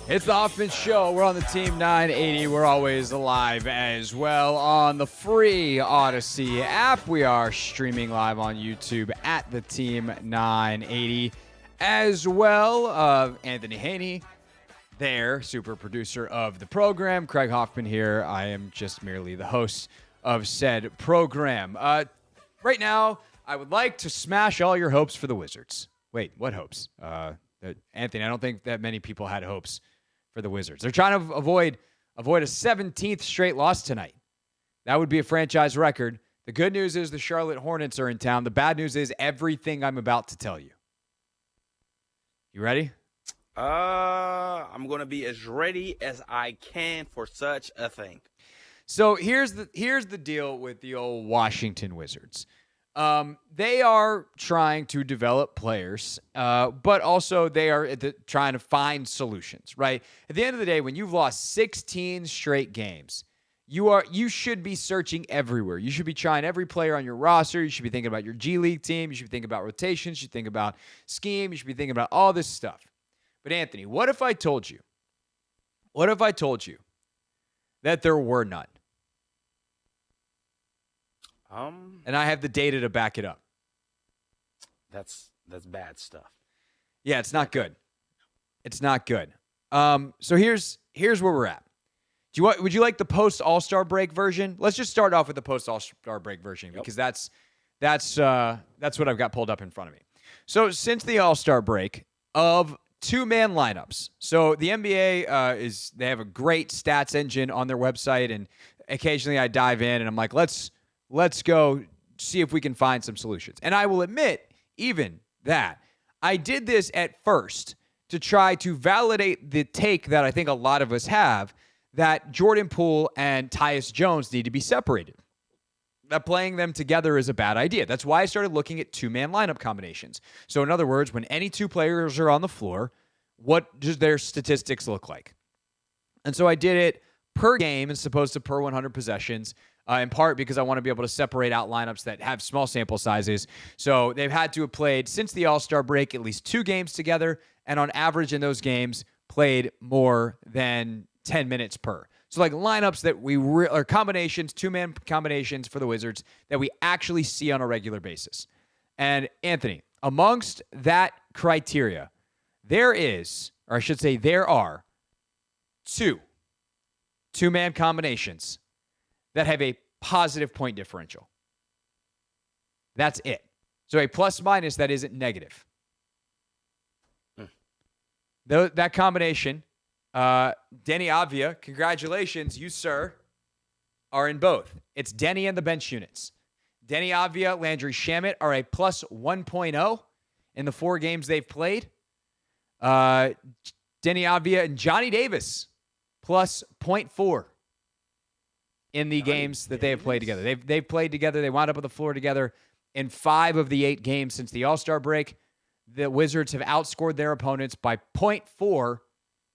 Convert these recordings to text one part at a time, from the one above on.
It's the Hoffman Show. We're on the Team 980. We're always live as well on the free Odyssey app. We are streaming live on YouTube at the Team 980 as well. Anthony Haney there, super producer of the program. Craig Hoffman here. I am just merely the host of said program. Right now, I would like to smash all your hopes for the Wizards. Wait, what hopes? Anthony, I don't think that many people had hopes for the Wizards. They're trying to avoid a 17th straight loss tonight. That would be a franchise record. The good news is the Charlotte Hornets are in town. The bad news is everything I'm about to tell you. You ready? I'm going to be as ready as I can for such a thing. So here's the deal with the old Washington Wizards. They are trying to develop players, but also they are trying to find solutions, right? At the end of the day, when you've lost 16 straight games, you should be searching everywhere. You should be trying every player on your roster. You should be thinking about your G League team. You should be thinking about rotations. You should think about scheme. You should be thinking about all this stuff. But Anthony, what if I told you that there were none? And I have the data to back it up. That's bad stuff. Yeah, it's not good. It's not good. So here's where we're at. Would you like the post All-Star break version? Let's just start off with the post All-Star break version because that's what I've got pulled up in front of me. So since the All-Star break of two-man lineups. So the NBA they have a great stats engine on their website, and occasionally I dive in and I'm like, let's go see if we can find some solutions. And I will admit, even that, I did this at first to try to validate the take that I think a lot of us have that Jordan Poole and Tyus Jones need to be separated. That playing them together is a bad idea. That's why I started looking at two-man lineup combinations. So in other words, when any two players are on the floor, what does their statistics look like? And so I did it per game as opposed to per 100 possessions, in part because I want to be able to separate out lineups that have small sample sizes. So they've had to have played, since the All-Star break, at least 2 games together, and on average in those games, played more than 10 minutes per. So like lineups that or combinations, two-man combinations for the Wizards that we actually see on a regular basis. And Anthony, amongst that criteria, there are 2 two-man combinations that have a positive point differential. That's it. So a plus-minus that isn't negative. That combination, Denny Avdia, congratulations, you, sir, are in both. It's Denny and the bench units. Denny Avdia, Landry Shamet are a plus 1.0 in the 4 games they've played. Denny Avdia and Johnny Davis, plus 0.4 in the games that they have played together. They've played together. They wound up on the floor together in 5 of the 8 games since the All-Star break. The Wizards have outscored their opponents by 0.4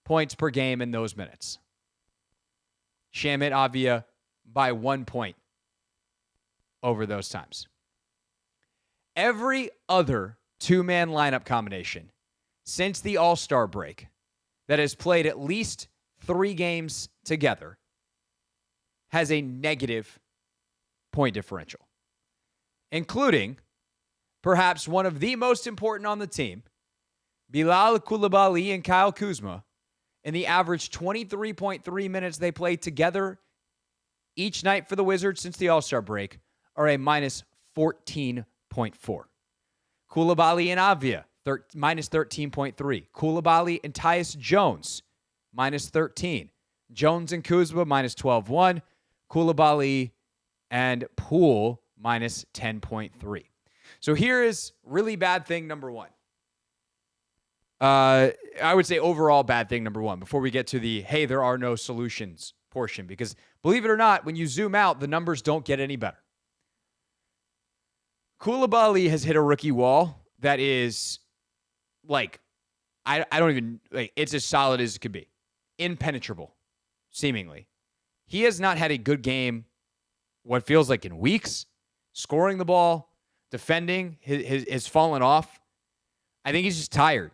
points per game in those minutes. Shamet Avdia by 1 point over those times. Every other two-man lineup combination since the All-Star break that has played at least 3 games together has a negative point differential, including perhaps one of the most important on the team, Bilal Coulibaly and Kyle Kuzma, in the average 23.3 minutes they played together each night for the Wizards since the All-Star break, are a minus 14.4. Coulibaly and Avdia, minus 13.3. Coulibaly and Tyus Jones, minus 13. Jones and Kuzma, minus 12.1. Coulibaly and Poole, minus 10.3. So here is really bad thing number 1. I would say overall bad thing number 1 before we get to the, hey, there are no solutions portion. Because believe it or not, when you zoom out, the numbers don't get any better. Coulibaly has hit a rookie wall that is like, I don't even, like, it's as solid as it could be. Impenetrable, seemingly. He has not had a good game, what feels like in weeks. Scoring the ball, defending, has fallen off. I think he's just tired.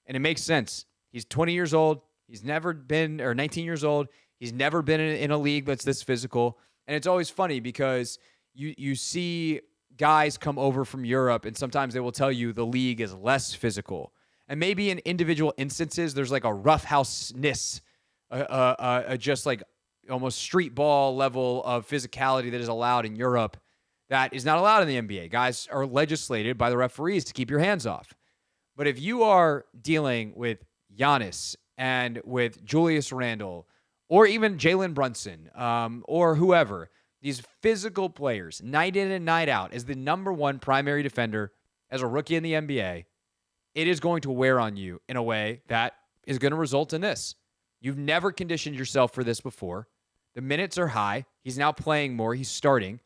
And it makes sense. He's 20 years old, He's never been, or 19 years old. He's never been in a league that's this physical. And it's always funny because you see guys come over from Europe, and sometimes they will tell you the league is less physical. And maybe in individual instances, there's like a roughhouse-ness, just like almost street ball level of physicality that is allowed in Europe that is not allowed in the NBA. Guys are legislated by the referees to keep your hands off. But if you are dealing with Giannis and with Julius Randle or even Jalen Brunson or whoever, these physical players, night in and night out, as the number one primary defender as a rookie in the NBA, it is going to wear on you in a way that is going to result in this. You've never conditioned yourself for this before. The minutes are high. He's now playing more. He's starting.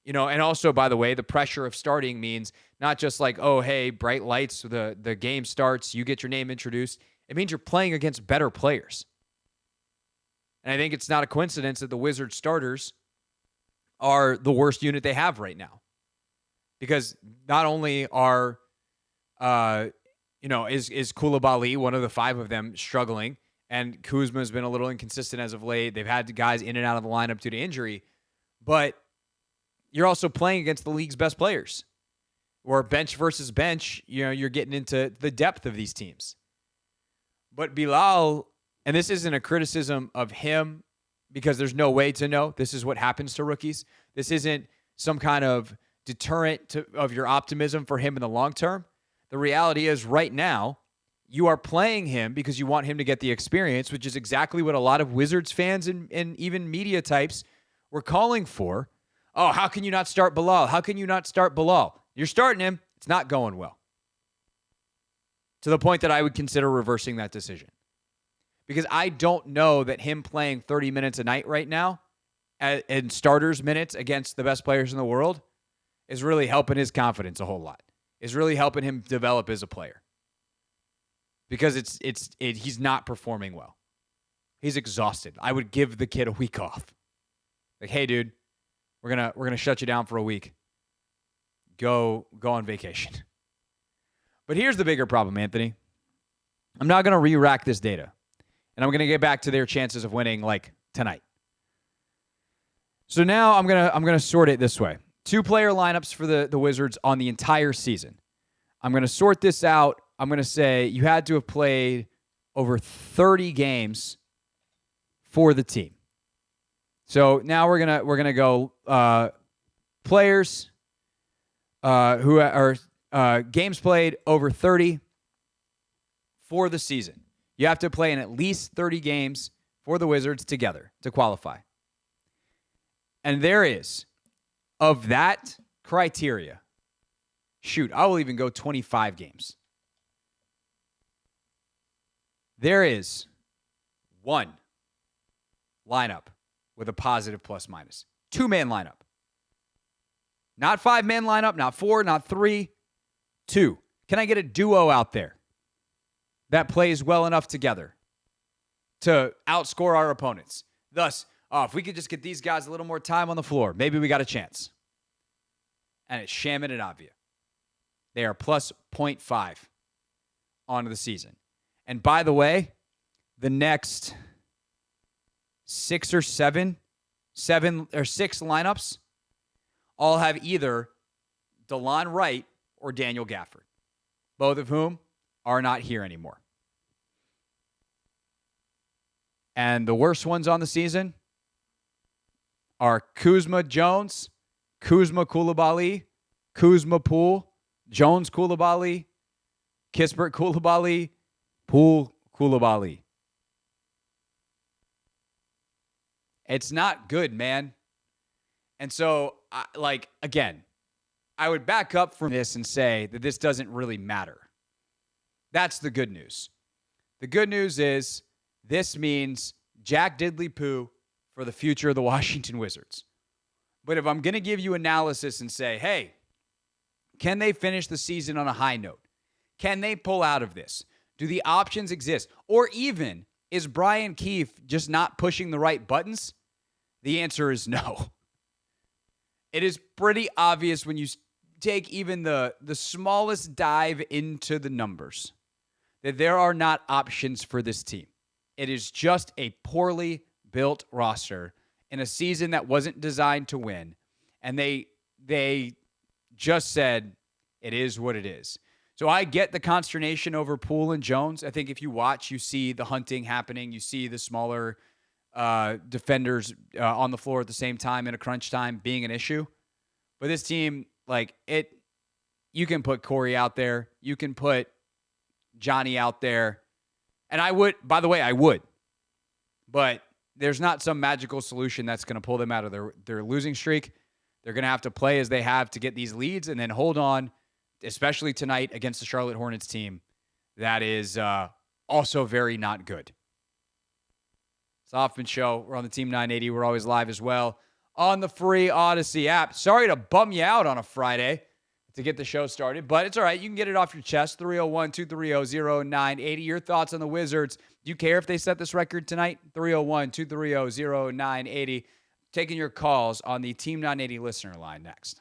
And also, by the way, the pressure of starting means not just like, oh, hey, bright lights, the game starts, you get your name introduced. It means you're playing against better players. And I think it's not a coincidence that the Wizards starters are the worst unit they have right now. Because not only are, is Koulibaly, one of the five of them, struggling, and Kuzma's been a little inconsistent as of late. They've had guys in and out of the lineup due to injury. But you're also playing against the league's best players. Or bench versus bench, you're getting into the depth of these teams. But Bilal, and this isn't a criticism of him because there's no way to know. This is what happens to rookies. This isn't some kind of deterrent of your optimism for him in the long term. The reality is right now, you are playing him because you want him to get the experience, which is exactly what a lot of Wizards fans and even media types were calling for. Oh, how can you not start Bilal? How can you not start Bilal? You're starting him. It's not going well. To the point that I would consider reversing that decision. Because I don't know that him playing 30 minutes a night right now in starters minutes against the best players in the world is really helping his confidence a whole lot. Is really helping him develop as a player. Because he's not performing well. He's exhausted. I would give the kid a week off. Like, hey, dude, we're gonna shut you down for a week. Go on vacation. But here's the bigger problem, Anthony. I'm not gonna re-rack this data, and I'm gonna get back to their chances of winning like tonight. So now I'm gonna sort it this way: 2-player lineups for the Wizards on the entire season. I'm gonna sort this out. I'm going to say you had to have played over 30 games for the team. So now we're gonna go players who are games played over 30 for the season. You have to play in at least 30 games for the Wizards together to qualify. And there is, of that criteria, I will even go 25 games. There is one lineup with a positive plus minus. 2-man lineup. Not 5-man lineup, not 4, not 3, 2. Can I get a duo out there that plays well enough together to outscore our opponents? Thus, if we could just get these guys a little more time on the floor, maybe we got a chance. And it's Shaman and Avia. They are plus 0.5 on the season. And by the way, the next 6 or 7 or 6 lineups all have either DeLon Wright or Daniel Gafford, both of whom are not here anymore. And the worst ones on the season are Kuzma Jones, Kuzma Koulibaly, Kuzma Poole, Jones Koulibaly, Kispert Koulibaly, Poole Koulibaly. It's not good, man. And so, again, I would back up from this and say that this doesn't really matter. That's the good news. The good news is this means Jack Diddley-Poo for the future of the Washington Wizards. But if I'm going to give you analysis and say, hey, can they finish the season on a high note? Can they pull out of this? Do the options exist? Or even, is Brian Keefe just not pushing the right buttons? The answer is no. It is pretty obvious when you take even the smallest dive into the numbers that there are not options for this team. It is just a poorly built roster in a season that wasn't designed to win. And they just said it is what it is. So I get the consternation over Poole and Jones. I think if you watch, you see the hunting happening. You see the smaller defenders on the floor at the same time in a crunch time being an issue. But this team, you can put Corey out there. You can put Johnny out there. And I would, by the way, I would. But there's not some magical solution that's going to pull them out of their losing streak. They're going to have to play as they have to get these leads and then hold on, especially tonight against the Charlotte Hornets team. That is also very not good. It's the Hoffman Show. We're on the Team 980. We're always live as well on the free Odyssey app. Sorry to bum you out on a Friday to get the show started, but it's all right. You can get it off your chest. 301-230-0980. Your thoughts on the Wizards. Do you care if they set this record tonight? 301-230-0980. Taking your calls on the Team 980 listener line next.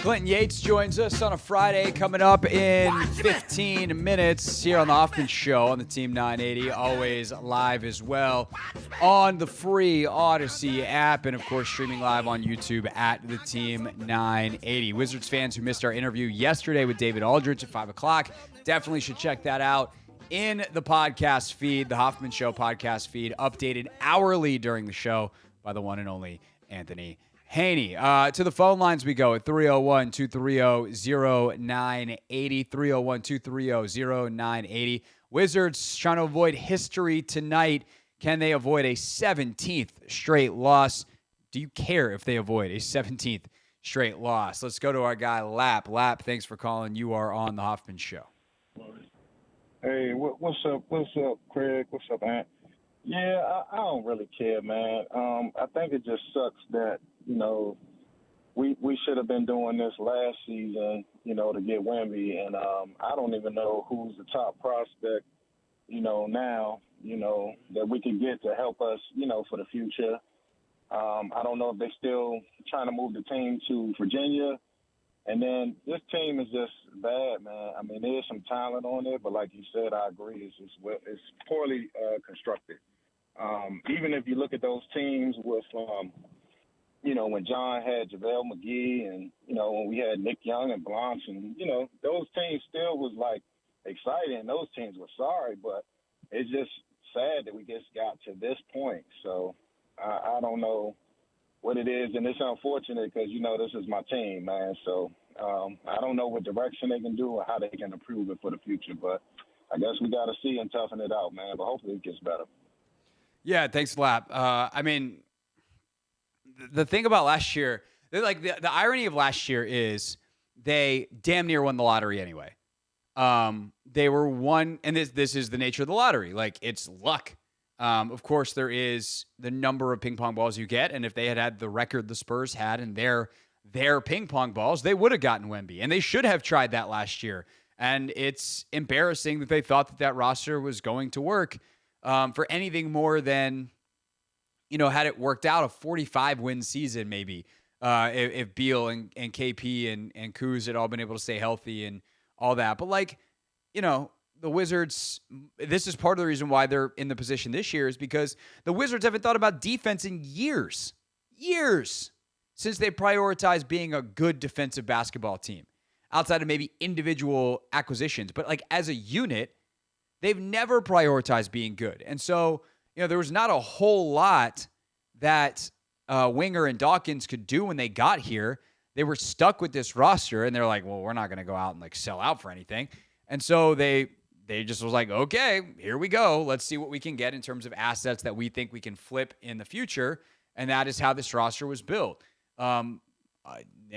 Clinton Yates joins us on a Friday coming up in 15 minutes here on the Hoffman Show on the Team 980, always live as well on the free Odyssey app and, of course, streaming live on YouTube at the Team 980. Wizards fans who missed our interview yesterday with David Aldridge at 5 o'clock definitely should check that out in the podcast feed, the Hoffman Show podcast feed, updated hourly during the show by the one and only Anthony Haney. To the phone lines we go at 301-230-0980, 301-230-0980. Wizards trying to avoid history tonight. Can they avoid a 17th straight loss? Do you care if they avoid a 17th straight loss? Let's go to our guy, Lap. Lap, thanks for calling. You are on the Hoffman Show. Hey, what's up? What's up, Craig? What's up, Ant? Yeah, I don't really care, man. I think it just sucks that, we should have been doing this last season, to get Wemby. And I don't even know who's the top prospect, now, that we could get to help us, for the future. I don't know if they're still trying to move the team to Virginia. And then this team is just bad, man. I mean, there's some talent on it, but like you said, I agree. It's poorly constructed. Even if you look at those teams with, when John had JaVale McGee and, when we had Nick Young and Blanche, those teams still was, exciting. Those teams were sorry, but it's just sad that we just got to this point. So I don't know what it is, and it's unfortunate because, this is my team, man. So I don't know what direction they can do or how they can improve it for the future, but I guess we got to see and toughen it out, man, but hopefully it gets better. Yeah, thanks, Lap. The thing about last year, the irony of last year is they damn near won the lottery anyway. They were one, and this is the nature of the lottery. It's luck. Of course, there is the number of ping pong balls you get, and if they had the record the Spurs had in their ping pong balls, they would have gotten Wemby, and they should have tried that last year. And it's embarrassing that they thought that roster was going to work for anything more than, had it worked out, a 45-win season maybe, if Beal and KP and Kuz had all been able to stay healthy and all that. But, the Wizards, this is part of the reason why they're in the position this year is because the Wizards haven't thought about defense in years, since they prioritized being a good defensive basketball team outside of maybe individual acquisitions. But as a unit, they've never prioritized being good. And so, there was not a whole lot that Winger and Dawkins could do when they got here. They were stuck with this roster, and they're like, well, we're not going to go out and sell out for anything. And so they just was like, okay, here we go. Let's see what we can get in terms of assets that we think we can flip in the future. And that is how this roster was built.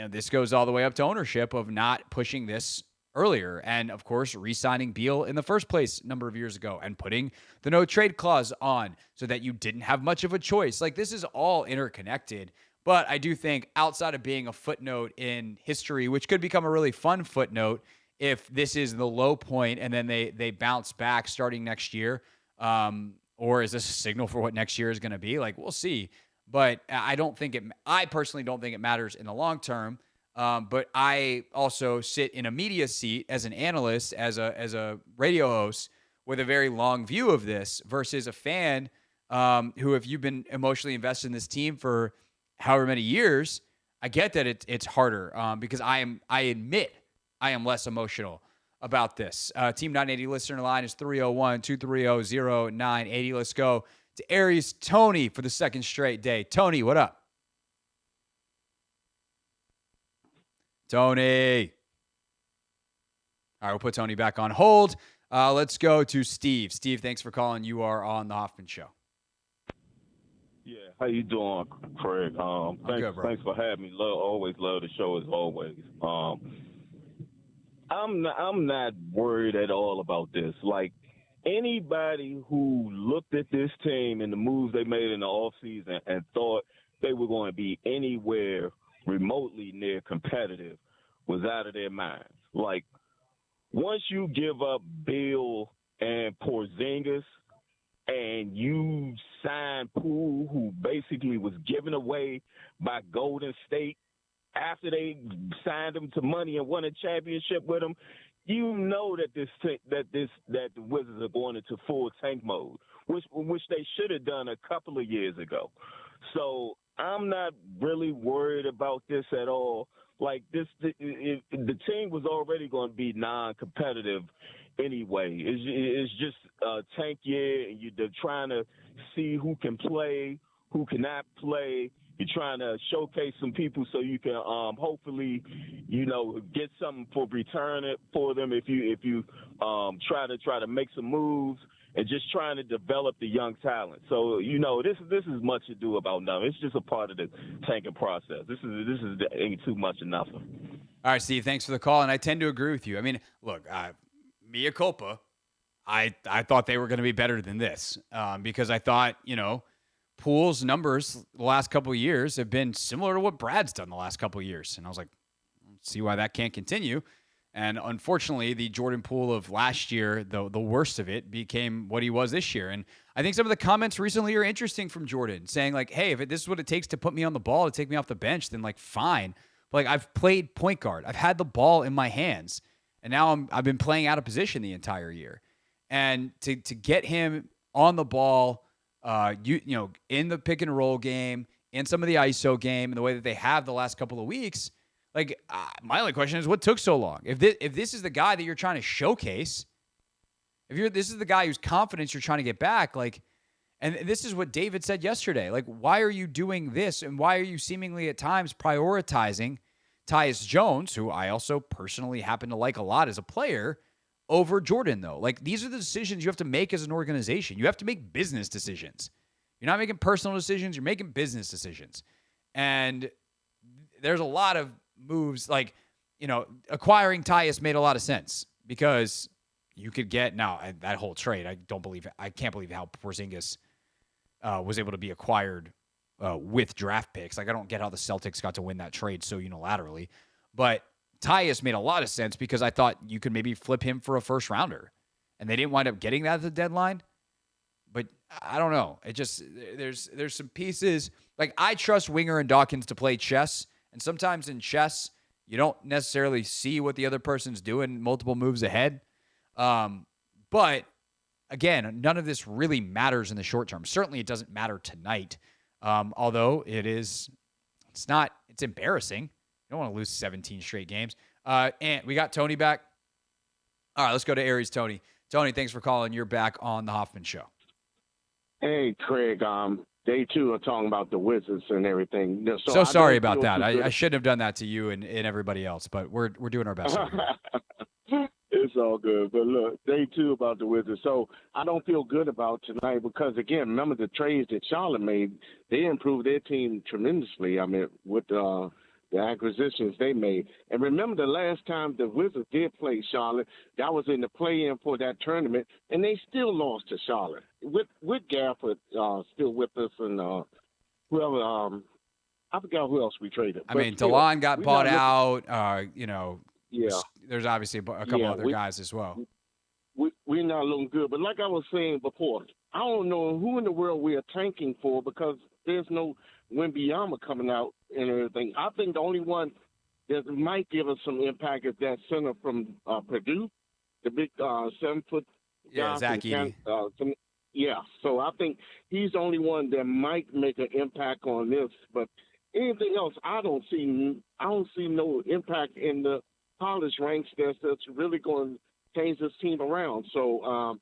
This goes all the way up to ownership of not pushing this earlier. And, of course, re-signing Beal in the first place a number of years ago and putting the no-trade clause on so that you didn't have much of a choice. This is all interconnected. But I do think outside of being a footnote in history, which could become a really fun footnote if this is the low point and then they bounce back starting next year, or is this a signal for what next year is going to be? We'll see. But I personally don't think it matters in the long term. But I also sit in a media seat as an analyst, as a radio host with a very long view of this versus a fan who, if you've been emotionally invested in this team for however many years, I get that it's harder because I admit I am less emotional about this. Team 980 listener line is 301-230-0980. Let's go to Aries Tony for the second straight day. Tony, what up? Tony. All right, we'll put Tony back on hold. Let's go to Steve. Steve, thanks for calling. You are on the Hoffman Show. Yeah, how you doing, Craig? Thanks for having me. Always love the show as always. I'm not worried at all about this. Anybody who looked at this team and the moves they made in the offseason and thought they were going to be anywhere remotely near competitive was out of their minds. Once you give up Bill and Porzingis and you sign Poole, who basically was given away by Golden State after they signed him to money and won a championship with him, you know that the Wizards are going into full tank mode, which they should have done a couple of years ago. So I'm not really worried about this at all. Like the team was already going to be non-competitive anyway. It's just a tank year, and they're trying to see who can play, who cannot play. You're trying to showcase some people so you can hopefully, get something for return it for them if you try to make some moves and just trying to develop the young talent. So this is much ado about nothing. It's just a part of the tanking process. This ain't too much of nothing. All right, Steve, thanks for the call, and I tend to agree with you. I mean, look, mea culpa. I thought they were going to be better than this because I thought Poole's numbers the last couple of years have been similar to what Brad's done the last couple of years. And I was like, see why that can't continue. And unfortunately, the Jordan Poole of last year, the worst of it, became what he was this year. And I think some of the comments recently are interesting from Jordan, saying like, hey, if this is what it takes to put me on the ball, to take me off the bench, then like, fine. But like, I've played point guard. I've had the ball in my hands. And now I've been playing out of position the entire year. And to get him on the ball, in the pick and roll game, in some of the ISO game, and the way that they have the last couple of weeks, like my only question is, what took so long? If this is the guy that you're trying to showcase, this is the guy whose confidence you're trying to get back, like, and this is what David said yesterday, like, why are you doing this, and why are you seemingly at times prioritizing Tyus Jones, who I also personally happen to like a lot as a player, over Jordan, though? Like, these are the decisions you have to make as an organization. You have to make business decisions. You're not making personal decisions. You're making business decisions. And there's a lot of moves, like, acquiring Tyus made a lot of sense because you could get that whole trade. I can't believe how Porzingis was able to be acquired with draft picks. Like, I don't get how the Celtics got to win that trade so unilaterally. But Tyus made a lot of sense because I thought you could maybe flip him for a first rounder, and they didn't wind up getting that at the deadline. But I don't know. It just, there's some pieces, like, I trust Winger and Dawkins to play chess, and sometimes in chess you don't necessarily see what the other person's doing multiple moves ahead. But again, none of this really matters in the short term. Certainly it doesn't matter tonight. Although it's embarrassing. You don't want to lose 17 straight games. And we got Tony back. All right, let's go to Aries Tony. Tony, thanks for calling. You're back on the Hoffman Show. Hey, Craig. Day two are talking about the Wizards and everything. So sorry about that. I shouldn't have done that to you and everybody else, but we're doing our best. It's all good. But look, day two about the Wizards. So I don't feel good about tonight because, again, remember the trades that Charlotte made, they improved their team tremendously. I mean, with the acquisitions they made. And remember the last time the Wizards did play Charlotte, that was in the play-in for that tournament, and they still lost to Charlotte. With Gafford still with us and whoever, I forgot who else we traded. I mean, DeLon got bought out. Yeah. There's obviously a couple other guys as well. We're not looking good. But like I was saying before, I don't know who in the world we are tanking for because there's no Wembanyama coming out and everything. I think the only one that might give us some impact is that center from Purdue, the big 7-foot guy. Zach Edey. So I think he's the only one that might make an impact on this. But anything else, I don't see no impact in the college ranks that's really going to change this team around. So,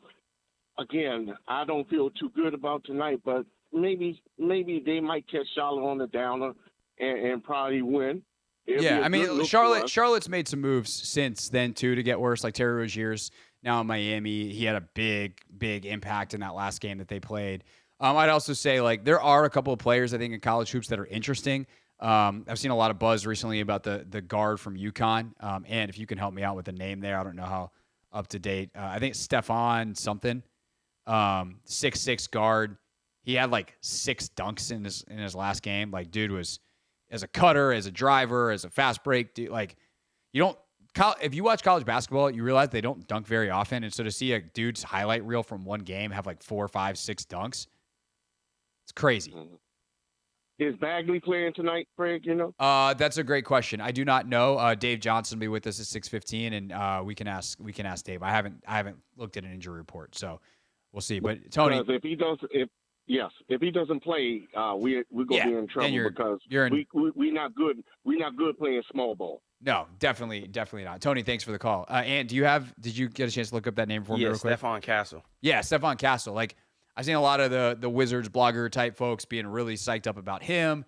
again, I don't feel too good about tonight, but maybe they might catch Charlotte on the downer and probably win. I mean, Charlotte's made some moves since then, too, to get worse. Like Terry Rozier's now in Miami. He had a big, big impact in that last game that they played. I'd also say, like, there are a couple of players, I think, in college hoops that are interesting. I've seen a lot of buzz recently about the guard from UConn. And if you can help me out with the name there, I don't know how up to date. I think Stefan something, 6'6" guard. He had like 6 dunks in his last game. Like, dude was, as a cutter, as a driver, as a fast break, dude, like, if you watch college basketball, you realize they don't dunk very often. And so to see a dude's highlight reel from one game have like 4, 5, 6 dunks, it's crazy. Is Bagley playing tonight, Craig? You know? That's a great question. I do not know. Dave Johnson will be with us at 6:15, and we can ask Dave. I haven't looked at an injury report, so we'll see. But Tony, because if he doesn't play, we're gonna be in trouble because we not good. We're not good playing small ball. No, definitely not. Tony, thanks for the call. And did you get a chance to look up that name for me real quick? Stephon Castle. Yeah, Stephon Castle. Like, I've seen a lot of the Wizards blogger type folks being really psyched up about him.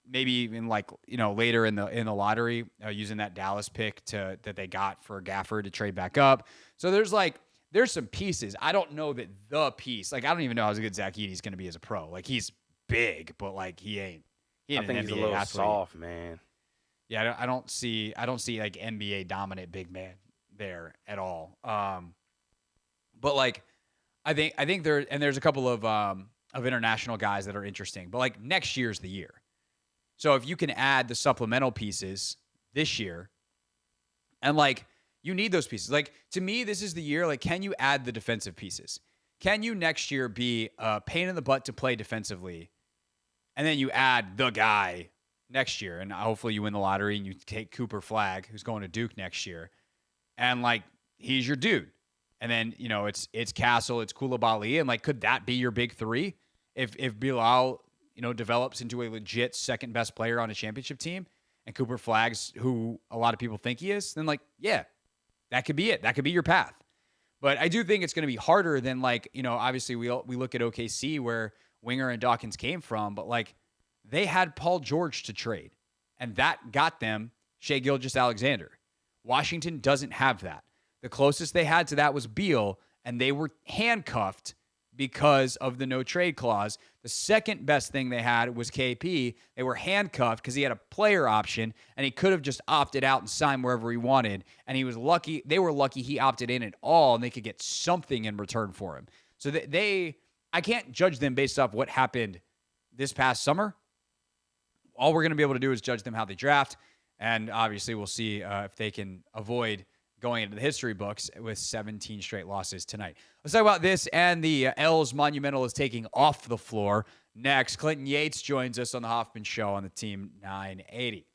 Maybe even later in the lottery, using that Dallas pick that they got for Gafford to trade back up. So there's some pieces. I don't know that the piece. I don't even know how good Zach Edey's going to be as a pro. He's big, but he ain't. I think he's a little soft, man. Yeah, I don't see NBA dominant big man there at all. But I think there's a couple of international guys that are interesting. But next year's the year. So if you can add the supplemental pieces this year, and you need those pieces. To me, this is the year. Can you add the defensive pieces? Can you next year be a pain in the butt to play defensively, and then you add the guy next year, and hopefully you win the lottery and you take Cooper Flagg, who's going to Duke next year, and he's your dude. And then it's Castle, it's Koulibaly, and could that be your big three if Bilal develops into a legit second best player on a championship team, and Cooper Flagg's who a lot of people think he is? Then yeah, that could be it. That could be your path. But I do think it's going to be harder than obviously we look at OKC where Winger and Dawkins came from, but they had Paul George to trade, and that got them Shai Gilgeous-Alexander. Washington doesn't have that. The closest they had to that was Beal, and they were handcuffed because of the no trade clause. The second best thing they had was KP. They were handcuffed because he had a player option, and he could have just opted out and signed wherever he wanted. And he was lucky. They were lucky he opted in at all, and they could get something in return for him. So I can't judge them based off what happened this past summer. All we're going to be able to do is judge them how they draft. And obviously we'll see if they can avoid going into the history books with 17 straight losses tonight. Let's talk about this, and the L's Monumental is taking off the floor. Next, Clinton Yates joins us on the Hoffman Show on the Team 980.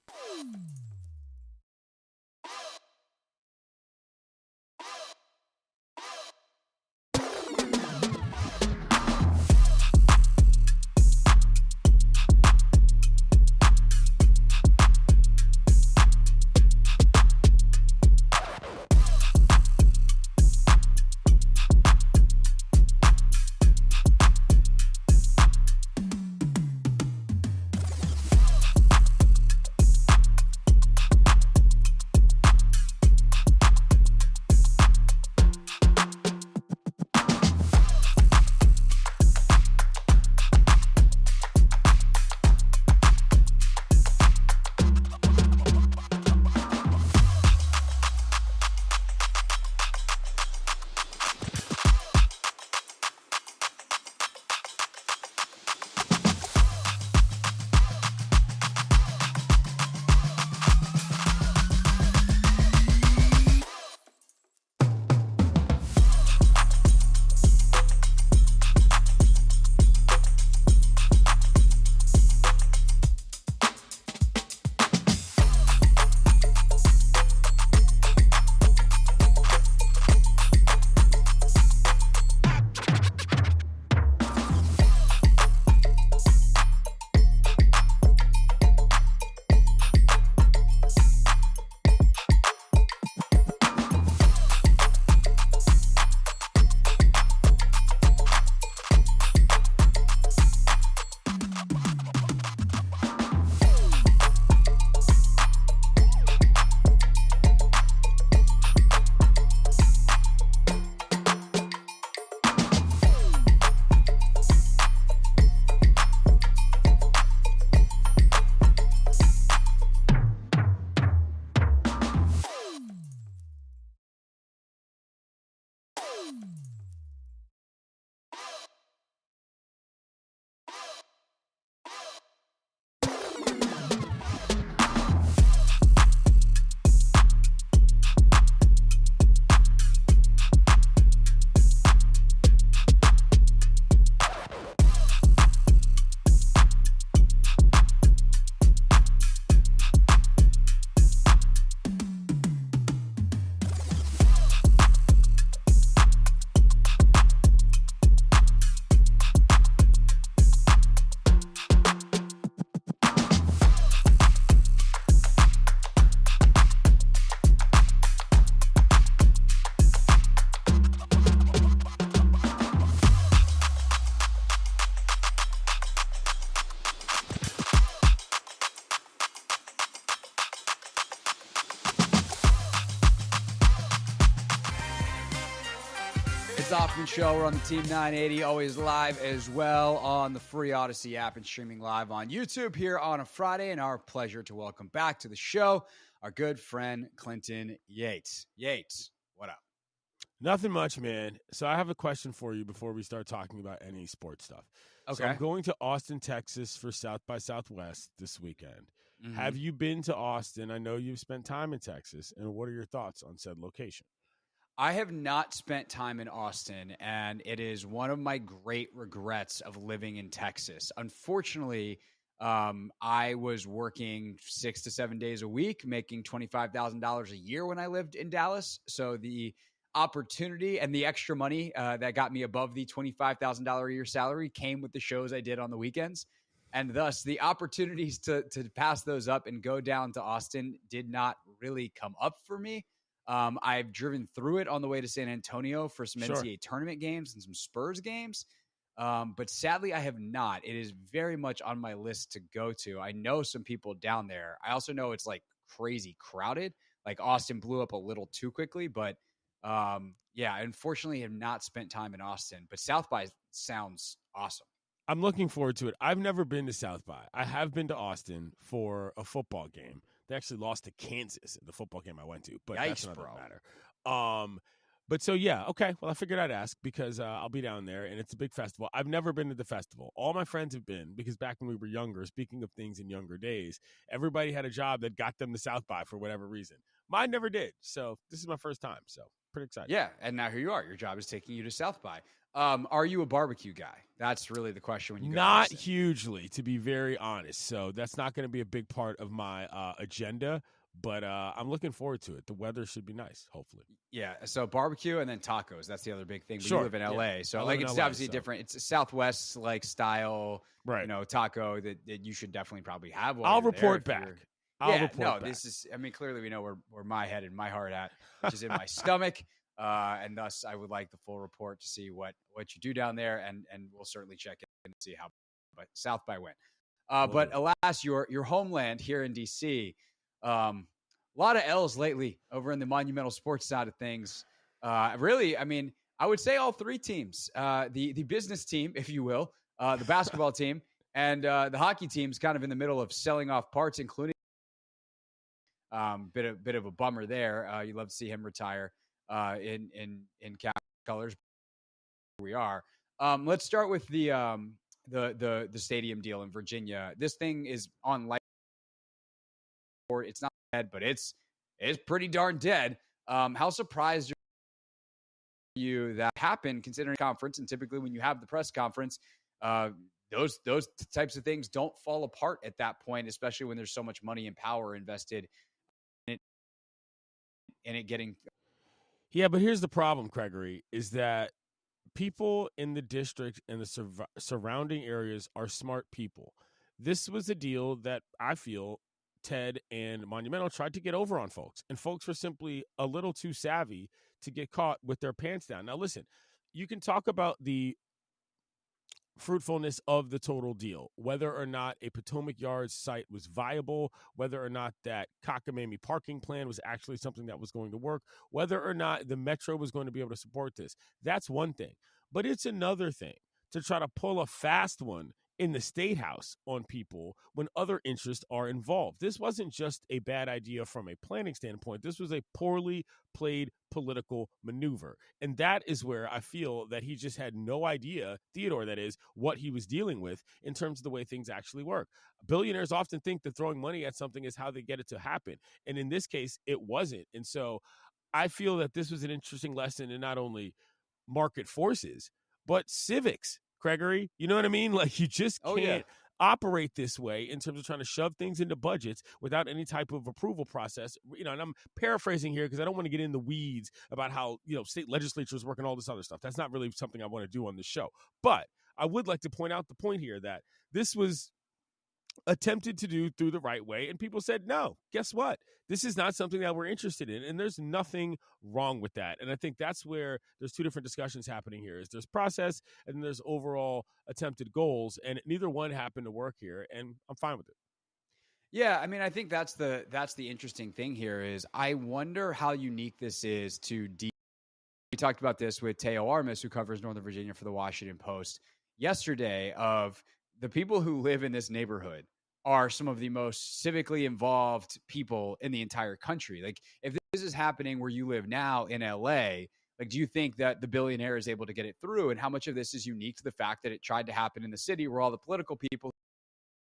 Hoffman Show. We're on the Team 980, always live as well on the free Odyssey app and streaming live on YouTube here on a Friday. And our pleasure to welcome back to the show our good friend Clinton Yates. Yates, what up? Nothing much, man. So I have a question for you before we start talking about any sports stuff. Okay. So I'm going to Austin, Texas for South by Southwest this weekend. Mm-hmm. Have you been to Austin? I know you've spent time in Texas. And what are your thoughts on said location? I have not spent time in Austin, and it is one of my great regrets of living in Texas. Unfortunately, I was working 6 to 7 days a week, making $25,000 a year when I lived in Dallas. So the opportunity and the extra money that got me above the $25,000 a year salary came with the shows I did on the weekends. And thus, the opportunities to pass those up and go down to Austin did not really come up for me. I've driven through it on the way to San Antonio for some NCAA tournament games and some Spurs games. But sadly, I have not. It is very much on my list to go to. I know some people down there. I also know it's like crazy crowded. Like Austin blew up a little too quickly. But yeah, unfortunately, have not spent time in Austin. But South by sounds awesome. I'm looking forward to it. I've never been to South by. I have been to Austin for a football game. They actually lost to Kansas in the football game I went to, but that's another matter. But so, yeah, okay. Well, I figured I'd ask because I'll be down there, and it's a big festival. I've never been to the festival. All my friends have been because back when we were younger, speaking of things in younger days, everybody had a job that got them to South by for whatever reason. Mine never did, so this is my first time, so pretty excited. Yeah, and now here you are. Your job is taking you to South by. Are you a barbecue guy? That's really the question when you go Not to hugely, to be very honest. So that's not going to be a big part of my agenda, but I'm looking forward to it. The weather should be nice, hopefully. Yeah, so barbecue and then tacos. That's the other big thing. But sure. You live in LA, yeah. so like it's LA, obviously different. It's a Southwest like style, right? Taco that you should definitely probably have. I'll report back. This is. I mean, clearly we know where my head and my heart at, which is in my stomach. And thus, I would like the full report to see what you do down there, and we'll certainly check in and see how South by went. But alas, your homeland here in DC, a lot of L's lately over in the monumental sports side of things. Really, I mean, I would say all three teams, the business team, if you will, the basketball team, and the hockey team's kind of in the middle of selling off parts, including bit of a bummer there. You'd love to see him retire. In cap colors, we are. Let's start with the stadium deal in Virginia. This thing is on light. It's not dead, but it's pretty darn dead. How surprised are you that happened considering conference? And typically, when you have the press conference, those types of things don't fall apart at that point, especially when there's so much money and power invested in it getting. Yeah, but here's the problem, Gregory, is that people in the district and the surrounding areas are smart people. This was a deal that I feel Ted and Monumental tried to get over on folks, and folks were simply a little too savvy to get caught with their pants down. Now, listen, you can talk about the fruitfulness of the total deal, whether or not a Potomac Yards site was viable, whether or not that cockamamie parking plan was actually something that was going to work, whether or not the Metro was going to be able to support this. That's one thing. But it's another thing to try to pull a fast one in the State House on people when other interests are involved. This wasn't just a bad idea from a planning standpoint. This was a poorly played political maneuver. And that is where I feel that he just had no idea, Theodore, that is, what he was dealing with in terms of the way things actually work. Billionaires often think that throwing money at something is how they get it to happen. And in this case, it wasn't. And so I feel that this was an interesting lesson in not only market forces, but civics. Gregory, you know what I mean? Like, you just can't operate this way in terms of trying to shove things into budgets without any type of approval process. And I'm paraphrasing here because I don't want to get in the weeds about how, state legislatures work and all this other stuff. That's not really something I want to do on this show. But I would like to point out the point here that this was attempted to do through the right way, and people said, no, guess what? This is not something that we're interested in, and there's nothing wrong with that. And I think that's where there's two different discussions happening here. Is there's process, and there's overall attempted goals, and neither one happened to work here, and I'm fine with it. Yeah, I mean, I think that's the interesting thing here is I wonder how unique this is to talked about this with Teo Armas, who covers Northern Virginia for the Washington Post yesterday, of the people who live in this neighborhood are some of the most civically involved people in the entire country. Like, if this is happening where you live now in LA, like, do you think that the billionaire is able to get it through? And how much of this is unique to the fact that it tried to happen in the city where all the political people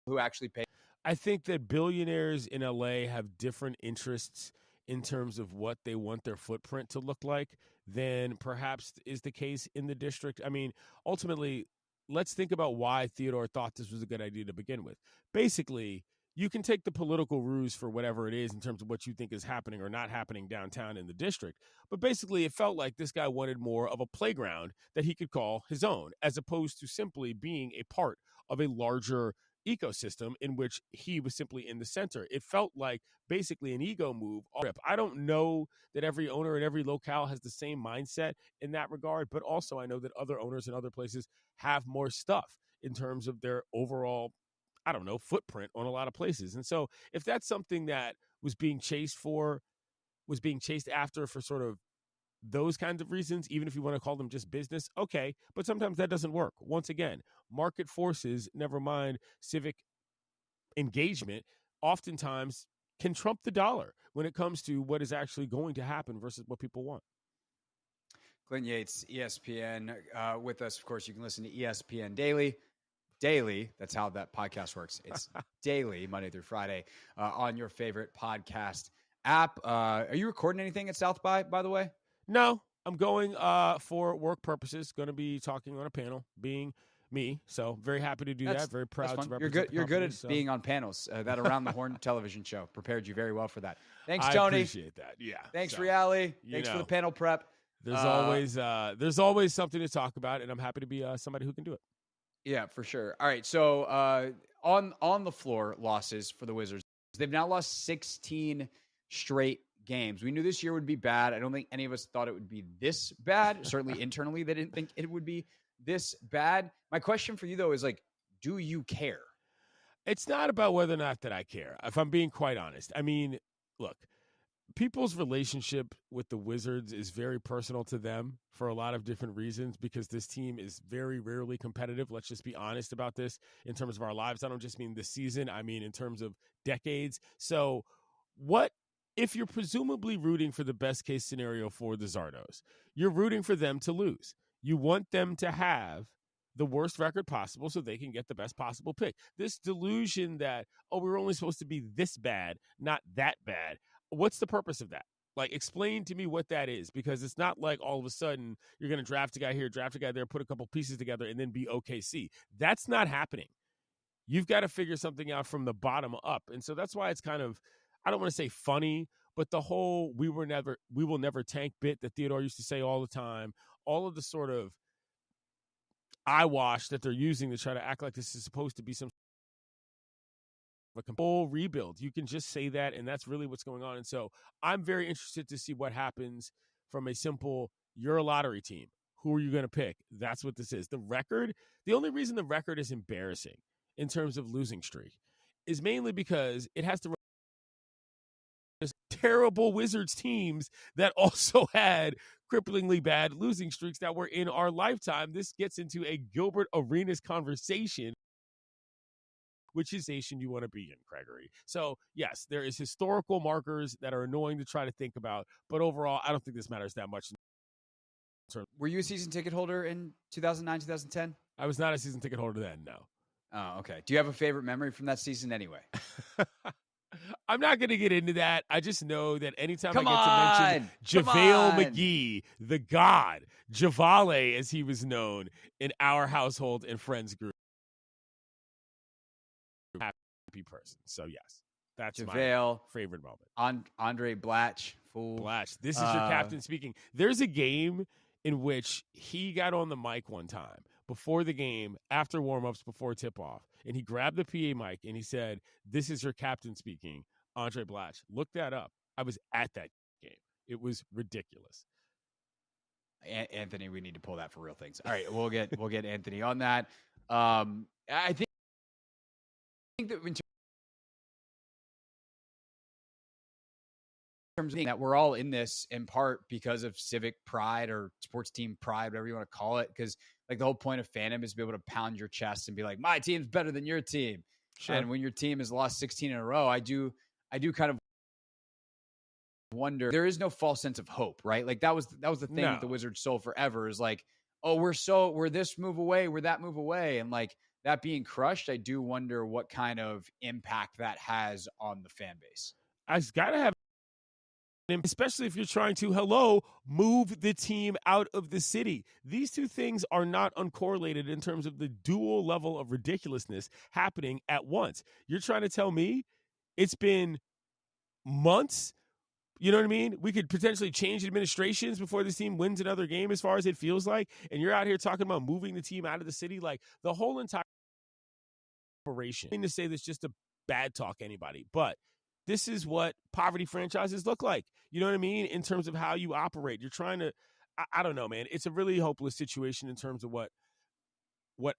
who actually pay? I think that billionaires in LA have different interests in terms of what they want their footprint to look like than perhaps is the case in the district. I mean, ultimately, let's think about why Theodore thought this was a good idea to begin with. Basically, you can take the political ruse for whatever it is in terms of what you think is happening or not happening downtown in the district. But basically, it felt like this guy wanted more of a playground that he could call his own, as opposed to simply being a part of a larger ecosystem in which he was simply in the center. It felt like basically an ego move. I don't know that every owner in every locale has the same mindset in that regard, but also I know that other owners in other places have more stuff in terms of their overall, I don't know, footprint on a lot of places. And so if that's something that was being chased after for sort of those kinds of reasons, even if you want to call them just business, okay, but sometimes that doesn't work. Once again, market forces, never mind civic engagement, oftentimes can trump the dollar when it comes to what is actually going to happen versus what people want. Clinton Yates, ESPN, with us. Of course, you can listen to ESPN Daily. Daily, that's how that podcast works. It's daily, Monday through Friday, on your favorite podcast app. Are you recording anything at South by the way? No, I'm going for work purposes. Going to be talking on a panel, being me. So very happy to do that. Very proud to represent. You're good at so. being on panels. That Around the Horn television show prepared you very well for that. Thanks, I Tony. appreciate that. Yeah. Thanks, Reali. Thanks for the panel prep. There's always something to talk about, and I'm happy to be somebody who can do it. Yeah, for sure. All right. So on the floor losses for the Wizards, they've now lost 16 straight games. We knew this year would be bad. I don't think any of us thought it would be this bad. Certainly internally, they didn't think it would be this bad. My question for you, though, is like, do you care? It's not about whether or not that I care, if I'm being quite honest. I mean, look, people's relationship with the Wizards is very personal to them for a lot of different reasons, because this team is very rarely competitive. Let's just be honest about this in terms of our lives. I don't just mean this season. I mean in terms of decades. So what if you're presumably rooting for the best case scenario for the Zardos? You're rooting for them to lose. You want them to have the worst record possible so they can get the best possible pick. This delusion that, we're only supposed to be this bad, not that bad. What's the purpose of that? Like, explain to me what that is, because it's not like all of a sudden you're going to draft a guy here, draft a guy there, put a couple pieces together, and then be OKC. That's not happening. You've got to figure something out from the bottom up. And so that's why it's kind of, I don't want to say funny, but the whole we will never tank bit that Theodore used to say all the time, all of the sort of eyewash that they're using to try to act like this is supposed to be some a full rebuild. You can just say that, and that's really what's going on. And so I'm very interested to see what happens from a simple, you're a lottery team. Who are you going to pick? That's what this is. The record, the only reason the record is embarrassing in terms of losing streak is mainly because it has to run terrible Wizards teams that also had cripplingly bad losing streaks that were in our lifetime. This gets into a Gilbert Arenas conversation, which is the nation you want to be in, Gregory. So, yes, there is historical markers that are annoying to try to think about, but overall, I don't think this matters that much. Were you a season ticket holder in 2009, 2010? I was not a season ticket holder then, no. Oh, okay. Do you have a favorite memory from that season anyway? I'm not going to get into that. I just know that anytime Come I get to mention JaVale McGee, the god, Javale, as he was known in our household and friends group, happy person. So, yes, that's JaVale, my favorite moment. Andre Blatch. Fool. Blatch, this is your captain speaking. There's a game in which he got on the mic one time before the game, after warm-ups, before tip-off, and he grabbed the PA mic and he said, "This is your captain speaking, Andre Blatch." Look that up. I was at that game. It was ridiculous. Anthony, we need to pull that for real things. All right, we'll get Anthony on that. I think that in terms of that we're all in this in part because of civic pride or sports team pride, whatever you want to call it. Because like the whole point of fandom is to be able to pound your chest and be like, my team's better than your team. Sure. And when your team has lost 16 in a row, I do kind of wonder. There is no false sense of hope, right? Like that was the thing with the Wizards sold forever is like, oh, we're this move away, we're that move away, and like that being crushed, I do wonder what kind of impact that has on the fan base. It's got to have, especially if you're trying to, move the team out of the city. These two things are not uncorrelated in terms of the dual level of ridiculousness happening at once. You're trying to tell me it's been months? You know what I mean? We could potentially change administrations before this team wins another game as far as it feels like. And you're out here talking about moving the team out of the city. Like the whole entire operation. I mean to say this just to bad talk anybody, but this is what poverty franchises look like. You know what I mean? In terms of how you operate. You're trying to, I don't know, man. It's a really hopeless situation in terms of what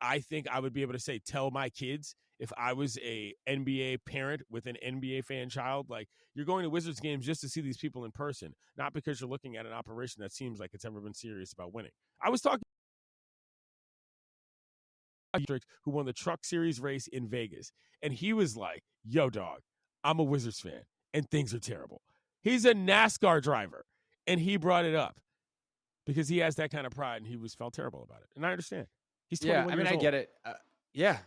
I think I would be able to say, tell my kids if I was a NBA parent with an NBA fan child. Like, you're going to Wizards games just to see these people in person, not because you're looking at an operation that seems like it's ever been serious about winning. I was talking who won the Truck Series race in Vegas, and he was like, yo, dog, I'm a Wizards fan, and things are terrible. He's a NASCAR driver, and he brought it up because he has that kind of pride, and he felt terrible about it. And I understand. He's 21 years old. I get it. Yeah.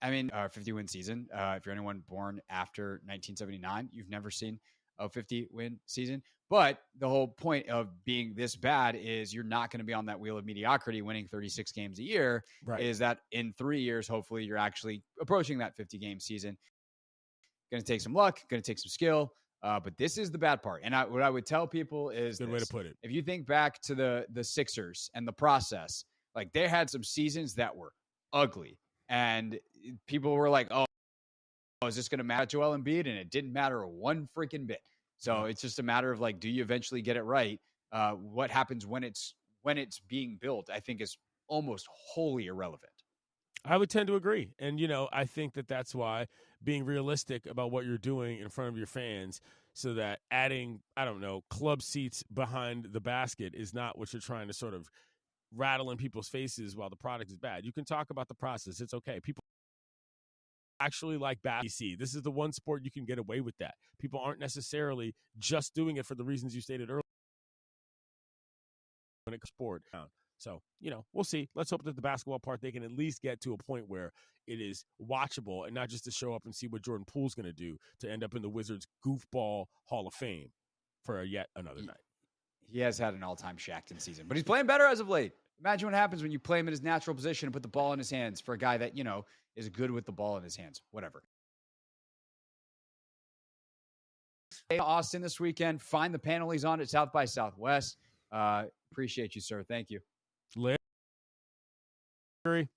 I mean, 50-win season. If you're anyone born after 1979, you've never seen a 50-win season. But the whole point of being this bad is you're not going to be on that wheel of mediocrity winning 36 games a year. Right. Is that in 3 years, hopefully you're actually approaching that 50-game season. Going to take some luck, going to take some skill. But this is the bad part. And what I would tell people is good way to put it. If you think back to the Sixers and the process, like they had some seasons that were ugly. And people were like, oh, is this going to matter to Joel Embiid? And it didn't matter one freaking bit. So it's just a matter of like, do you eventually get it right? What happens when it's being built, I think is almost wholly irrelevant. I would tend to agree. And, I think that's why being realistic about what you're doing in front of your fans so that adding, I don't know, club seats behind the basket is not what you're trying to sort of rattle in people's faces while the product is bad. You can talk about the process. It's okay. People actually like basketball. This is the one sport you can get away with that. People aren't necessarily just doing it for the reasons you stated earlier. When it comes to sport. So, we'll see. Let's hope that the basketball part, they can at least get to a point where it is watchable and not just to show up and see what Jordan Poole's going to do to end up in the Wizards Goofball Hall of Fame for yet another night. He has had an all-time Shaqtin' season, but he's playing better as of late. Imagine what happens when you play him in his natural position and put the ball in his hands for a guy that, is good with the ball in his hands. Whatever. Austin this weekend. Find the panel he's on at South by Southwest. Appreciate you, sir. Thank you. Larry.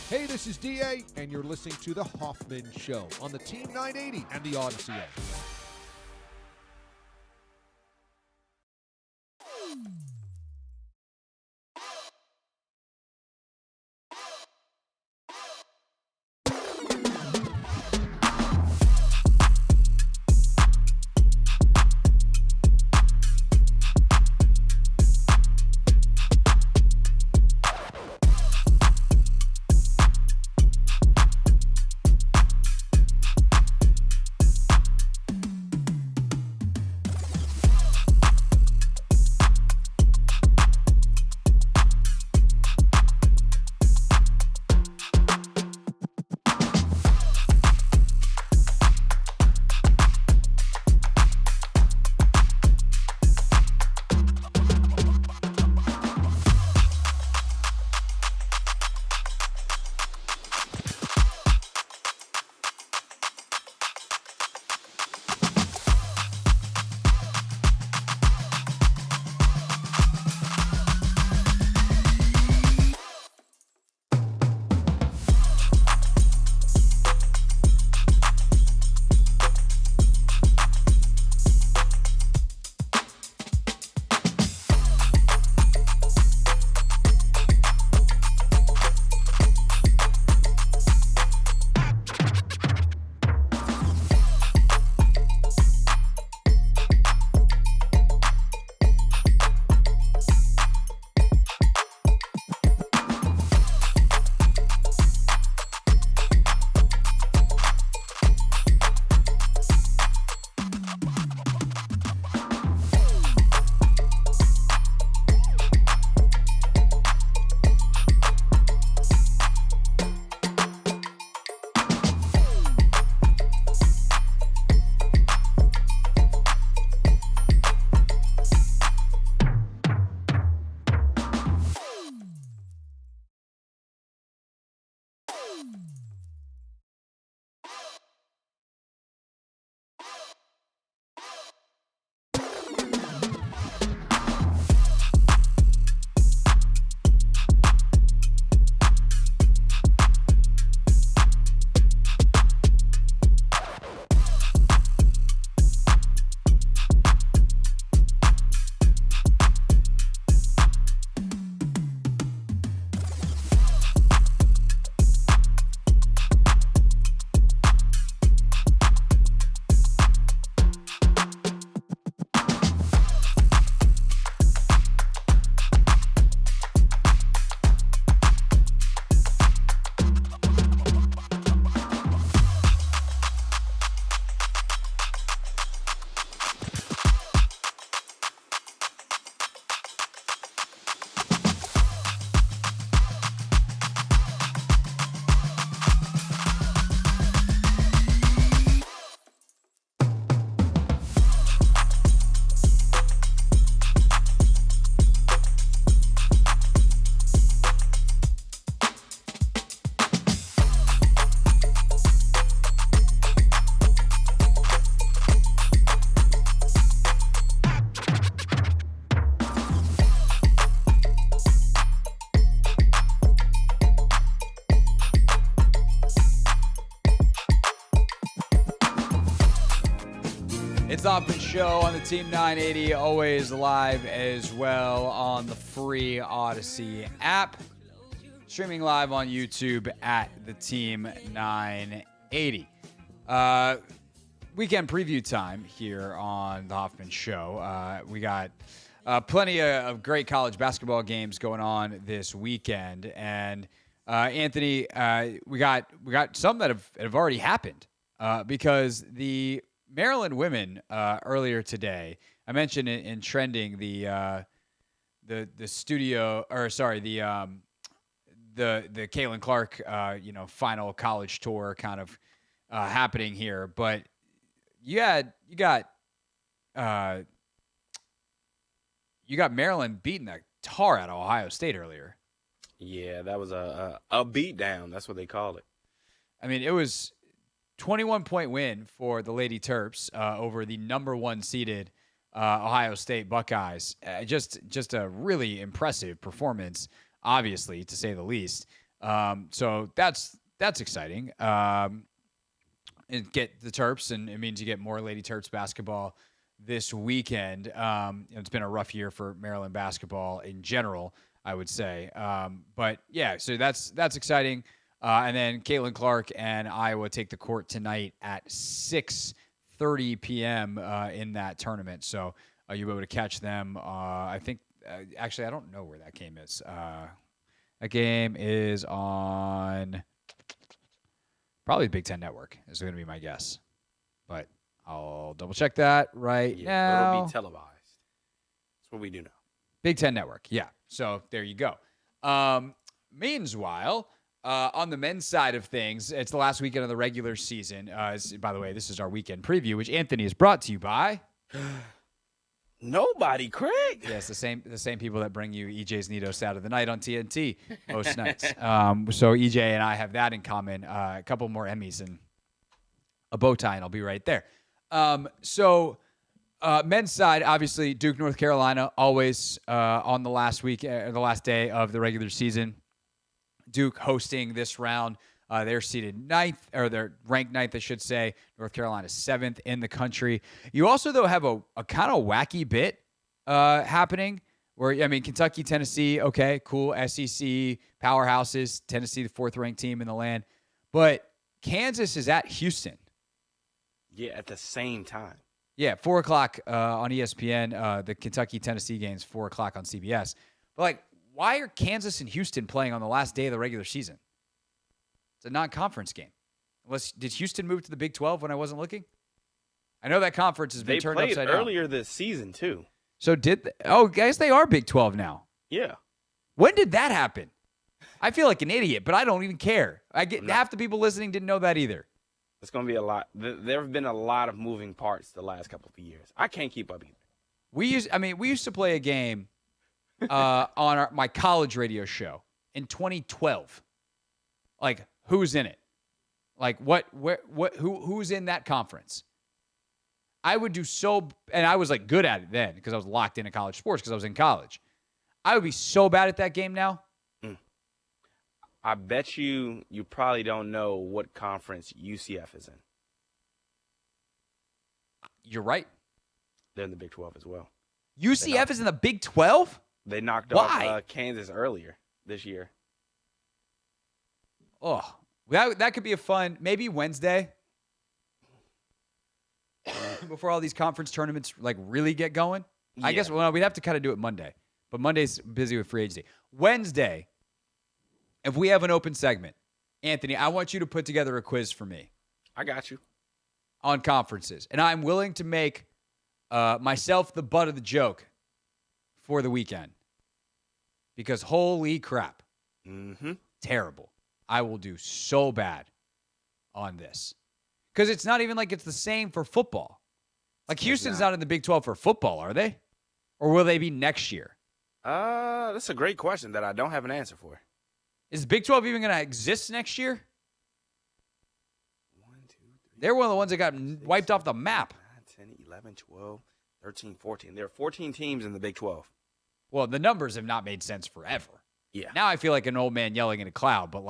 Hey, this is DA, and you're listening to The Hoffman Show on the Team 980 and the Odyssey app. It's the Hoffman Show on the Team 980, always live as well on the free Odyssey app. Streaming live on YouTube at the Team 980. Weekend preview time here on the Hoffman Show. We got plenty of great college basketball games going on this weekend, and Anthony, we got some that have already happened because the Maryland women earlier today, I mentioned in trending the Caitlin Clark final college tour kind of happening here, but you got Maryland beating the tar out of Ohio State earlier. Yeah, that was a beatdown. That's what they called it. I mean, it was 21-point win for the Lady Terps over the number 1 seeded Ohio State Buckeyes. Just a really impressive performance, obviously, to say the least. So that's exciting. And get the Terps, and it means you get more Lady Terps basketball this weekend. It's been a rough year for Maryland basketball in general, I would say. But yeah, so that's exciting. And then Caitlin Clark and Iowa take the court tonight at 6:30 p.m. In that tournament. So you'll be able to catch them. I think, actually, I don't know where that game is. That game is on probably the Big Ten Network is going to be my guess. But I'll double check that right now. It'll be televised. That's what we do now. Big Ten Network, yeah. So there you go. Meanwhile, on the men's side of things, it's the last weekend of the regular season. By the way, this is our weekend preview, which Anthony is brought to you by nobody, Craig. Yes, the same people that bring you EJ's Neato Stat of the Night on TNT most nights. So EJ and I have that in common. A couple more Emmys and a bow tie, and I'll be right there. So men's side, obviously, Duke, North Carolina, always on the last day of the regular season. Duke hosting this round. They're seeded 9th, or they're ranked 9th, I should say. North Carolina 7th in the country. You also, though, have a kind of wacky bit happening where, Kentucky, Tennessee, okay, cool, SEC, powerhouses, Tennessee, the 4th-ranked team in the land. But Kansas is at Houston. Yeah, at the same time. Yeah, 4 o'clock on ESPN. The Kentucky-Tennessee game's 4 o'clock on CBS. But, why are Kansas and Houston playing on the last day of the regular season? It's a non-conference game. Did Houston move to the Big 12 when I wasn't looking? I know that conference has been turned upside down. They played earlier this season, too. So guys, they are Big 12 now. Yeah. When did that happen? I feel like an idiot, but I don't even care. Half the people listening didn't know that either. It's going to be a lot. There have been a lot of moving parts the last couple of years. I can't keep up either. We used to play a game on my college radio show in 2012. Like, who's in it? Like, who's in that conference? I would do and I was like good at it then because I was locked into college sports because I was in college. I would be so bad at that game now. I bet you probably don't know what conference UCF is in. You're right. They're in the Big 12 as well. UCF is in the Big 12? They knocked off Kansas earlier this year. Oh, that could be a fun, maybe Wednesday before all these conference tournaments really get going. Yeah. I guess we'd have to kind of do it Monday, but Monday's busy with free agency. Wednesday, if we have an open segment, Anthony, I want you to put together a quiz for me. I got you. On conferences, and I'm willing to make myself the butt of the joke for the weekend because holy crap, terrible. I will do so bad on this because it's not even like it's the same for football. Like Houston's not in the Big 12 for football, are they? Or will they be next year? That's a great question that I don't have an answer for. Is Big 12 even going to exist next year? 1, 2, 3. They're one of the ones that got wiped off the map. 9, 10, 11, 12, 13, 14. There are 14 teams in the Big 12. Well, the numbers have not made sense forever. Yeah. Now I feel like an old man yelling in a cloud, but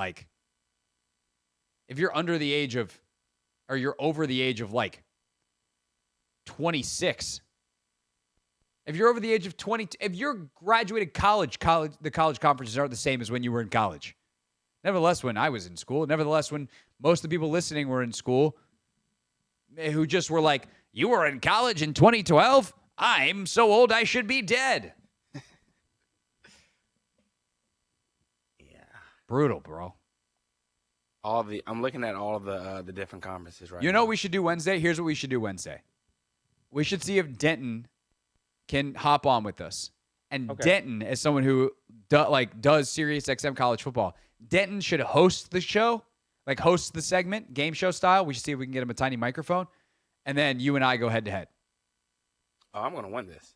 if you're under the age of, or you're over the age of 26. If you're over the age of 20, if you're graduated college, the college conferences aren't the same as when you were in college. Nevertheless, when I was in school, nevertheless, when most of the people listening were in school, who just were like, you were in college in 2012? I'm so old I should be dead. Yeah. Brutal, bro. I'm looking at all of the different conferences right now. You know what we should do Wednesday? Here's what we should do Wednesday. We should see if Denton can hop on with us. And Denton, as someone who does Sirius XM college football, Denton should host the show, like host the segment, game show style. We should see if we can get him a tiny microphone. And then you and I go head to head. Oh, I'm going to win this.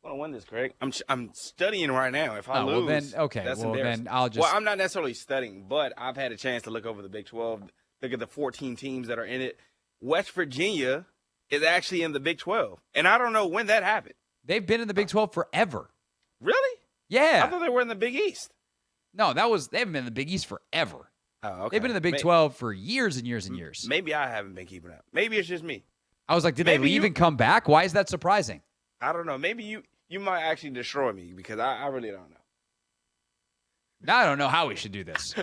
I'm going to win this, Craig. I'm studying right now. If I lose, that's embarrassing. Then I'll just. Well, I'm not necessarily studying, but I've had a chance to look over the Big 12, look at the 14 teams that are in it. West Virginia is actually in the Big 12, and I don't know when that happened. They've been in the Big 12 forever. Really? Yeah. I thought they were in the Big East. No, they haven't been in the Big East forever. Oh, okay. They've been in the Big 12 for years and years and years. Maybe I haven't been keeping up. Maybe it's just me. I was like, did they leave and come back? Why is that surprising? I don't know. Maybe you might actually destroy me because I really don't know. Now I don't know how we should do this.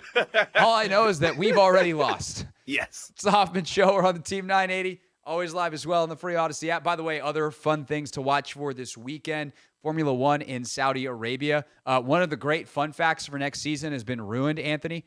All I know is that we've already lost. Yes. It's the Hoffman Show. We're on the Team 980. Always live as well in the free Odyssey app. By the way, other fun things to watch for this weekend. Formula One in Saudi Arabia. One of the great fun facts for next season has been ruined, Anthony.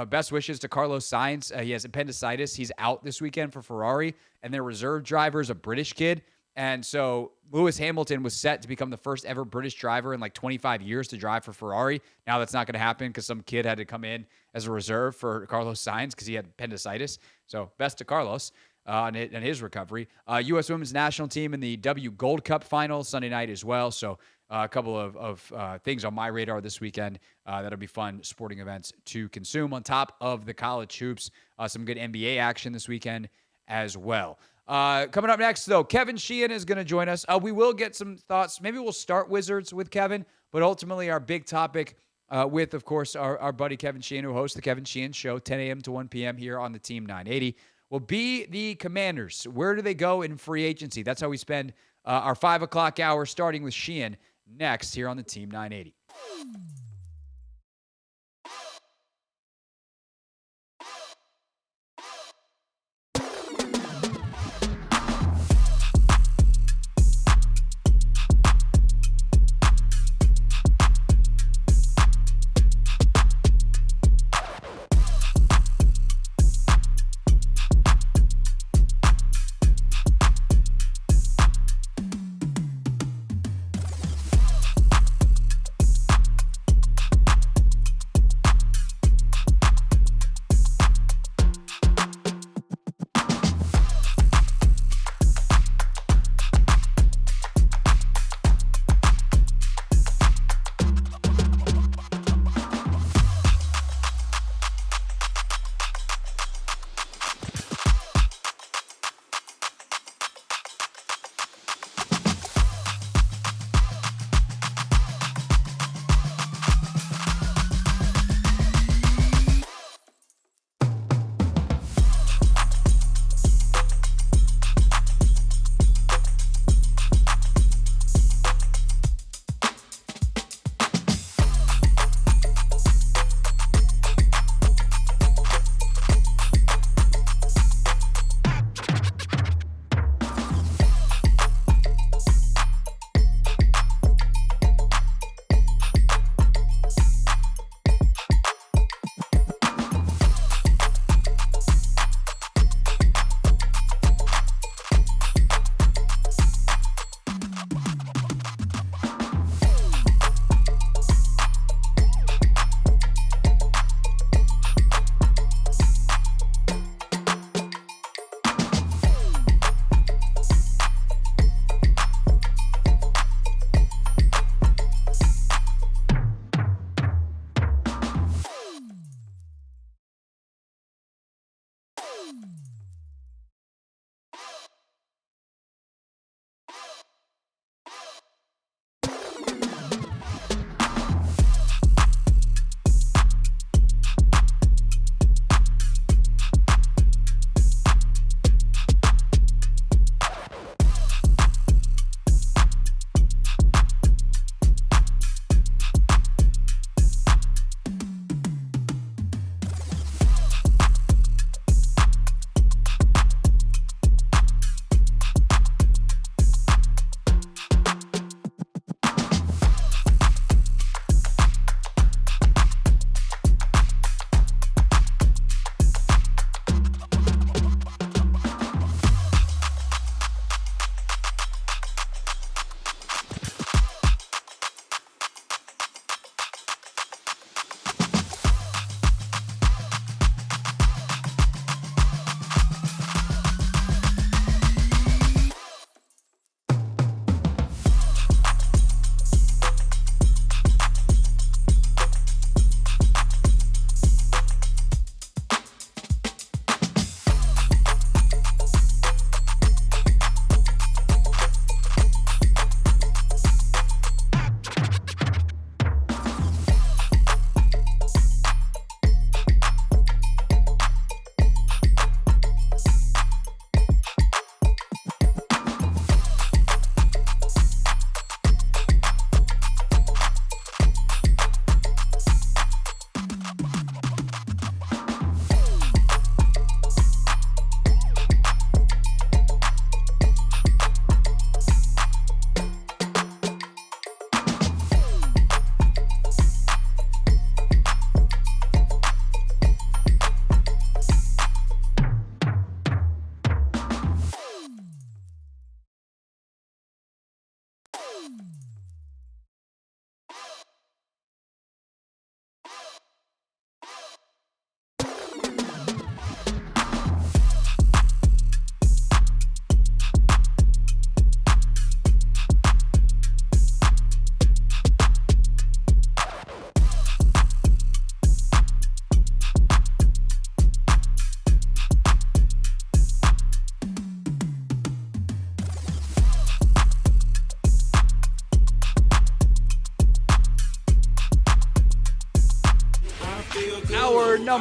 Best wishes to Carlos Sainz. He has appendicitis. He's out this weekend for Ferrari, and their reserve driver is a British kid. And so Lewis Hamilton was set to become the first ever British driver in like 25 years to drive for Ferrari. Now that's not going to happen because some kid had to come in as a reserve for Carlos Sainz because he had appendicitis. So best to Carlos on his recovery. U.S. Women's National Team in the W Gold Cup final Sunday night as well. So a couple of things on my radar this weekend that'll be fun sporting events to consume on top of the college hoops. Some good NBA action this weekend as well. Coming up next, though, Kevin Sheehan is going to join us. We will get some thoughts. Maybe we'll start Wizards with Kevin, but ultimately our big topic with, of course, our buddy Kevin Sheehan, who hosts the Kevin Sheehan Show, 10 a.m. to 1 p.m. here on the Team 980, will be the Commanders. Where do they go in free agency? That's how we spend our 5 o'clock hour, starting with Sheehan next here on the Team 980.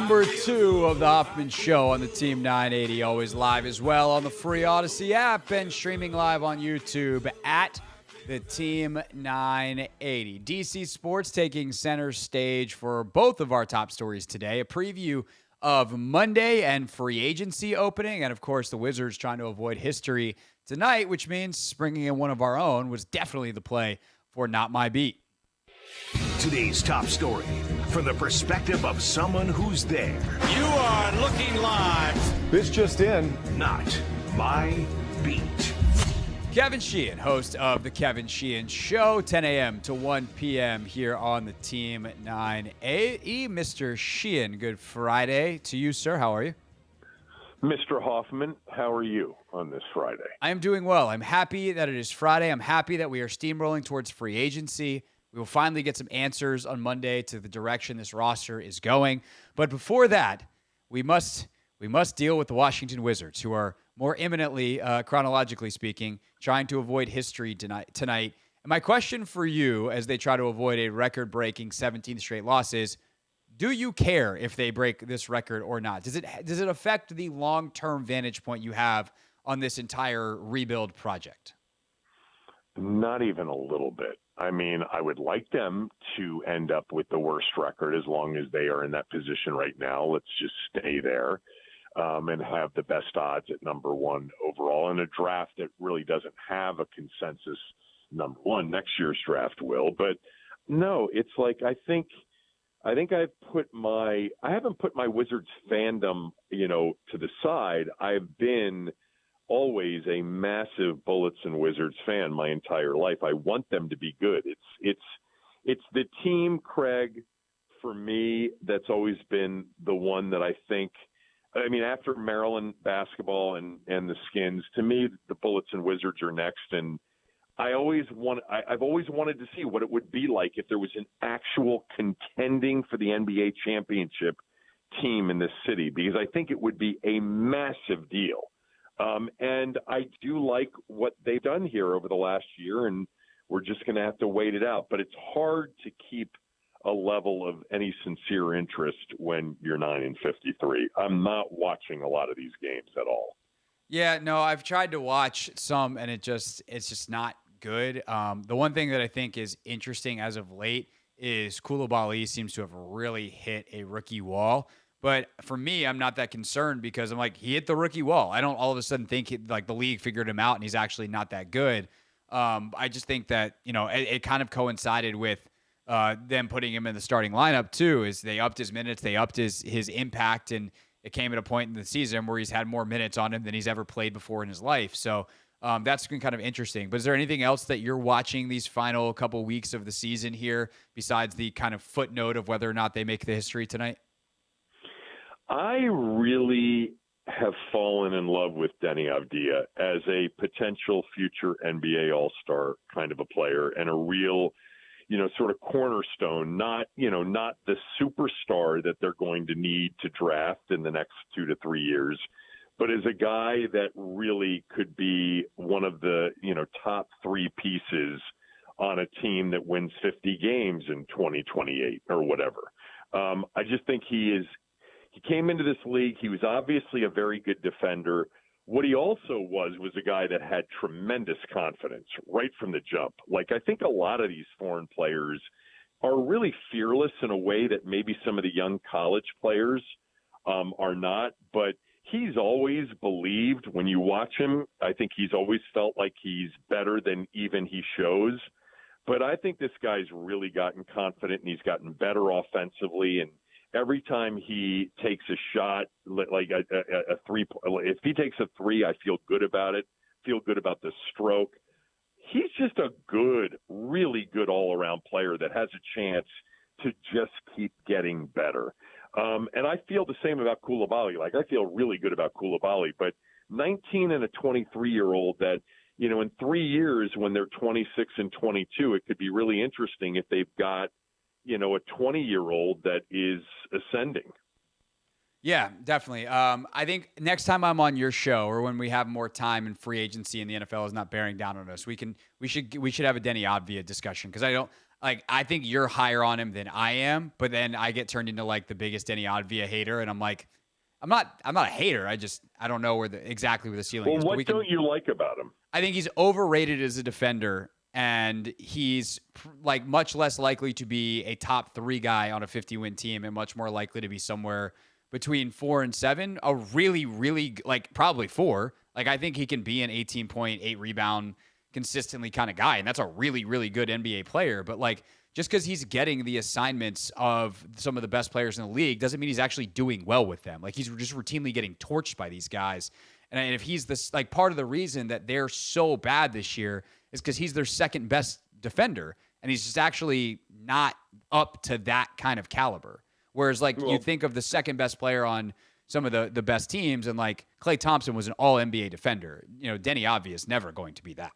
number 2 of the Hoffman Show on the Team 980. Always live as well on the free Odyssey app and streaming live on YouTube at the Team 980. DC Sports taking center stage for both of our top stories today. A preview of Monday and free agency opening. And, of course, the Wizards trying to avoid history tonight, which means bringing in one of our own was definitely the play for Not My Beat. Today's top story from the perspective of someone who's there. You are looking live. This just in. Not My Beat. Kevin Sheehan, host of The Kevin Sheehan Show, 10 a.m. to 1 p.m. here on the Team 980. Mr. Sheehan, good Friday to you, sir. How are you? Mr. Hoffman, how are you on this Friday? I am doing well. I'm happy that it is Friday. I'm happy that we are steamrolling towards free agency. We will finally get some answers on Monday to the direction this roster is going. But before that, we must deal with the Washington Wizards, who are more imminently, chronologically speaking, trying to avoid history tonight. And my question for you, as they try to avoid a record-breaking 17th straight loss, is, do you care if they break this record or not? Does it affect the long-term vantage point you have on this entire rebuild project? Not even a little bit. I mean, I would like them to end up with the worst record as long as they are in that position right now. Let's just stay there and have the best odds at number 1 overall in a draft that really doesn't have a consensus number 1. Next year's draft will. But no, it's like I think I haven't put my Wizards fandom, to the side. I've been always a massive Bullets and Wizards fan my entire life. I want them to be good. It's the team, Craig, for me, that's always been the one that I think, after Maryland basketball and the Skins, to me, the Bullets and Wizards are next. And I've always wanted to see what it would be like if there was an actual contending for the NBA championship team in this city, because I think it would be a massive deal. And I do like what they've done here over the last year, and we're just going to have to wait it out. But it's hard to keep a level of any sincere interest when you're 9-53. I'm not watching a lot of these games at all. Yeah, no, I've tried to watch some, and it's just not good. The one thing that I think is interesting as of late is Koulibaly seems to have really hit a rookie wall. But for me, I'm not that concerned because I'm like, he hit the rookie wall. I don't all of a sudden think the league figured him out and he's actually not that good. I just think that, it kind of coincided with them putting him in the starting lineup too, is they upped his minutes, they upped his impact, and it came at a point in the season where he's had more minutes on him than he's ever played before in his life. So that's been kind of interesting. But is there anything else that you're watching these final couple weeks of the season here besides the kind of footnote of whether or not they make the history tonight? I really have fallen in love with Denny Avdia as a potential future NBA All-Star kind of a player and a real, sort of cornerstone, not the superstar that they're going to need to draft in the next 2 to 3 years, but as a guy that really could be one of the, top 3 pieces on a team that wins 50 games in 2028 or whatever. I just think he came into this league. He was obviously a very good defender. What he also was a guy that had tremendous confidence right from the jump. Like, I think a lot of these foreign players are really fearless in a way that maybe some of the young college players are not. But he's always believed, when you watch him, I think he's always felt like he's better than even he shows. But I think this guy's really gotten confident and he's gotten better offensively. And every time he takes a shot, like a 3, if he takes a 3, I feel good about it, feel good about the stroke. He's just a good, really good all-around player that has a chance to just keep getting better. And I feel the same about Koulibaly. Like, I feel really good about Koulibaly, but 19 and a 23-year-old that, in 3 years when they're 26 and 22, it could be really interesting if they've got, a 20-year-old that is ascending. Yeah, definitely. I think next time I'm on your show, or when we have more time and free agency and the NFL is not bearing down on us, we should have a Denny Avdia discussion, because like, I think you're higher on him than I am, but then I get turned into like the biggest Denny Advia hater, and I'm like, I'm not a hater. I don't know exactly where the ceiling is. Well, what don't you like about him? I think he's overrated as a defender, and he's like much less likely to be a top 3 guy on a 50-win team, and much more likely to be somewhere between 4 and 7. A really, really like probably 4. Like, I think he can be an 18.8 rebound consistently kind of guy, and that's a really, really good NBA player. But like, just because he's getting the assignments of some of the best players in the league doesn't mean he's actually doing well with them. Like, he's just routinely getting torched by these guys. And if he's this, like, part of the reason that they're so bad this year is because he's their second best defender, and he's just actually not up to that kind of caliber. Whereas, like, you think of the second best player on some of the best teams, and like Klay Thompson was an all NBA defender. You know, Denny Advia is never going to be that.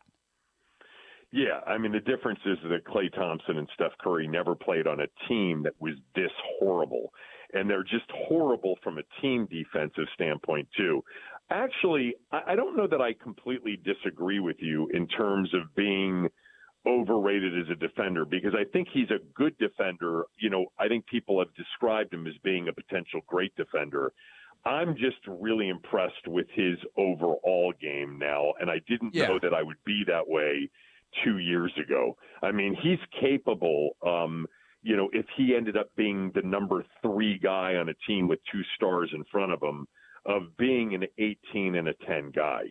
Yeah, I mean, the difference is that Klay Thompson and Steph Curry never played on a team that was this horrible. And they're just horrible from a team defensive standpoint, too. Actually, I don't know that I completely disagree with you in terms of being overrated as a defender, because I think he's a good defender. You know, I think people have described him as being a potential great defender. I'm just really impressed with his overall game now, and I didn't know that I would be that way 2 years ago. I mean, he's capable, you know, if he ended up being the number 3 guy on a team with 2 stars in front of him, of being an 18 and a 10 guy.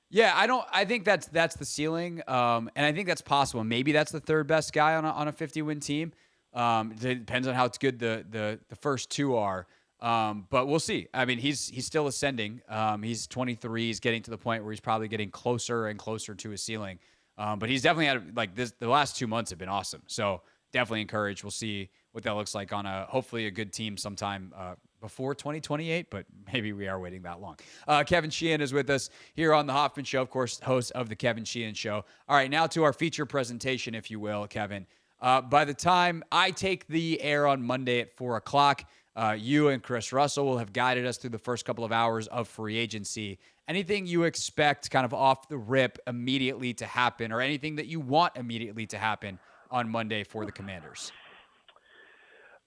Yeah, I think that's the ceiling. And I think that's possible. Maybe that's the third best guy on a 50-win team. It depends on how good the first 2 are. But we'll see. I mean, he's still ascending. He's 23. He's getting to the point where he's probably getting closer and closer to his ceiling. But he's definitely had, like, the last 2 months have been awesome. So definitely encouraged. We'll see what that looks like on hopefully a good team sometime before 2028, but maybe we are waiting that long. Kevin Sheehan is with us here on the Hoffman Show, of course, host of the Kevin Sheehan Show. All right, now to our feature presentation, if you will, Kevin. By the time I take the air on Monday at 4 o'clock, you and Chris Russell will have guided us through the first couple of hours of free agency. Anything you expect kind of off the rip immediately to happen, or anything that you want immediately to happen on Monday for the Commanders?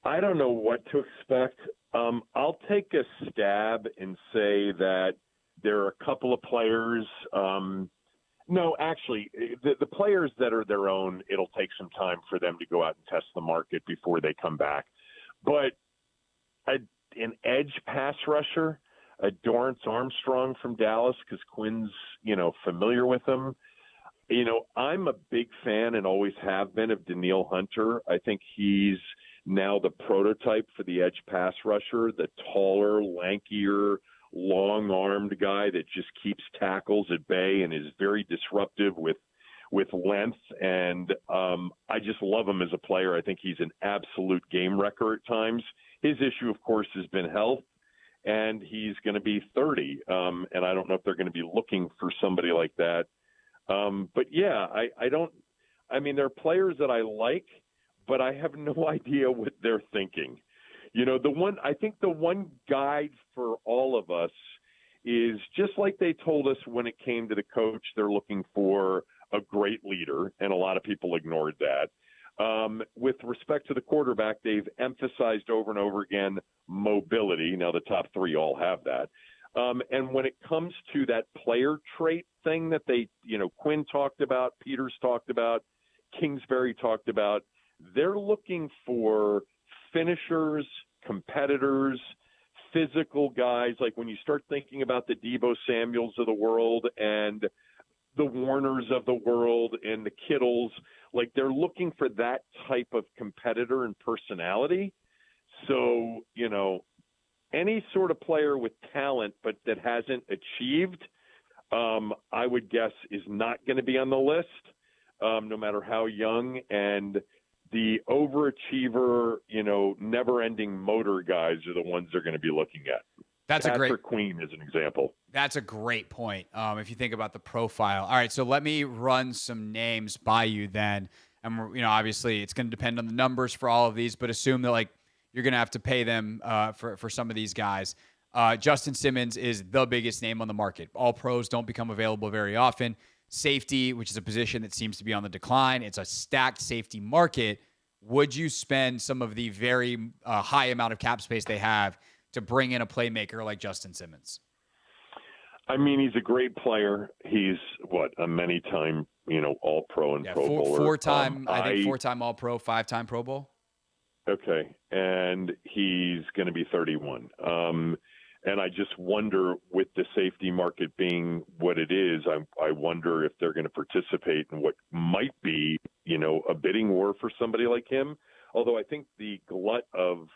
I don't know what to expect. I'll take a stab and say that there are a couple of players. No, actually, the players that are their own, it'll take some time for them to go out and test the market before they come back. But an edge pass rusher, a Dorrance Armstrong from Dallas, because Quinn's, you know, familiar with him. You know, I'm a big fan and always have been of Daniil Hunter. I think he's now the prototype for the edge pass rusher, the taller, lankier, long-armed guy that just keeps tackles at bay and is very disruptive with length. And I just love him as a player. I think he's an absolute game wrecker at times. His issue, of course, has been health, and he's going to be 30. And I don't know if they're going to be looking for somebody like that. But yeah, I mean, there are players that I like, but I have no idea what they're thinking. You know, I think the one guide for all of us is just like they told us when it came to the coach, they're looking for a great leader, and a lot of people ignored that. With respect to the quarterback, they've emphasized over and over again mobility. Now, the top 3 all have that. And when it comes to that player trait thing that they, you know, Quinn talked about, Peters talked about, Kingsbury talked about, they're looking for finishers, competitors, physical guys. Like when you start thinking about the Deebo Samuels of the world and the Warners of the world and the Kittles, like they're looking for that type of competitor and personality. So, you know, any sort of player with talent but that hasn't achieved, I would guess is not going to be on the list, no matter how young. And the overachiever, you know, never-ending motor guys are the ones they're going to be looking at. Patrick Queen is an example. That's a great point. If you think about the profile. All right, so let me run some names by you then. And, you know, obviously it's going to depend on the numbers for all of these, but assume that, like, you're going to have to pay them for some of these guys. Justin Simmons is the biggest name on the market. All pros don't become available very often. safety, which is a position that seems to be on the decline. It's a stacked safety market. Would you spend some of the very high amount of cap space they have to bring in a playmaker like Justin Simmons? I mean, he's a great player. He's a many-time, All-Pro and Pro Bowler. Four-time All-Pro, 5-time Pro Bowl. Okay, and he's going to be 31. And I just wonder, with the safety market being what it is, I wonder if they're going to participate in what might be, a bidding war for somebody like him. Although I think the glut of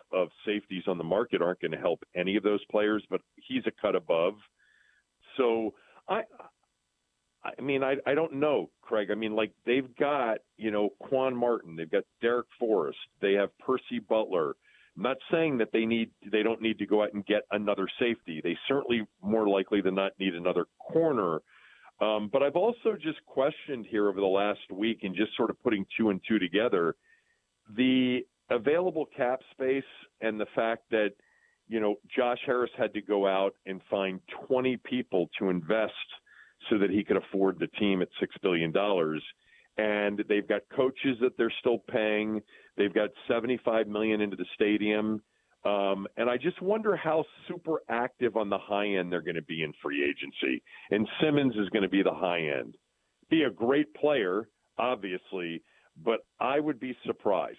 safeties on the market aren't going to help any of those players, but he's a cut above. So I don't know, Craig. I mean, like, they've got, Quan Martin, they've got Derek Forrest, they have Percy Butler. I'm not saying that they don't need to go out and get another safety. They certainly more likely than not need another corner. But I've also just questioned here over the last week and just sort of putting two and two together, the available cap space and the fact that, Josh Harris had to go out and find 20 people to invest so that he could afford the team at $6 billion. And they've got coaches that they're still paying. They've got $75 million into the stadium. And I just wonder how super active on the high end they're going to be in free agency. And Simmons is going to be the high end. Be a great player, obviously, but I would be surprised.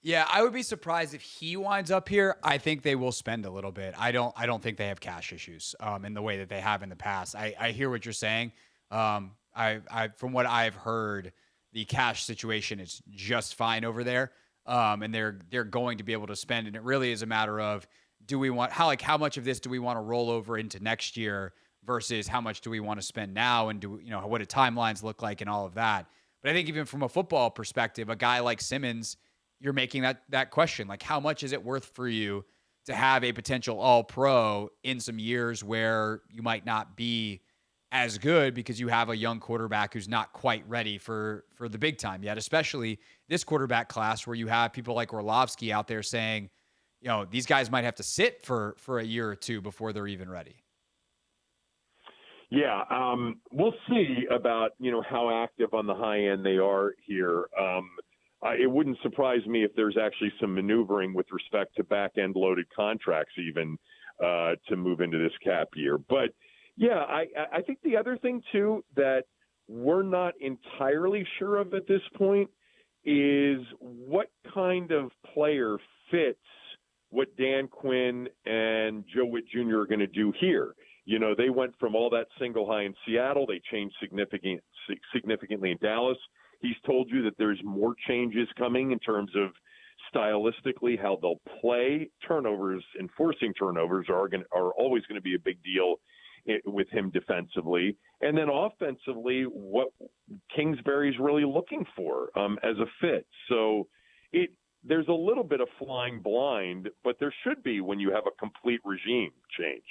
Yeah, I would be surprised if he winds up here. I think they will spend a little bit. I don't think they have cash issues in the way that they have in the past. I hear what you're saying. From what I've heard, the cash situation is just fine over there, and they're going to be able to spend. And it really is a matter of, do we want how much of this do we want to roll over into next year versus how much do we want to spend now, and what do timelines look like and all of that. But I think even from a football perspective, a guy like Simmons, you're making that question, like, how much is it worth for you to have a potential All-Pro in some years where you might not be as good because you have a young quarterback who's not quite ready for the big time yet, especially this quarterback class where you have people like Orlovsky out there saying, these guys might have to sit for a year or two before they're even ready. Yeah, we'll see about, how active on the high end they are here. It wouldn't surprise me if there's actually some maneuvering with respect to back-end loaded contracts even to move into this cap year. But, yeah, I think the other thing, too, that we're not entirely sure of at this point is what kind of player fits what Dan Quinn and Joe Witt Jr. are going to do here. They went from all that single high in Seattle. They changed significantly in Dallas. He's told you that there's more changes coming in terms of stylistically how they'll play. Turnovers, enforcing turnovers are always going to be a big deal with him defensively. And then offensively, what Kingsbury's really looking for as a fit. So there's a little bit of flying blind, but there should be when you have a complete regime change.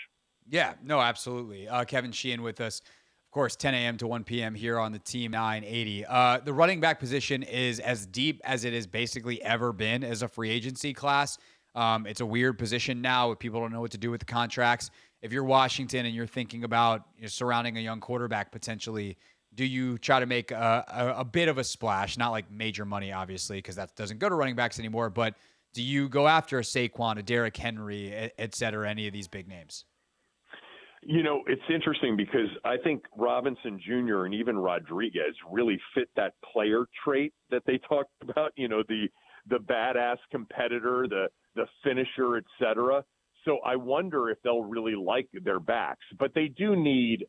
Yeah, no, absolutely. Kevin Sheehan with us. Of course, 10 a.m. to 1 p.m. here on the Team 980. The running back position is as deep as it has basically ever been as a free agency class. It's a weird position now. People don't know what to do with the contracts. If you're Washington and you're thinking about surrounding a young quarterback potentially, do you try to make a bit of a splash? Not like major money, obviously, because that doesn't go to running backs anymore. But do you go after a Saquon, a Derrick Henry, et cetera, any of these big names? It's interesting because I think Robinson Jr. and even Rodriguez really fit that player trait that they talked about, the badass competitor, the finisher, et cetera. So I wonder if they'll really like their backs. But they do need,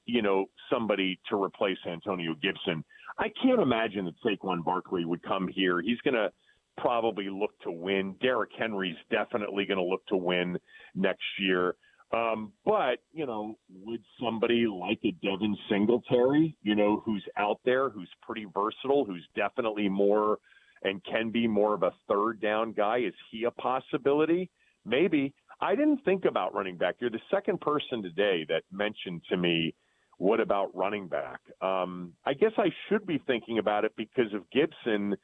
somebody to replace Antonio Gibson. I can't imagine that Saquon Barkley would come here. He's going to probably look to win. Derrick Henry's definitely going to look to win next year. But, would somebody like a Devin Singletary, who's out there, who's pretty versatile, who's definitely more and can be more of a third down guy, is he a possibility? Maybe. I didn't think about running back. You're the second person today that mentioned to me, what about running back? I guess I should be thinking about it because of Gibson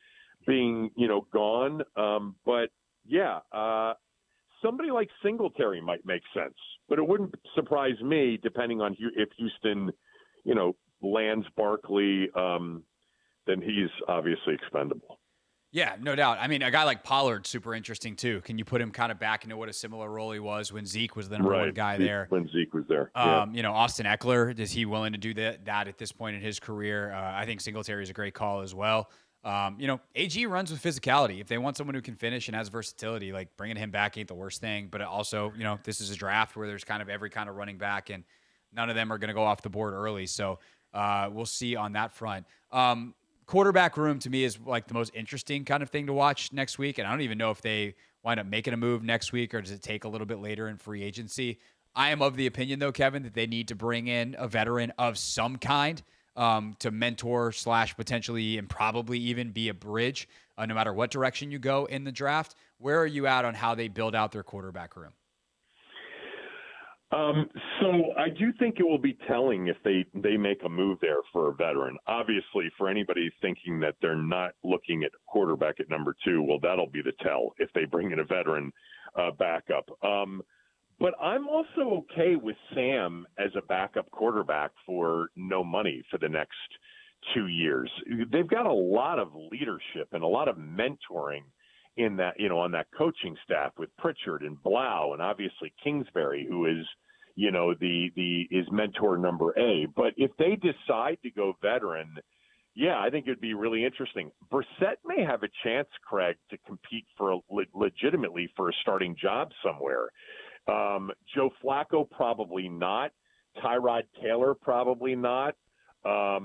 being, gone. But yeah, somebody like Singletary might make sense, but it wouldn't surprise me depending on if Houston, lands Barkley, then he's obviously expendable. Yeah, no doubt. I mean, a guy like Pollard's super interesting too. Can you put him kind of back into what a similar role he was when Zeke was the number one guy there? When Zeke was there. Austin Eckler, is he willing to do that at this point in his career? I think Singletary is a great call as well. AG runs with physicality. If they want someone who can finish and has versatility, like bringing him back ain't the worst thing. But also, this is a draft where there's kind of every kind of running back, and none of them are going to go off the board early. So we'll see on that front. Quarterback room to me is like the most interesting kind of thing to watch next week. And I don't even know if they wind up making a move next week or does it take a little bit later in free agency. I am of the opinion, though, Kevin, that they need to bring in a veteran of some kind to mentor / potentially and probably even be a bridge no matter what direction you go in the draft. Where are you at on how they build out their quarterback room? So I do think it will be telling if they make a move there for a veteran. Obviously, for anybody thinking that they're not looking at quarterback at number 2, well, that'll be the tell if they bring in a veteran backup. But I'm also okay with Sam as a backup quarterback for no money for the next 2 years. They've got a lot of leadership and a lot of mentoring in that, on that coaching staff with Pritchard and Blau and obviously Kingsbury, who is, is mentor number A. But if they decide to go veteran, yeah, I think it'd be really interesting. Brissett may have a chance, Craig, to compete for legitimately for a starting job somewhere. Joe Flacco, probably not. Tyrod Taylor, probably not. I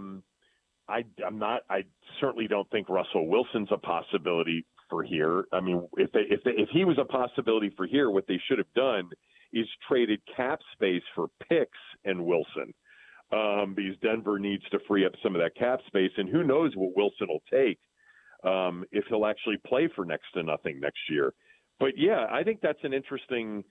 certainly don't think Russell Wilson's a possibility for here. I mean, if he was a possibility for here, what they should have done is traded cap space for picks and Wilson, because Denver needs to free up some of that cap space, and who knows what Wilson will take if he'll actually play for next to nothing next year. But yeah, I think that's an interesting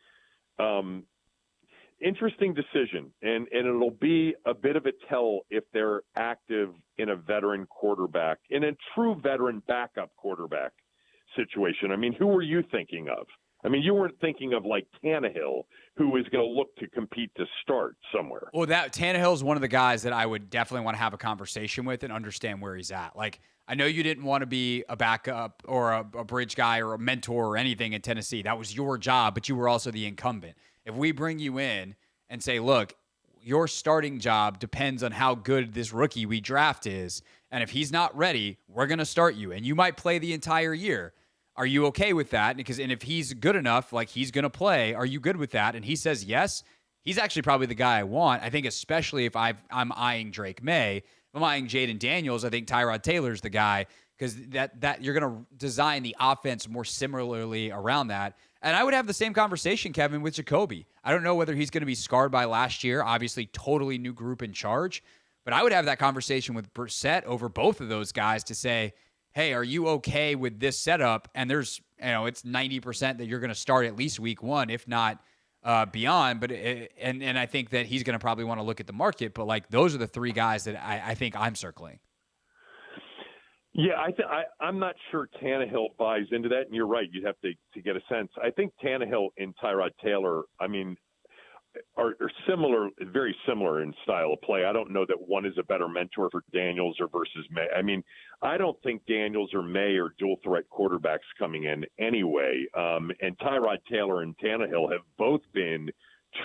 decision, and it'll be a bit of a tell if they're active in a veteran quarterback, in a true veteran backup quarterback situation. I mean, who were you thinking of? I mean, you weren't thinking of like Tannehill, who is going to look to compete to start somewhere. Well, Tannehill is one of the guys that I would definitely want to have a conversation with and understand where he's at. Like, I know you didn't want to be a backup or a bridge guy or a mentor or anything in Tennessee. That was your job, but you were also the incumbent. If we bring you in and say, look, your starting job depends on how good this rookie we draft is, and if he's not ready, we're going to start you, and you might play the entire year. Are you okay with that? And if he's good enough, like he's going to play, are you good with that? And he says yes. He's actually probably the guy I want. I think especially if I'm eyeing Drake May. If I'm eyeing Jaden Daniels, I think Tyrod Taylor's the guy because that you're going to design the offense more similarly around that. And I would have the same conversation, Kevin, with Jacoby. I don't know whether he's going to be scarred by last year. Obviously, totally new group in charge. But I would have that conversation with Brissett over both of those guys to say, hey, are you okay with this setup? And there's, it's 90% that you're going to start at least week 1, if not beyond. But and I think that he's going to probably want to look at the market. But like those are the 3 guys that I think I'm circling. Yeah, I'm not sure Tannehill buys into that, and you're right. You'd have to get a sense. I think Tannehill and Tyrod Taylor, are similar, very similar in style of play. I don't know that one is a better mentor for Daniels or versus May. I mean, I don't think Daniels or May are dual threat quarterbacks coming in anyway. And Tyrod Taylor and Tannehill have both been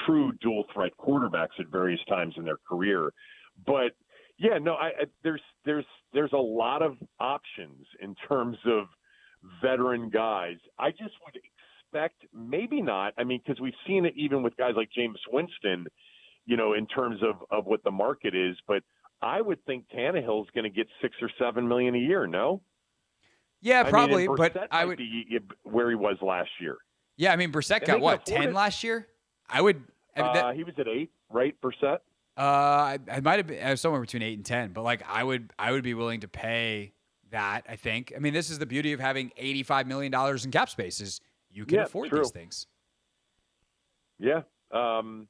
true dual threat quarterbacks at various times in their career. But yeah, no, there's a lot of options in terms of veteran guys. I just would expect maybe not. I mean, because we've seen it even with guys like Jameis Winston, in terms of what the market is. But I would think Tannehill's going to get $6 or $7 million a year. No. Yeah, probably. But I would be where he was last year. Yeah, I mean, Brissett got what 10 last year. He was at 8, right? Brissett. I might have been somewhere between 8 and 10, but like I would be willing to pay that. I think. I mean, this is the beauty of having $85 million in cap space is you can afford these things. Yeah. And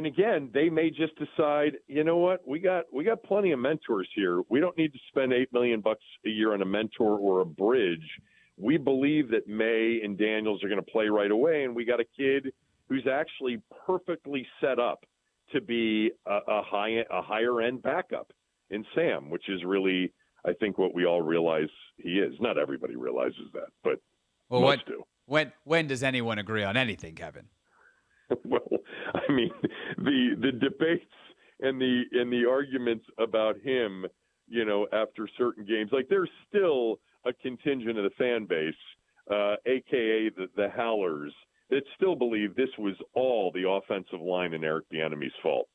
again, they may just decide, you know what, we got plenty of mentors here. We don't need to spend $8 million a year on a mentor or a bridge. We believe that May and Daniels are going to play right away, and we got a kid who's actually perfectly set up to be a higher end backup in Sam, which is really, I think, what we all realize he is. Not everybody realizes that, but most do. When does anyone agree on anything, Kevin? Well, I mean, the debates and the arguments about him, after certain games, like there's still a contingent of the fan base, aka the Howlers, that still believe this was all the offensive line and Eric Bieniemy's fault,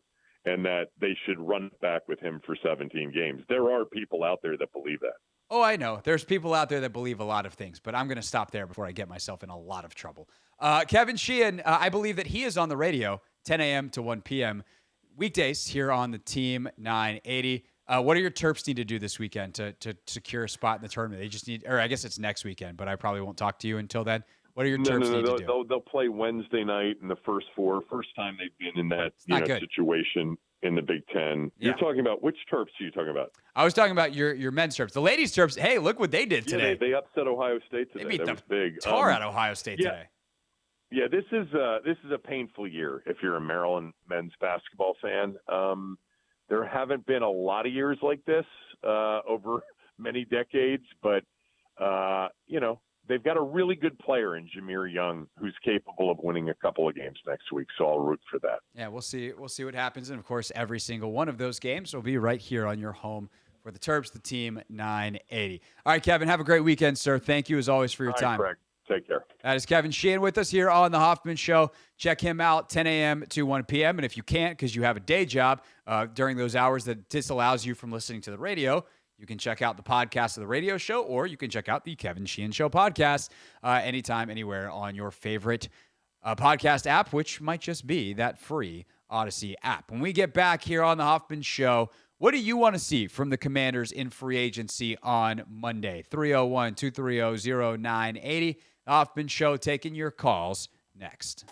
and that they should run back with him for 17 games. There are people out there that believe that. Oh, I know. There's people out there that believe a lot of things, but I'm going to stop there before I get myself in a lot of trouble. Kevin Sheehan, I believe that he is on the radio 10 a.m. to 1 p.m. weekdays here on the Team 980. What do your Terps need to do this weekend to secure a spot in the tournament? They just need, or I guess it's next weekend, but I probably won't talk to you until then. What do your Terps need to do? They'll play Wednesday night in the first four. First time they've been in that situation in the Big Ten. Yeah. You're talking about, which Terps are you talking about? I was talking about your men's Terps. The ladies Terps, hey, look what they did today. They upset Ohio State today. They beat that was big. tar out of Ohio State today. Yeah, this is a painful year if you're a Maryland men's basketball fan. There haven't been a lot of years like this over many decades, but they've got a really good player in Jameer Young who's capable of winning a couple of games next week, so I'll root for that. Yeah, we'll see. We'll see what happens, and of course, every single one of those games will be right here on your home for the Terps, the Team 980. All right, Kevin, have a great weekend, sir. Thank you as always for your time. Craig. Take care. That is Kevin Sheehan with us here on the Hoffman Show. Check him out 10 a.m. to 1 p.m. And if you can't because you have a day job during those hours that disallows you from listening to the radio, you can check out the podcast of the radio show, or you can check out the Kevin Sheehan Show podcast anytime, anywhere on your favorite podcast app, which might just be that free Odyssey app. When we get back here on the Hoffman Show, what do you want to see from the Commanders in free agency on Monday? 301-230-0980. Hoffman Show taking your calls next.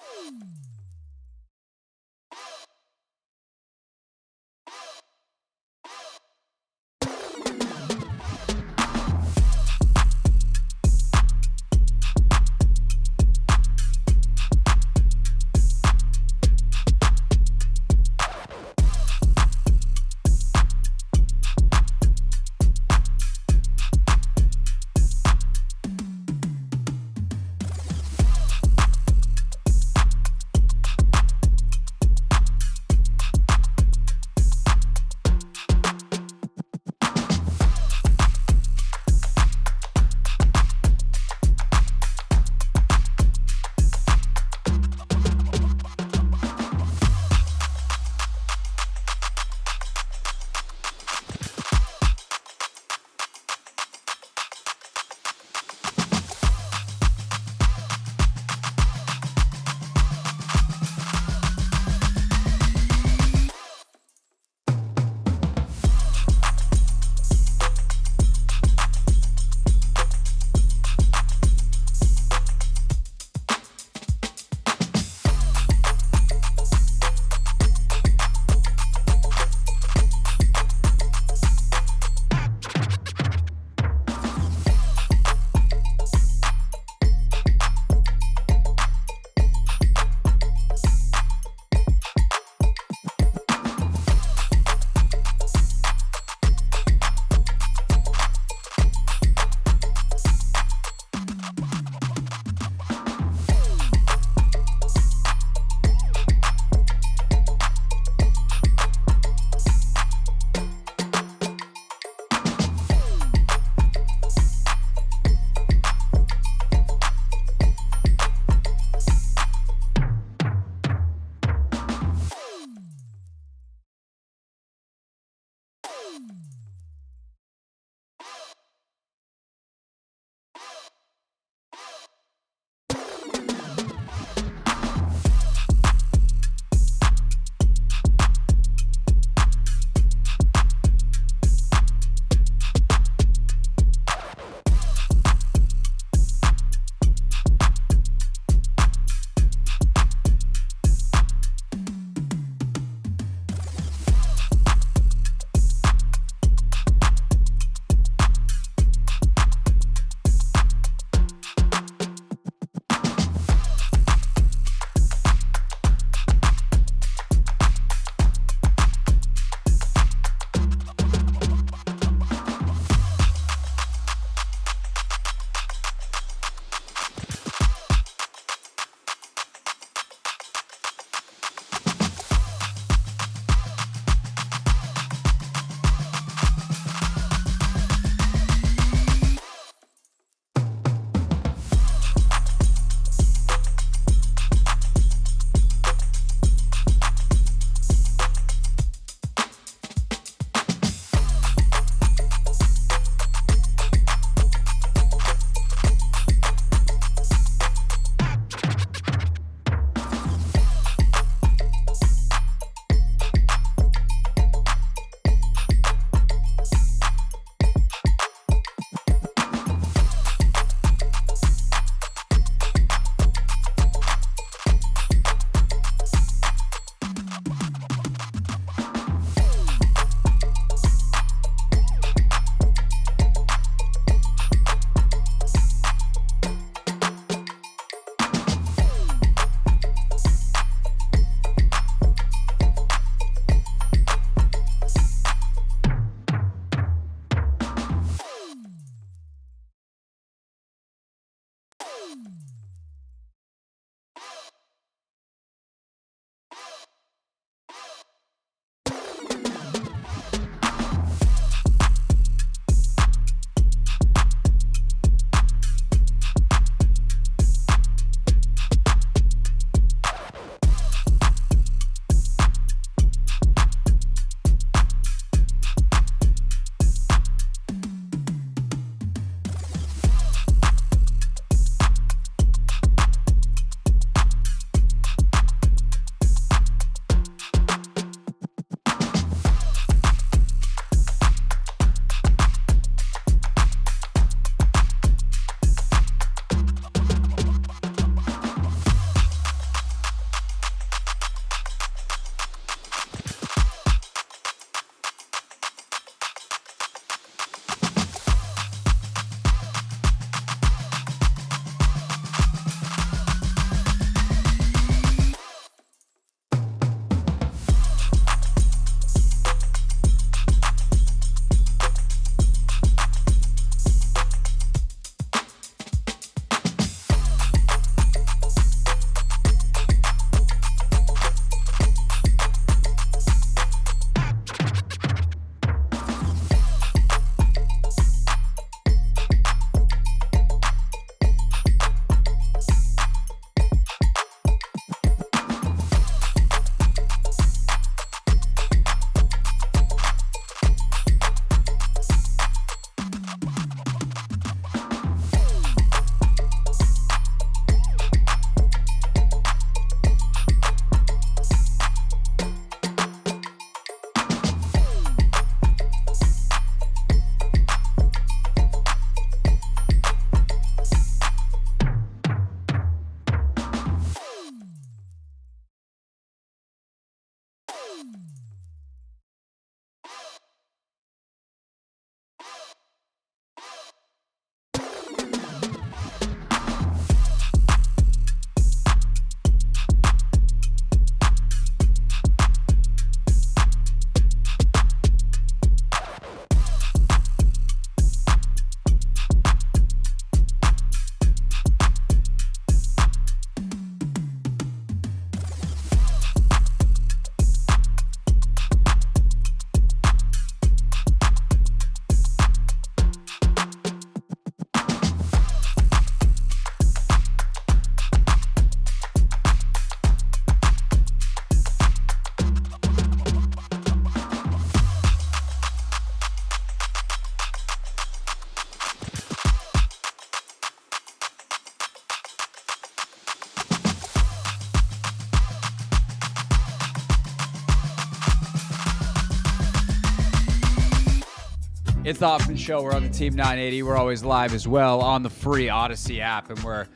It's the Hoffman Show. We're on the Team 980. We're always live as well on the free Odyssey app, and we're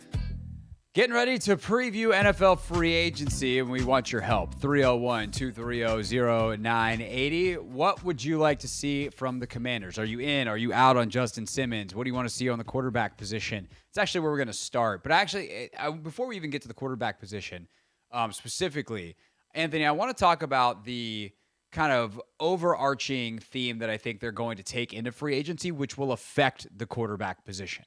getting ready to preview NFL free agency, and we want your help. 301-230-0980. What would you like to see from the Commanders? Are you in? Are you out on Justin Simmons? What do you want to see on the quarterback position? It's actually where we're going to start. But actually, before we even get to the quarterback position specifically, Anthony, I want to talk about the kind of overarching theme that I think they're going to take into free agency, which will affect the quarterback position.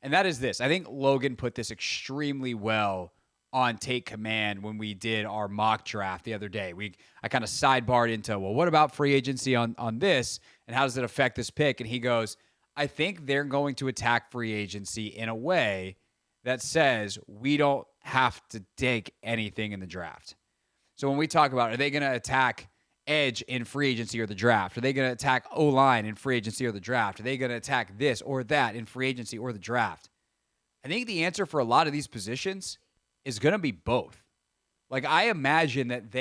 And that is this. I think Logan put this extremely well on Take Command when we did our mock draft the other day. I kind of sidebarred into, well, what about free agency on this, and how does it affect this pick? And he goes, I think they're going to attack free agency in a way that says we don't have to take anything in the draft. So when we talk about, are they going to attack edge in free agency or the draft? Are they going to attack O-line in free agency or the draft? Are they going to attack this or that in free agency or the draft? I think the answer for a lot of these positions is going to be both. Like, I imagine that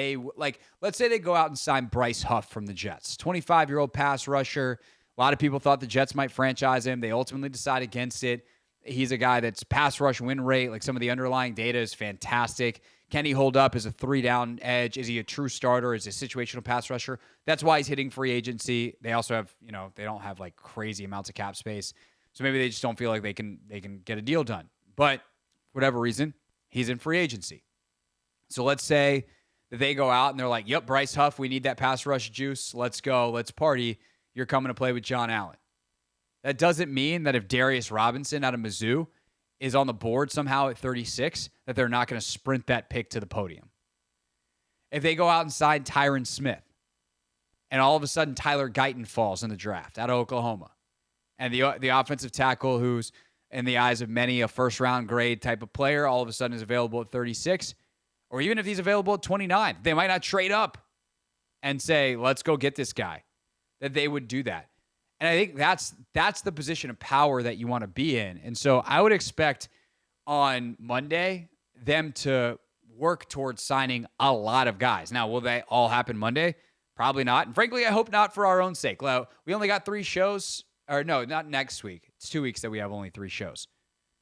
let's say they go out and sign Bryce Huff from the Jets, 25-year-old pass rusher. A lot of people thought the Jets might franchise him. They ultimately decide against it. He's a guy that's pass rush win rate, like some of the underlying data is fantastic. Can he hold up as a 3-down edge? Is he a true starter? Is he a situational pass rusher? That's why he's hitting free agency. They also have, they don't have like crazy amounts of cap space. So maybe they just don't feel like they can get a deal done. But for whatever reason, he's in free agency. So let's say that they go out and they're like, yep, Bryce Huff, we need that pass rush juice. Let's go. Let's party. You're coming to play with John Allen. That doesn't mean that if Darius Robinson out of Mizzou is on the board somehow at 36, that they're not going to sprint that pick to the podium. If they go out and sign Tyron Smith, and all of a sudden Tyler Guyton falls in the draft out of Oklahoma, and the offensive tackle who's, in the eyes of many, a first-round grade type of player, all of a sudden is available at 36, or even if he's available at 29, they might not trade up and say, let's go get this guy, that they would do that. And I think that's the position of power that you want to be in. And so I would expect on Monday them to work towards signing a lot of guys. Now, will they all happen Monday? Probably not. And frankly, I hope not for our own sake. We only got 3 shows. Or no, not next week. It's 2 weeks that we have only 3 shows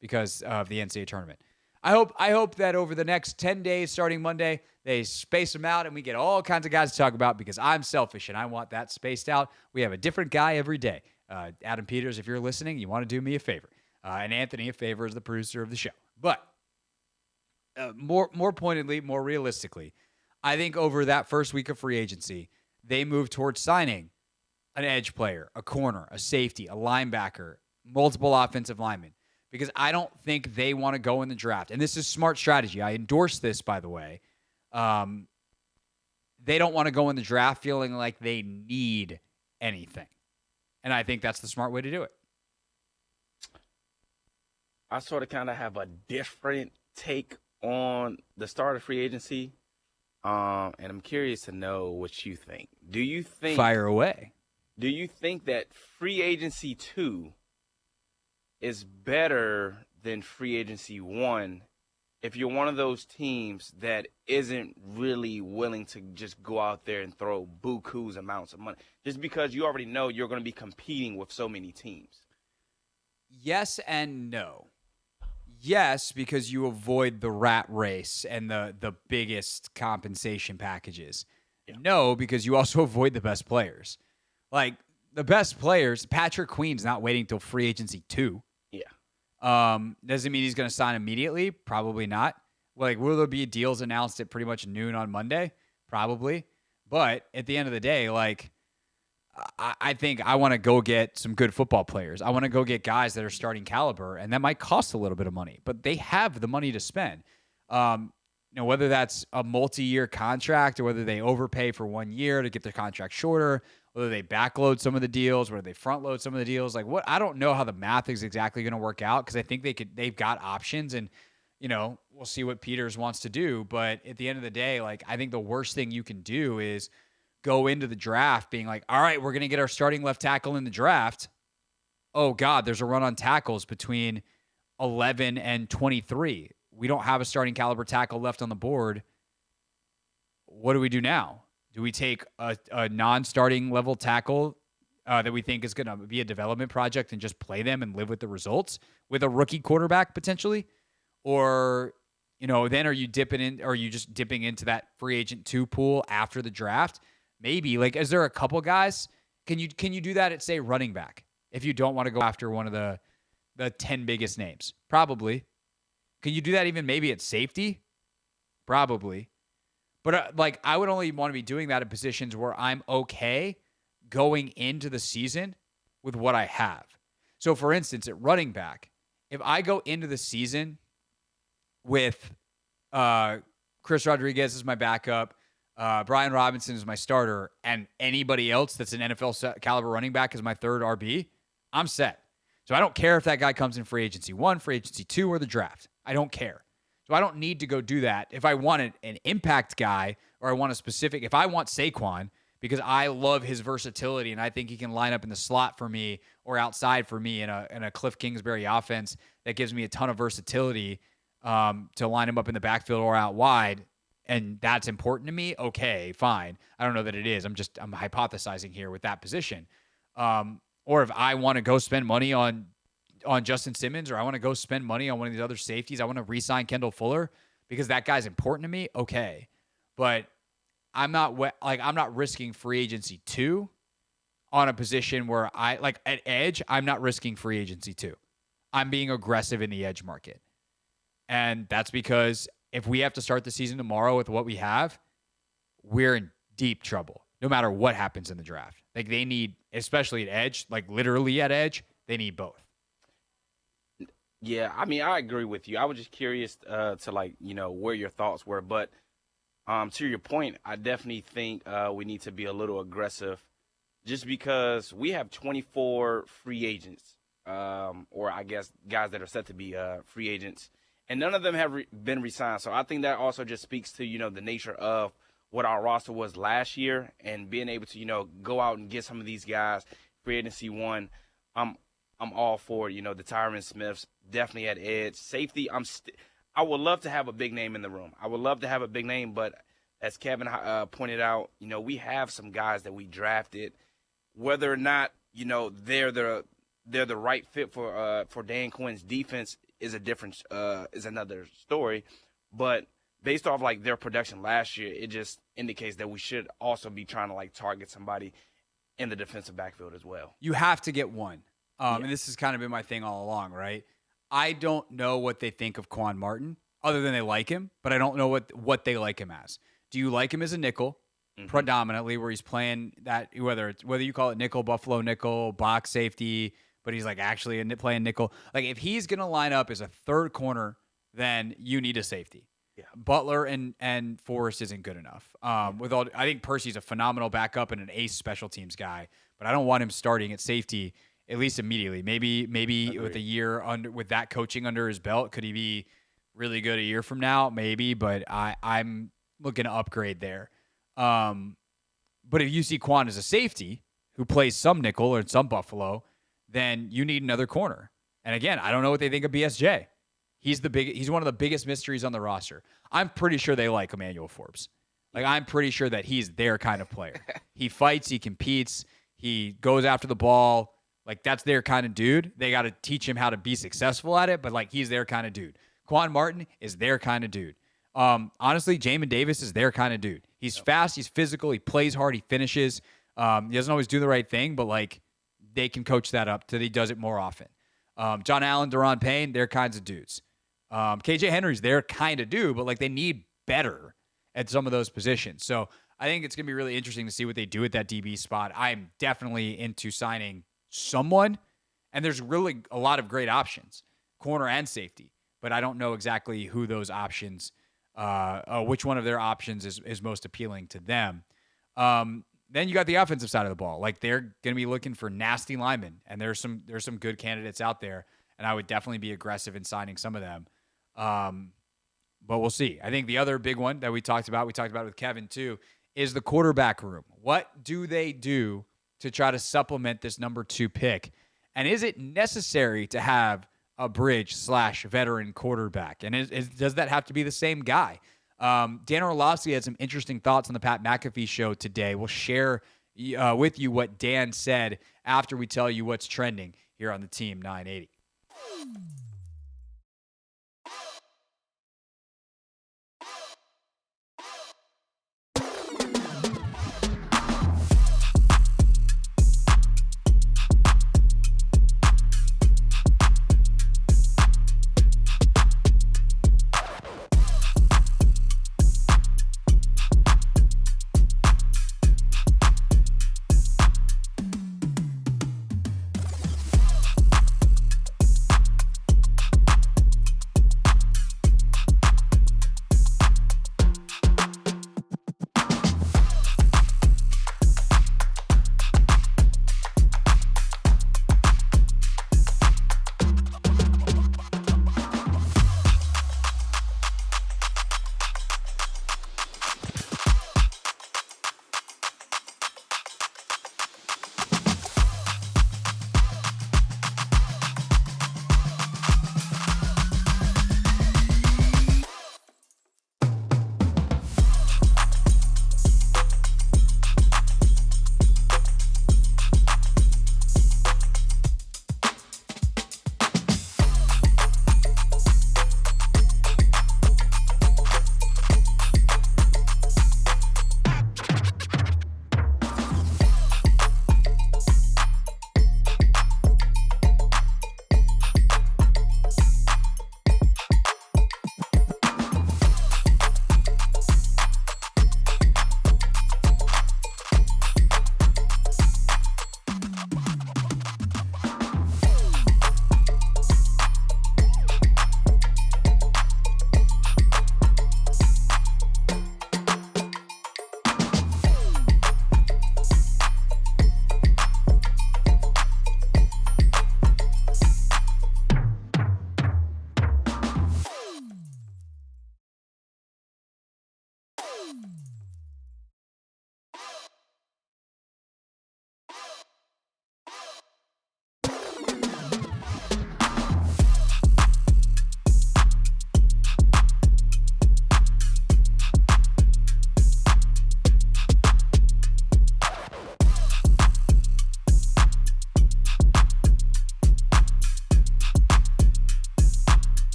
because of the NCAA tournament. I hope that over the next 10 days starting Monday, they space them out and we get all kinds of guys to talk about because I'm selfish and I want that spaced out. We have a different guy every day. Adam Peters, if you're listening, you want to do me a favor. And Anthony a favor as the producer of the show. But more pointedly, more realistically, I think over that first week of free agency, they move towards signing an edge player, a corner, a safety, a linebacker, multiple offensive linemen. Because I don't think they want to go in the draft. And this is smart strategy. I endorse this, by the way. They don't want to go in the draft feeling like they need anything. And I think that's the smart way to do it. I sort of kind of have a different take on the start of free agency. And I'm curious to know what you think. Do you think... Fire away. Do you think that free agency 2 is better than free agency 1 if you're one of those teams that isn't really willing to just go out there and throw buku's amounts of money just because you already know you're going to be competing with so many teams? Yes and no. Yes, because you avoid the rat race and the biggest compensation packages. Yeah. No, because you also avoid the best players. Like, the best players, Patrick Queen's not waiting till free agency 2. Doesn't mean he's going to sign immediately. Probably not. Like, will there be deals announced at pretty much noon on Monday? Probably. But at the end of the day, like, I think I want to go get some good football players. I want to go get guys that are starting caliber, and that might cost a little bit of money, but they have the money to spend. Whether that's a multi-year contract or whether they overpay for 1 year to get their contract shorter, whether they backload some of the deals, whether they front load some of the deals, I don't know how the math is exactly going to work out because I think they've got options and, we'll see what Peters wants to do. But at the end of the day, I think the worst thing you can do is go into the draft being like, all right, we're going to get our starting left tackle in the draft. Oh God, there's a run on tackles between 11 and 23. We don't have a starting caliber tackle left on the board. What do we do now? Do we take a non-starting level tackle that we think is going to be a development project and just play them and live with the results with a rookie quarterback potentially? Or, then are you just dipping into that free agent 2 pool after the draft? Maybe. Like, is there a couple guys? Can you do that at, say, running back if you don't want to go after one of the 10 biggest names? Probably. Can you do that even maybe at safety? Probably. But, I would only want to be doing that in positions where I'm okay going into the season with what I have. So, for instance, at running back, if I go into the season with Chris Rodriguez as my backup, Brian Robinson is my starter, and anybody else that's an NFL caliber running back is my third RB, I'm set. So I don't care if that guy comes in free agency 1, free agency 2, or the draft. I don't care. So I don't need to go do that. If I want an impact guy or I want if I want Saquon because I love his versatility and I think he can line up in the slot for me or outside for me in a Cliff Kingsbury offense that gives me a ton of versatility to line him up in the backfield or out wide, and that's important to me, okay, fine. I don't know that it is. I'm hypothesizing here with that position. Or if I want to go spend money on Justin Simmons, or I want to go spend money on one of these other safeties, I want to re-sign Kendall Fuller because that guy's important to me, okay. But I'm not risking free agency 2 on a position where at edge, I'm not risking free agency 2. I'm being aggressive in the edge market. And that's because if we have to start the season tomorrow with what we have, we're in deep trouble, no matter what happens in the draft. Like, they need, especially at edge, like literally at edge, they need both. Yeah, I mean, I agree with you. I was just curious to where your thoughts were. But to your point, I definitely think we need to be a little aggressive just because we have 24 free agents, or I guess guys that are set to be free agents. And none of them have been re-signed. So I think that also just speaks to, the nature of what our roster was last year and being able to, go out and get some of these guys, free agency 1. I'm all for, the Tyron Smiths, definitely at edge. Safety, I would love to have a big name in the room. I would love to have a big name, but as Kevin pointed out, we have some guys that we drafted. Whether or not, they're the right fit for Dan Quinn's defense is another story. But based off their production last year, it just indicates that we should also be trying to target somebody in the defensive backfield as well. You have to get one. And this has kind of been my thing all along, right? I don't know what they think of Quan Martin other than they like him, but I don't know what they like him as. Do you like him as a nickel predominantly, where he's playing that, whether you call it nickel, Buffalo nickel, box safety, but he's actually playing nickel. If he's going to line up as a third corner, then you need a safety. Yeah. Butler and Forrest isn't good enough. I think Percy's a phenomenal backup and an ace special teams guy, but I don't want him starting at safety at least immediately. Maybe with a year with that coaching under his belt, could he be really good a year from now? Maybe, but I'm looking to upgrade there. But if you see Quan as a safety who plays some nickel or some Buffalo, then you need another corner. And again, I don't know what they think of BSJ. He's one of the biggest mysteries on the roster. I'm pretty sure they like Emmanuel Forbes. I'm pretty sure that he's their kind of player. He fights, he competes, he goes after the ball. That's their kind of dude. They got to teach him how to be successful at it, but he's their kind of dude. Quan Martin is their kind of dude. Honestly, Jamin Davis is their kind of dude. He's fast, he's physical, he plays hard, he finishes. He doesn't always do the right thing, but they can coach that up till he does it more often. John Allen, Deron Payne, they're kinds of dudes. KJ Henry's their kind of dude, but they need better at some of those positions. So I think it's going to be really interesting to see what they do at that DB spot. I'm definitely into signing someone, and there's really a lot of great options, corner and safety, but I don't know exactly who those options, which one of their options is most appealing to them. Then you got the offensive side of the ball. They're going to be looking for nasty linemen, and there's some good candidates out there, and I would definitely be aggressive in signing some of them. But we'll see. I think the other big one that we talked about with Kevin too, is the quarterback room. What do they do to try to supplement this number 2 pick? And is it necessary to have a bridge/veteran quarterback? And does that have to be the same guy? Dan Orlovsky had some interesting thoughts on the Pat McAfee show today. We'll share with you what Dan said after we tell you what's trending here on the Team 980.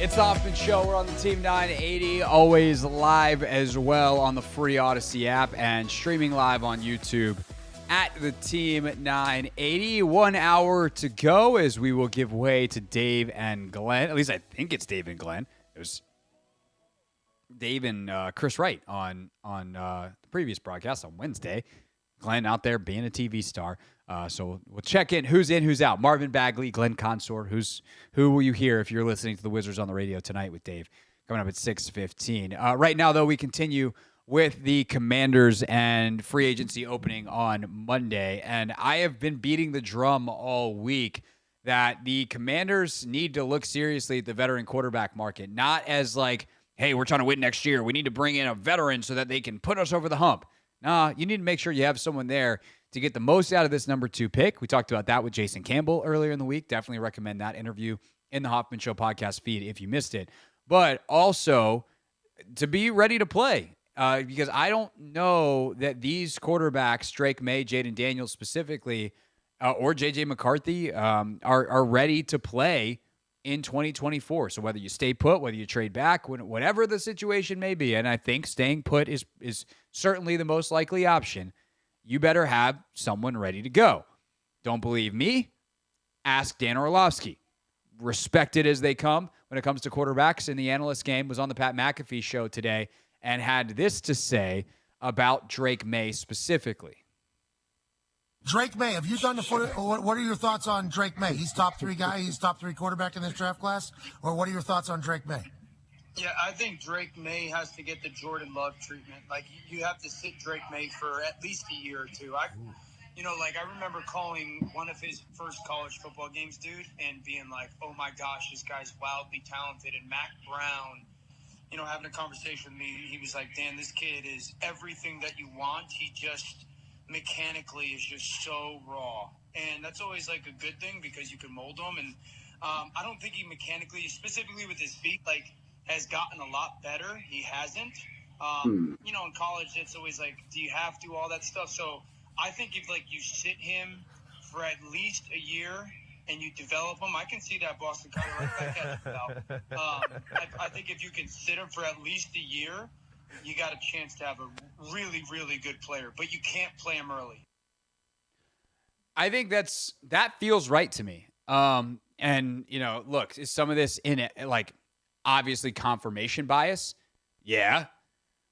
It's the Hoffman Show. We're on the Team 980, always live as well on the free Odyssey app and streaming live on YouTube at the Team 980. 1 hour to go as we will give way to Dave and Glenn. At least I think it's Dave and Glenn. It was Dave and Chris Wright on the previous broadcast on Wednesday. Glenn out there being a TV star. So we'll check in who's out. Marvin Bagley, Glenn Consort. Who will you hear if you're listening to the Wizards on the radio tonight with Dave? Coming up at 6:15. Right now, though, we continue with the Commanders and free agency opening on Monday. And I have been beating the drum all week that the Commanders need to look seriously at the veteran quarterback market. Not as like, hey, we're trying to win next year. We need to bring in a veteran so that they can put us over the hump. Nah, you need to make sure you have someone there to get the most out of this number 2 pick. We talked about that with Jason Campbell earlier in the week. Definitely recommend that interview in the Hoffman Show podcast feed if you missed it. But also to be ready to play because I don't know that these quarterbacks, Drake May, Jaden Daniels specifically, or J.J. McCarthy, are ready to play in 2024. So whether you stay put, whether you trade back, whatever the situation may be, and I think staying put is certainly the most likely option, you better have someone ready to go. Don't believe me? Ask Dan Orlovsky. Respected as they come when it comes to quarterbacks in the analyst game, was on the Pat McAfee show today and had this to say about Drake May specifically. Drake May, have you done what are your thoughts on Drake May? He's top 3 guy. He's top 3 quarterback in this draft class. Or what are your thoughts on Drake May? Yeah, I think Drake May has to get the Jordan Love treatment. Like, you have to sit Drake May for at least a year or two. I remember calling one of his first college football games, dude, and being like, oh my gosh, this guy's wildly talented. And Mac Brown, having a conversation with me, he was like, Dan, this kid is everything that you want. He just mechanically is just so raw. And that's always like a good thing because you can mold him. And I don't think he mechanically, specifically with his feet, has gotten a lot better. He hasn't. In college, it's always like, do you have to, all that stuff? So I think if you sit him for at least a year and you develop him, I can see that Boston kind of right back at the I think if you can sit him for at least a year, you got a chance to have a really, really good player, but you can't play him early. I think that feels right to me. And look, is some of this in it, obviously confirmation bias? Yeah.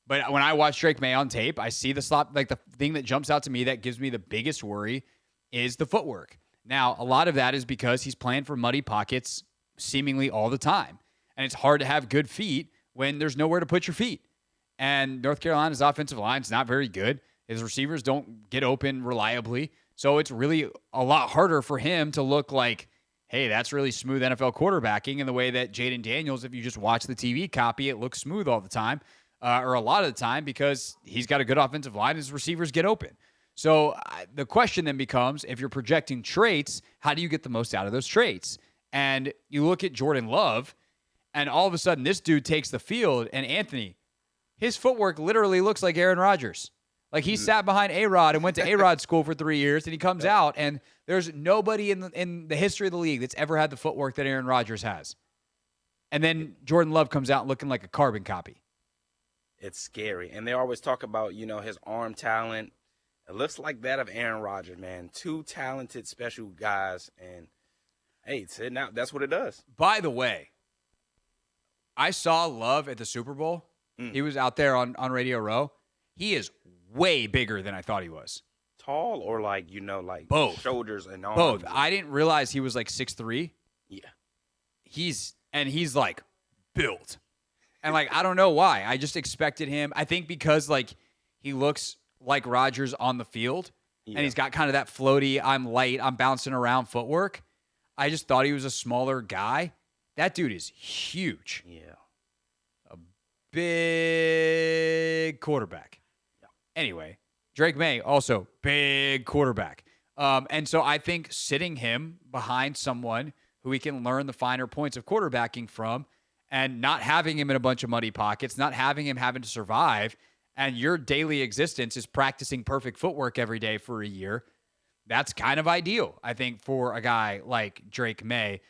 But when I watch Drake May on tape, I see the slot, the thing that jumps out to me that gives me the biggest worry is the footwork. Now, a lot of that is because he's playing for muddy pockets seemingly all the time. And it's hard to have good feet when there's nowhere to put your feet. And North Carolina's offensive line is not very good. His receivers don't get open reliably. So it's really a lot harder for him to look like, hey, that's really smooth NFL quarterbacking in the way that Jaden Daniels, if you just watch the TV copy, it looks smooth all the time, or a lot of the time, because he's got a good offensive line, his receivers get open. So the question then becomes, if you're projecting traits, how do you get the most out of those traits? And you look at Jordan Love, and all of a sudden this dude takes the field, and Anthony, his footwork literally looks like Aaron Rodgers. Like he sat behind A-Rod and went to A-Rod school for 3 years, and he comes out, and there's nobody in the history of the league that's ever had the footwork that Aaron Rodgers has. And then Jordan Love comes out looking like a carbon copy. It's scary. And they always talk about, his arm talent. It looks like that of Aaron Rodgers, man. 2 talented special guys. And, hey, it's sitting out. That's what it does. By the way, I saw Love at the Super Bowl. He was out there on Radio Row. He is way bigger than I thought he was. Tall or both shoulders and arms? Both. I didn't realize he was 6'3". Yeah. He's built. And I don't know why. I just expected him. I think because he looks like Rodgers on the field, and he's got kind of that floaty, I'm light, I'm bouncing around footwork. I just thought he was a smaller guy. That dude is huge. Yeah. A big quarterback. Yeah. Anyway, Drake May, also big quarterback. And so I think sitting him behind someone who he can learn the finer points of quarterbacking from, and not having him in a bunch of muddy pockets, not having him having to survive, and your daily existence is practicing perfect footwork every day for a year, that's kind of ideal, I think, for a guy like Drake May.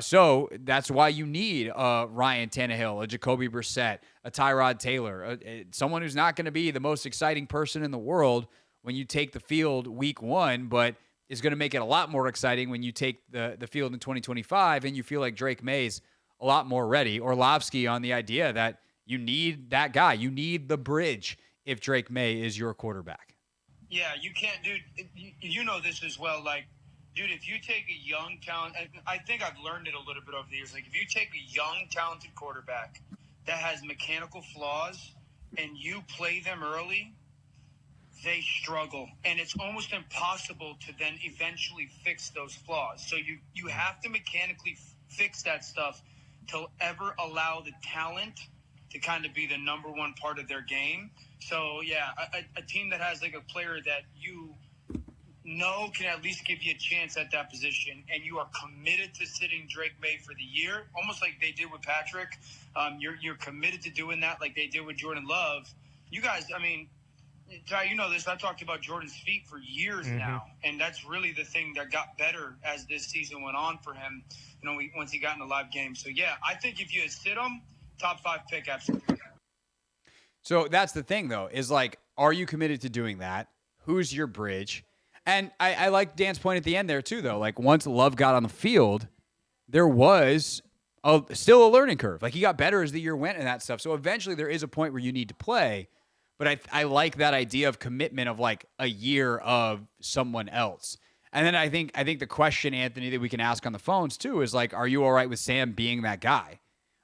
So that's why you need Ryan Tannehill, a Jacoby Brissett, a Tyrod Taylor, someone who's not going to be the most exciting person in the world when you take the field week 1, but is going to make it a lot more exciting when you take the field in 2025 and you feel like Drake May's a lot more ready. Orlovsky on the idea that you need that guy. You need the bridge if Drake May is your quarterback. Yeah, you can't, dude. You know this as well. Like, dude, if you take a young talent, I think I've learned it a little bit over the years. Like, if you take a young, talented quarterback that has mechanical flaws and you play them early, they struggle. And it's almost impossible to then eventually fix those flaws. So you have to mechanically fix that stuff to ever allow the talent to kind of be the number one part of their game. So, yeah, a team that has, like, a player that you know can at least give you a chance at that position, and you are committed to sitting Drake May for the year, almost like they did with Patrick. You're committed to doing that like they did with Jordan Love. You guys, I mean, Ty, you know this. I talked about Jordan's feet for years now, and that's really the thing that got better as this season went on for him, once he got in the live game. So, yeah, I think if you sit him, top 5 pick, absolutely. So that's the thing, though, is like, are you committed to doing that? Who's your bridge? And I like Dan's point at the end there, too, though. Like, once Love got on the field, there was still a learning curve. Like, he got better as the year went and that stuff. So eventually there is a point where you need to play. But I like that idea of commitment of, like, a year of someone else. And then I think the question, Anthony, that we can ask on the phones, too, is, like, are you all right with Sam being that guy?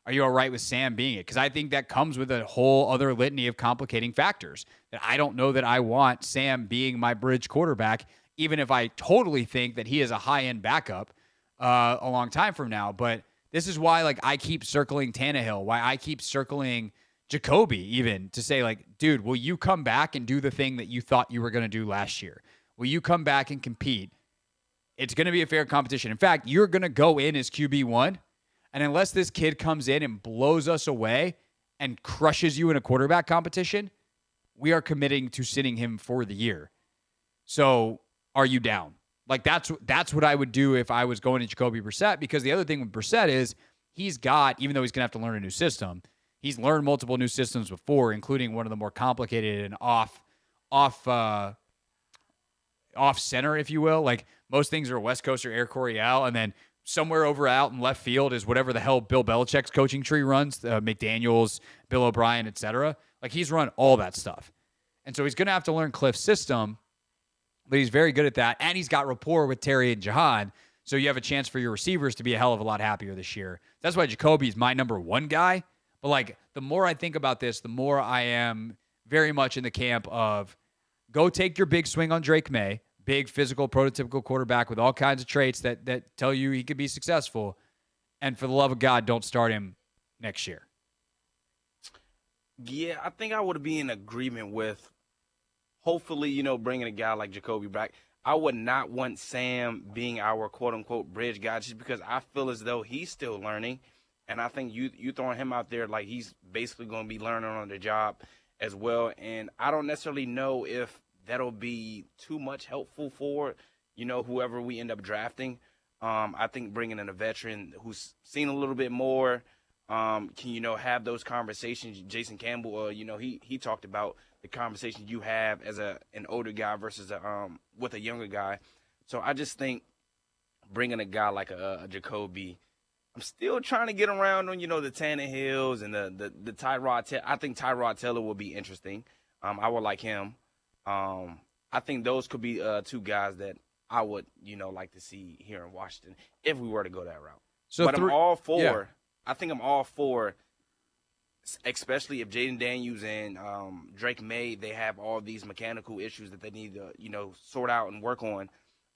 Are you all right with Sam being it? Because I think that comes with a whole other litany of complicating factors that I don't know that I want Sam being my bridge quarterback, even if I totally think that he is a high-end backup a long time from now. But this is why, like, I keep circling Tannehill, why I keep circling Jacoby even, to say, like, dude, will you come back and do the thing that you thought you were going to do last year? Will you come back and compete? It's going to be a fair competition. In fact, you're going to go in as QB1. And unless this kid comes in and blows us away and crushes you in a quarterback competition, we are committing to sitting him for the year. So are you down? Like, that's what I would do if I was going to Jacoby Brissett, because the other thing with Brissett is he's got, even though he's going to have to learn a new system, he's learned multiple new systems before, including one of the more complicated and off center, if you will. Like, most things are West Coast or Air Coryell, and then somewhere over out in left field is whatever the hell Bill Belichick's coaching tree runs, McDaniels, Bill O'Brien, etc. Like, he's run all that stuff. And so he's going to have to learn Cliff's system, but he's very good at that. And he's got rapport with Terry and Jahan. So you have a chance for your receivers to be a hell of a lot happier this year. That's why Jacoby's my number one guy. But, like, the more I think about this, the more I am very much in the camp of go take your big swing on Drake May. Big, physical, prototypical quarterback with all kinds of traits that tell you he could be successful. And for the love of God, don't start him next year. Yeah, I think I would be in agreement with, hopefully, bringing a guy like Jacoby back. I would not want Sam being our quote-unquote bridge guy, just because I feel as though he's still learning. And I think you throwing him out there like he's basically going to be learning on the job as well. And I don't necessarily know if that'll be too much helpful for, whoever we end up drafting. I think bringing in a veteran who's seen a little bit more can, have those conversations. Jason Campbell, he talked about the conversation you have as an older guy versus with a younger guy. So I just think bringing a guy like a Jacoby, I'm still trying to get around on, the Tannehills and the Tyrod. I think Tyrod Taylor will be interesting. I would like him. I think those could be 2 guys that I would, like to see here in Washington if we were to go that route. But I'm all for. Yeah. I think I'm all for, especially if Jaden Daniels and Drake May, they have all these mechanical issues that they need to, sort out and work on.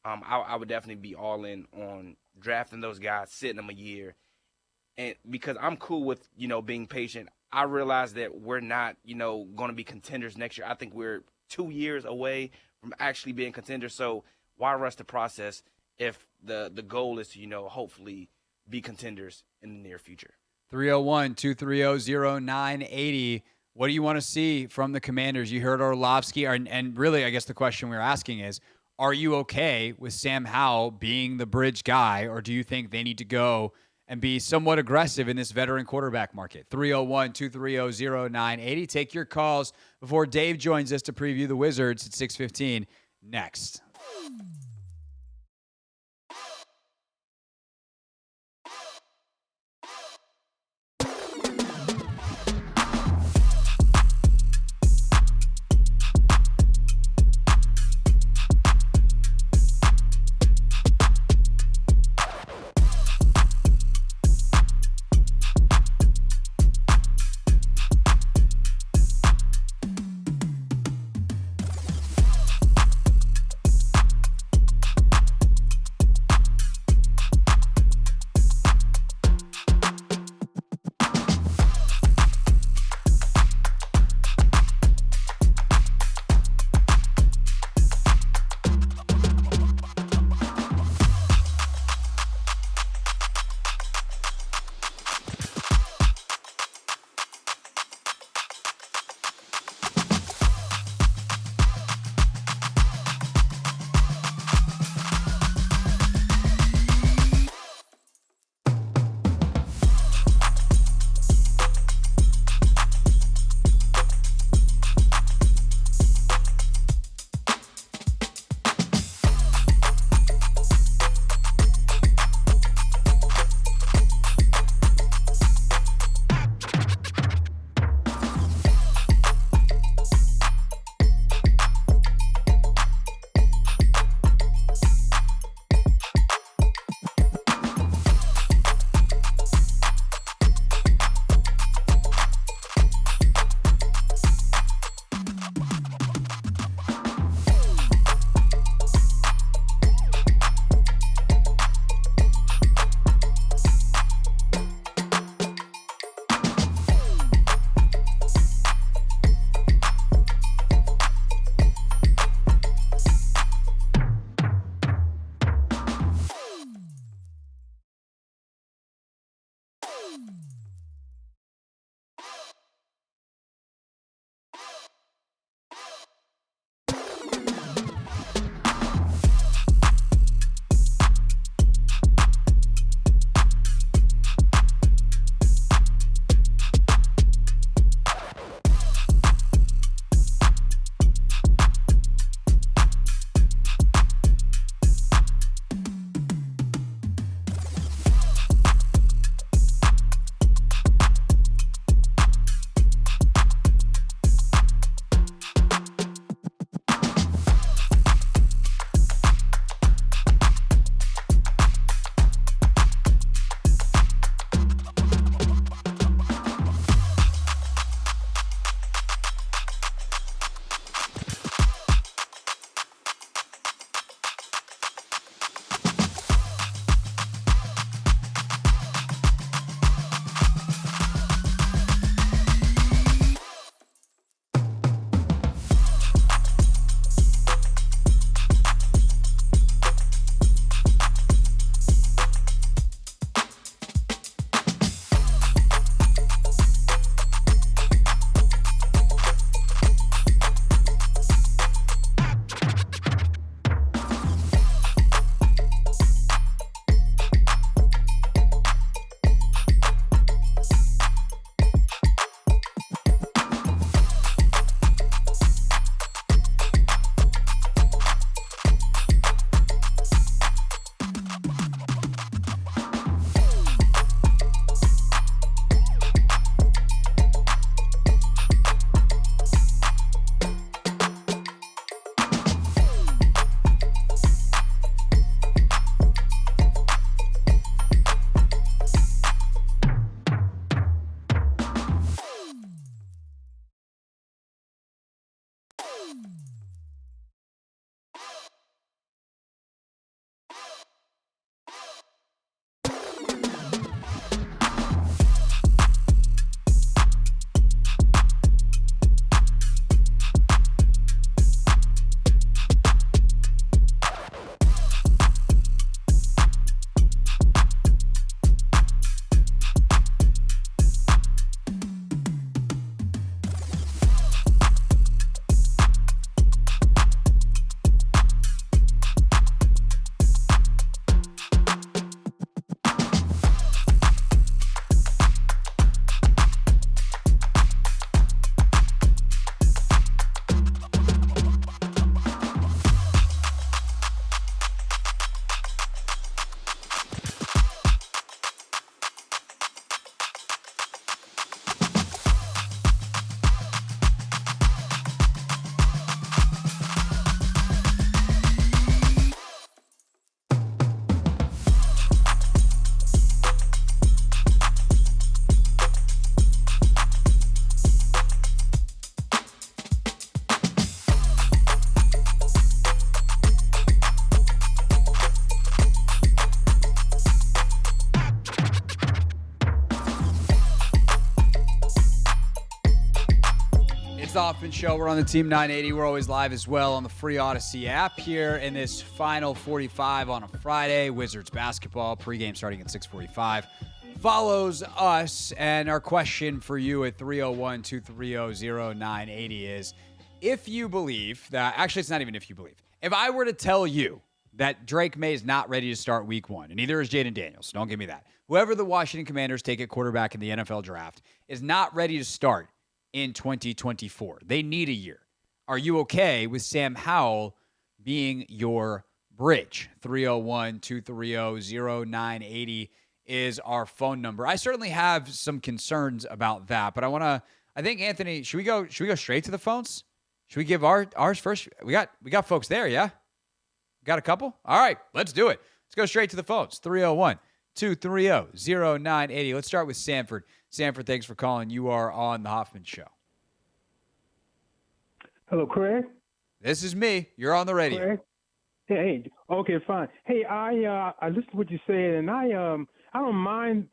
I would definitely be all in on drafting those guys, sitting them a year, and because I'm cool with being patient. I realize that we're not going to be contenders next year. I think we're 2 years away from actually being contenders. So why rush the process if the goal is to, hopefully be contenders in the near future? 301-230-0980. What do you want to see from the Commanders? You heard Orlovsky, and really, I guess the question we're asking is, are you okay with Sam Howell being the bridge guy, or do you think they need to go and be somewhat aggressive in this veteran quarterback market? 301-230-0980. Take your calls before Dave joins us to preview the Wizards at 6:15 next. Hoffman Show. We're on the Team 980. We're always live as well on the free Odyssey app here in this final 45 on a Friday. Wizards basketball pregame starting at 6:45 follows us. And our question for you at 301-230-0980 is, if you believe that, actually it's not even if you believe, if I were to tell you that Drake May is not ready to start week one, and neither is Jaden Daniels, so don't give me that. Whoever the Washington Commanders take at quarterback in the NFL draft is not ready to start in 2024. They need a year. Are you okay with Sam Howell being your bridge? 301-230-0980 is our phone number. I certainly have some concerns about that, but I think, Anthony, should we go straight to the phones? Should we give ours first? We got folks there, yeah? Got a couple? All right, let's do it. Let's go straight to the phones. 301-230-0980. Let's start with Sanford. Sanford, thanks for calling. You are on the Hoffman Show. Hello, Craig. This is me. You're on the radio. Craig? Hey, okay, fine. Hey, I listened to what you said, and I don't mind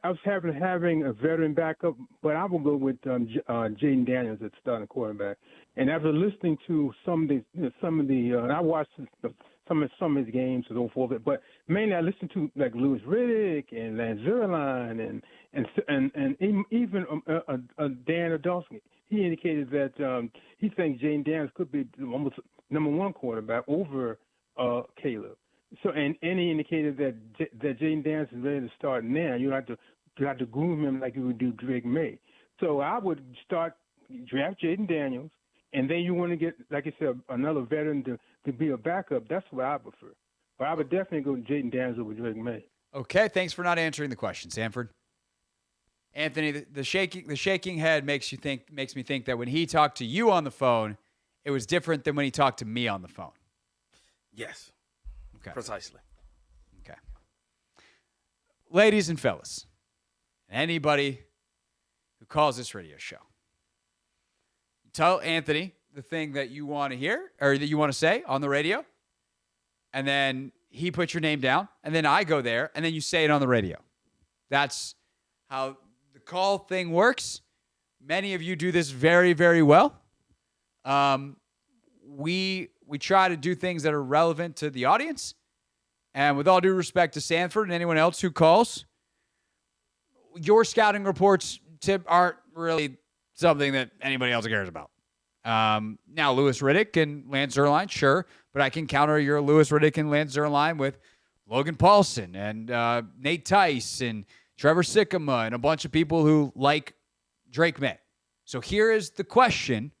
us having a veteran backup, but I will go with Jaden Daniels at starting quarterback. And after listening to some of the, I watched some of his games and so forth, but mainly I listened to like Louis Riddick and Lance Zierlein and even Dan Adolski. He indicated that he thinks Jaden Daniels could be almost number one quarterback over Caleb. So and he indicated that Jaden Daniels is ready to start now. You have to groom him like you would do Drake May. So I would draft Jaden Daniels, and then you want to get, like I said, another veteran to be a backup. That's what I prefer. But I would definitely go with Jaden Daniels over Drake May. Okay, thanks for not answering the question, Sanford. Anthony, the shaking head makes me think that when he talked to you on the phone, it was different than when he talked to me on the phone. Yes. Okay. Precisely. Okay. Ladies and fellas, anybody who calls this radio show, tell Anthony the thing that you want to hear or that you want to say on the radio, and then he puts your name down, and then I go there, and then you say it on the radio. That's how the call thing works. Many of you do this very, very well. We try to do things that are relevant to the audience. And with all due respect to Sanford and anyone else who calls, your scouting reports aren't really something that anybody else cares about. Now, Louis Riddick and Lance Zierlein, sure, but I can counter your Louis Riddick and Lance Zierlein with Logan Paulson and Nate Tice and Trevor Sikkema and a bunch of people who like Drake May. So here is the question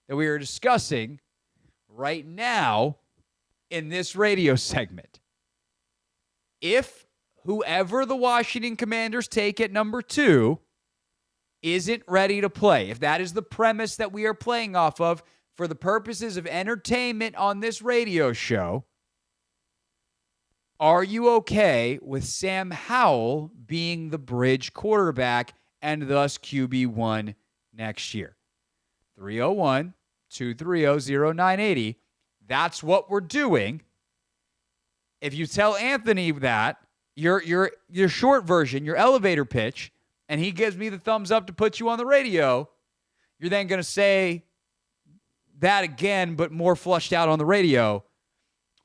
that we are discussing right now in this radio segment. If whoever the Washington Commanders take at number 2 isn't ready to play, if that is the premise that we are playing off of for the purposes of entertainment on this radio show, are you okay with Sam Howell being the bridge quarterback and thus QB1 next year? 301-230-0980. That's what we're doing. If you tell Anthony that, your short version, your elevator pitch, and he gives me the thumbs up to put you on the radio, you're then going to say that again, but more flushed out on the radio.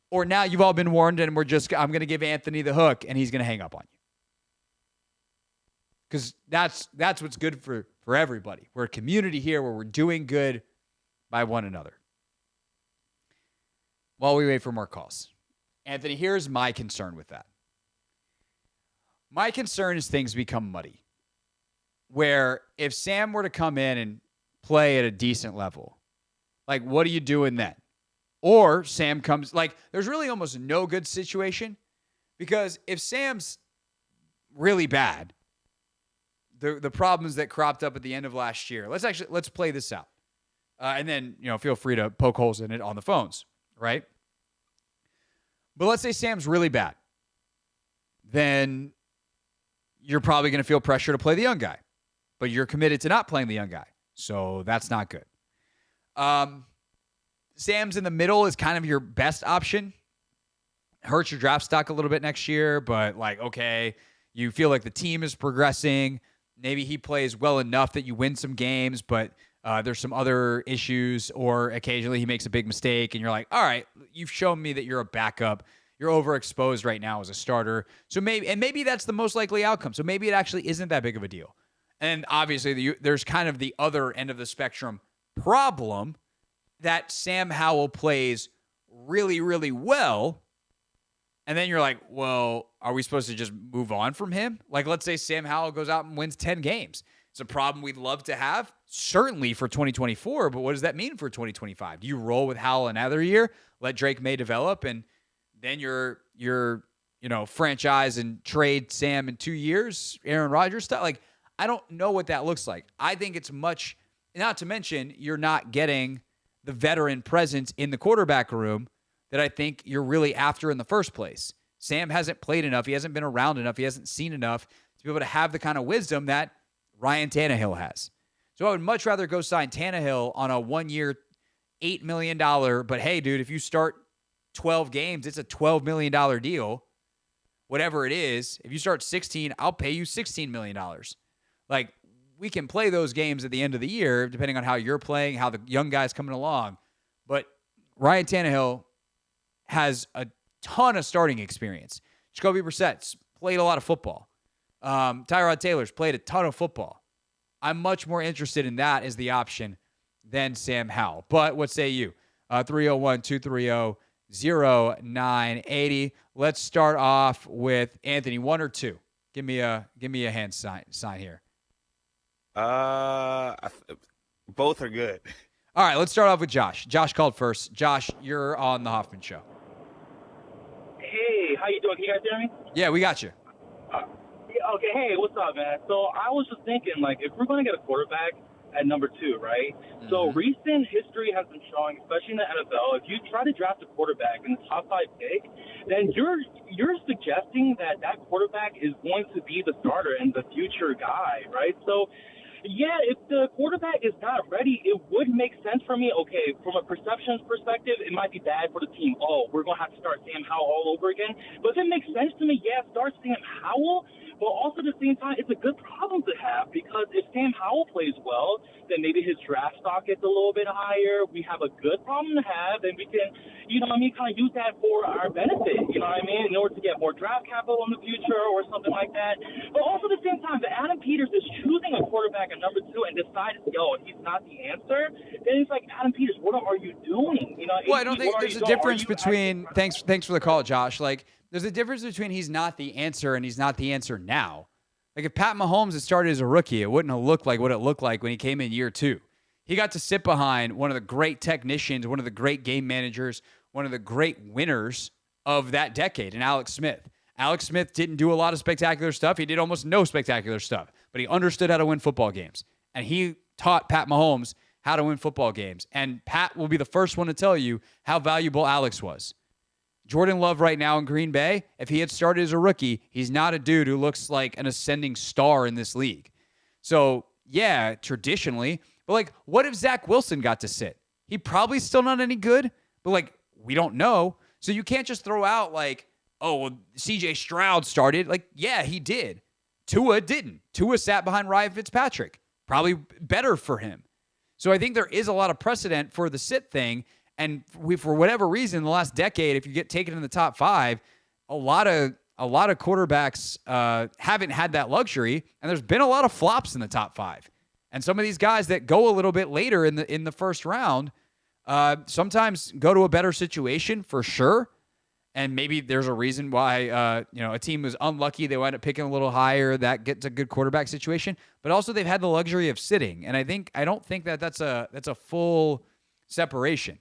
Or now you've all been warned, and I'm going to give Anthony the hook, and he's going to hang up on you. Because that's what's good for everybody. We're a community here where we're doing good by one another. While we wait for more calls. Anthony, here's my concern with that. My concern is things become muddy. Where if Sam were to come in and play at a decent level, like, what are you doing then? Or Sam comes, like, there's really almost no good situation, because if Sam's really bad, the problems that cropped up at the end of last year, let's play this out. And then, feel free to poke holes in it on the phones, right? But let's say Sam's really bad. Then you're probably going to feel pressure to play the young guy. But you're committed to not playing the young guy. So that's not good. Sam's in the middle is kind of your best option. Hurts your draft stock a little bit next year, but okay, you feel like the team is progressing. Maybe he plays well enough that you win some games, but there's some other issues, or occasionally he makes a big mistake, and you're like, all right, you've shown me that you're a backup. You're overexposed right now as a starter. So maybe that's the most likely outcome. So maybe it actually isn't that big of a deal. And obviously, there's kind of the other end of the spectrum problem that Sam Howell plays really, really well. And then you're like, well, are we supposed to just move on from him? Like, let's say Sam Howell goes out and wins 10 games. It's a problem we'd love to have, certainly for 2024, but what does that mean for 2025? Do you roll with Howell another year, let Drake May develop, and then you're franchise and trade Sam in 2 years, Aaron Rodgers stuff? Like, I don't know what that looks like. I think it's much, not to mention you're not getting the veteran presence in the quarterback room that I think you're really after in the first place. Sam hasn't played enough. He hasn't been around enough. He hasn't seen enough to be able to have the kind of wisdom that Ryan Tannehill has. So I would much rather go sign Tannehill on a 1 year, $8 million, but hey, dude, if you start 12 games, it's a $12 million deal. Whatever it is, if you start 16, I'll pay you $16 million. Like, we can play those games at the end of the year, depending on how you're playing, how the young guy's coming along. But Ryan Tannehill has a ton of starting experience. Jacoby Brissett's played a lot of football. Tyrod Taylor's played a ton of football. I'm much more interested in that as the option than Sam Howell. But what say you? 301-230-0980. Let's start off with Anthony. 1 or 2? Give me a hand sign here. Both are good. All right, let's start off with Josh. Josh called first. Josh, you're on the Hoffman Show. Hey, how you doing? Can you guys hear me? Yeah, we got you. Okay, hey, what's up, man? So I was just thinking, like, if we're going to get a quarterback at number 2, right? Mm-hmm. So recent history has been showing, especially in the NFL, if you try to draft a quarterback in the top 5 pick, then you're suggesting that quarterback is going to be the starter and the future guy, right? So, yeah, if the quarterback is not ready, it would make sense for me. Okay, from a perceptions perspective, it might be bad for the team. Oh, we're going to have to start Sam Howell all over again. But if it makes sense to me, yeah, start Sam Howell. But also at the same time, it's a good problem to have, because if Sam Howell plays well, then maybe his draft stock gets a little bit higher. We have a good problem to have, and we can, kind of use that for our benefit, in order to get more draft capital in the future or something like that. But also at the same time, if Adam Peters is choosing a quarterback at number 2 and decides, he's not the answer, then it's like, Adam Peters, what are you doing? Well, I don't think there's a difference between – thanks for the call, Josh. Like, there's a difference between he's not the answer and he's not the answer now. Like, if Pat Mahomes had started as a rookie, it wouldn't have looked like what it looked like when he came in year 2. He got to sit behind one of the great technicians, one of the great game managers, one of the great winners of that decade, and Alex Smith. Alex Smith didn't do a lot of spectacular stuff. He did almost no spectacular stuff, but he understood how to win football games. And he taught Pat Mahomes how to win football games. And Pat will be the first one to tell you how valuable Alex was. Jordan Love right now in Green Bay, if he had started as a rookie, he's not a dude who looks like an ascending star in this league. So, yeah, traditionally. But, like, what if Zach Wilson got to sit? He probably still not any good, but, like, we don't know. So you can't just throw out, like, oh, well, C.J. Stroud started. Like, yeah, he did. Tua didn't. Tua sat behind Ryan Fitzpatrick. Probably better for him. So I think there is a lot of precedent for the sit thing. And for whatever reason, in the last decade, if you get taken in the top 5, a lot of quarterbacks haven't had that luxury, and there's been a lot of flops in the top 5. And some of these guys that go a little bit later in the first round sometimes go to a better situation for sure. And maybe there's a reason why a team was unlucky. They wind up picking a little higher. That gets a good quarterback situation. But also they've had the luxury of sitting, and I don't think that's a full separation.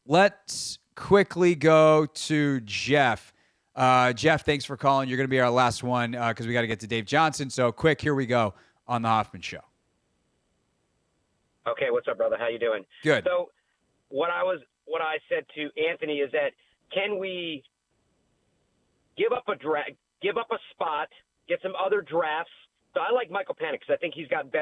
Let's quickly go to Jeff. Jeff, thanks for calling. You're going to be our last one because we got to get to Dave Johnson. So quick, here we go on the Hoffman Show. Okay, what's up, brother? How you doing? Good. So what I said to Anthony is that can we give up a spot, get some other drafts? So I like Michael Penix because I think he's got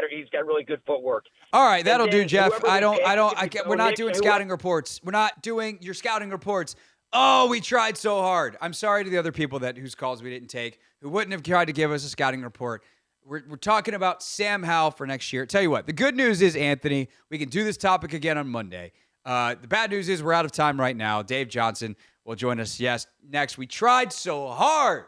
really good footwork. All right, that'll do, Jeff. We're not doing scouting reports. We're not doing your scouting reports. Oh, we tried so hard. I'm sorry to the other people whose calls we didn't take, who wouldn't have tried to give us a scouting report. we're talking about Sam Howell for next year. Tell you what, the good news is, Anthony, we can do this topic again on Monday. The bad news is we're out of time right now. Dave Johnson will join us, next. We tried so hard.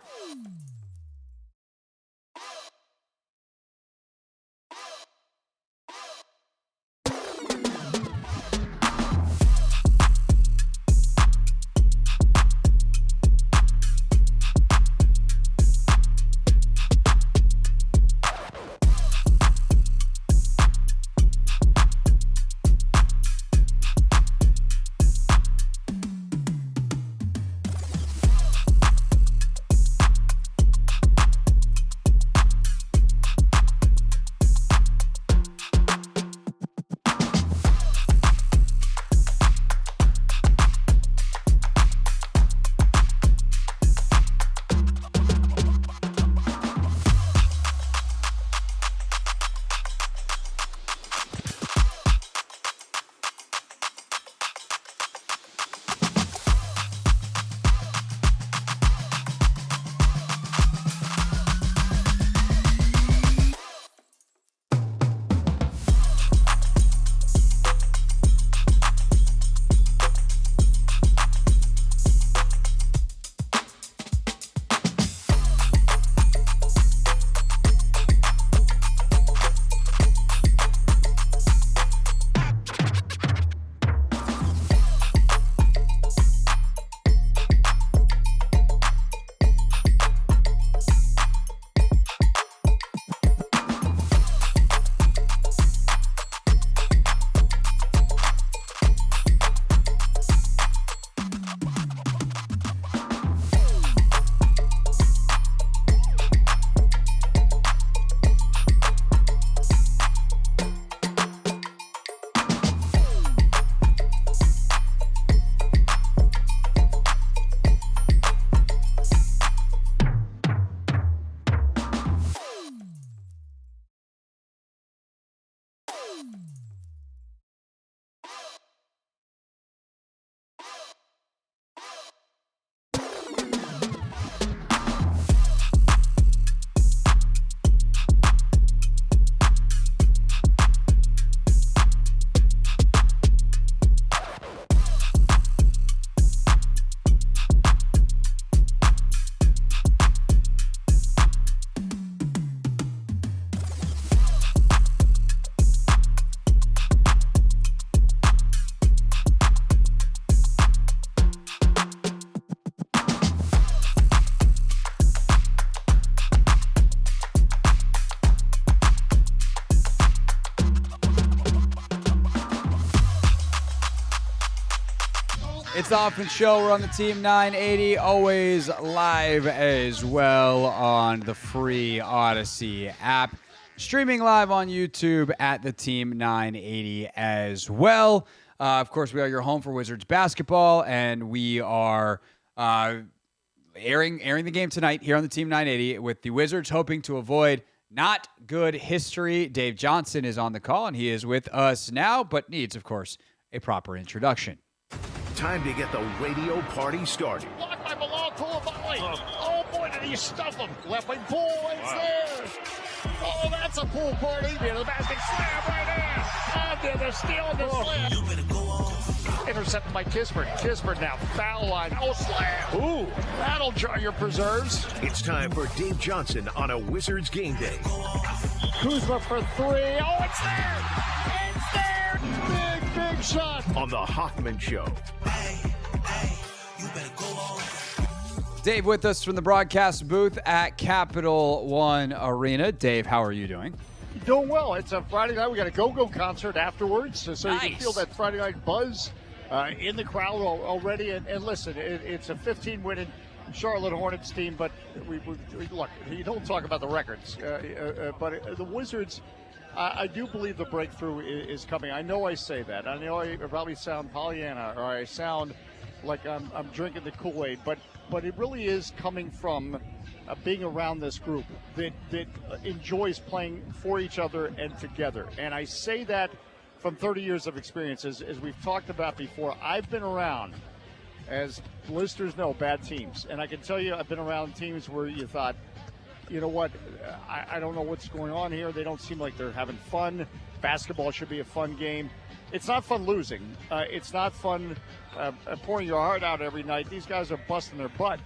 It's the Hoffman Show. We're on the Team 980, always live as well on the free Odyssey app. Streaming live on YouTube at the Team 980 as well. Of course, we are your home for Wizards basketball, and we are airing the game tonight here on the Team 980 with the Wizards hoping to avoid not good history. Dave Johnson is on the call, and he is with us now, but needs, of course, a proper introduction. Time to get the radio party started. Blocked by Bilal Coulibaly. Oh, boy, did he stuff him. Left wing pull. It's there. Oh, that's a pool party. Near the basket. Slam right in. And the steal and the slam. You better go on. Intercepted by Kispert. Kispert now. Foul line. Oh, slam. Ooh, that'll jar your preserves. It's time for Dave Johnson on a Wizards game day. Kuzma for three. Oh, it's there. It's there. Big shot. On the Hoffman Show. Dave with us from the broadcast booth at Capital One Arena. Dave, how are you doing? Doing well. It's a Friday night. We got a go-go concert afterwards, so nice. You can feel that Friday night buzz in the crowd already. And listen, it's a 15-winning Charlotte Hornets team, but we look, you don't talk about the records, but the Wizards, I do believe the breakthrough is coming. I know I say that. I know I probably sound Pollyanna, or I sound like I'm drinking the Kool-Aid, but it really is coming from being around this group that enjoys playing for each other and together. And I say that from 30 years of experience. As we've talked about before, I've been around, as listeners know, bad teams. And I can tell you I've been around teams where you thought, you know what? I don't know what's going on here. They don't seem like they're having fun. Basketball should be a fun game. It's not fun losing. It's not fun pouring your heart out every night. These guys are busting their butt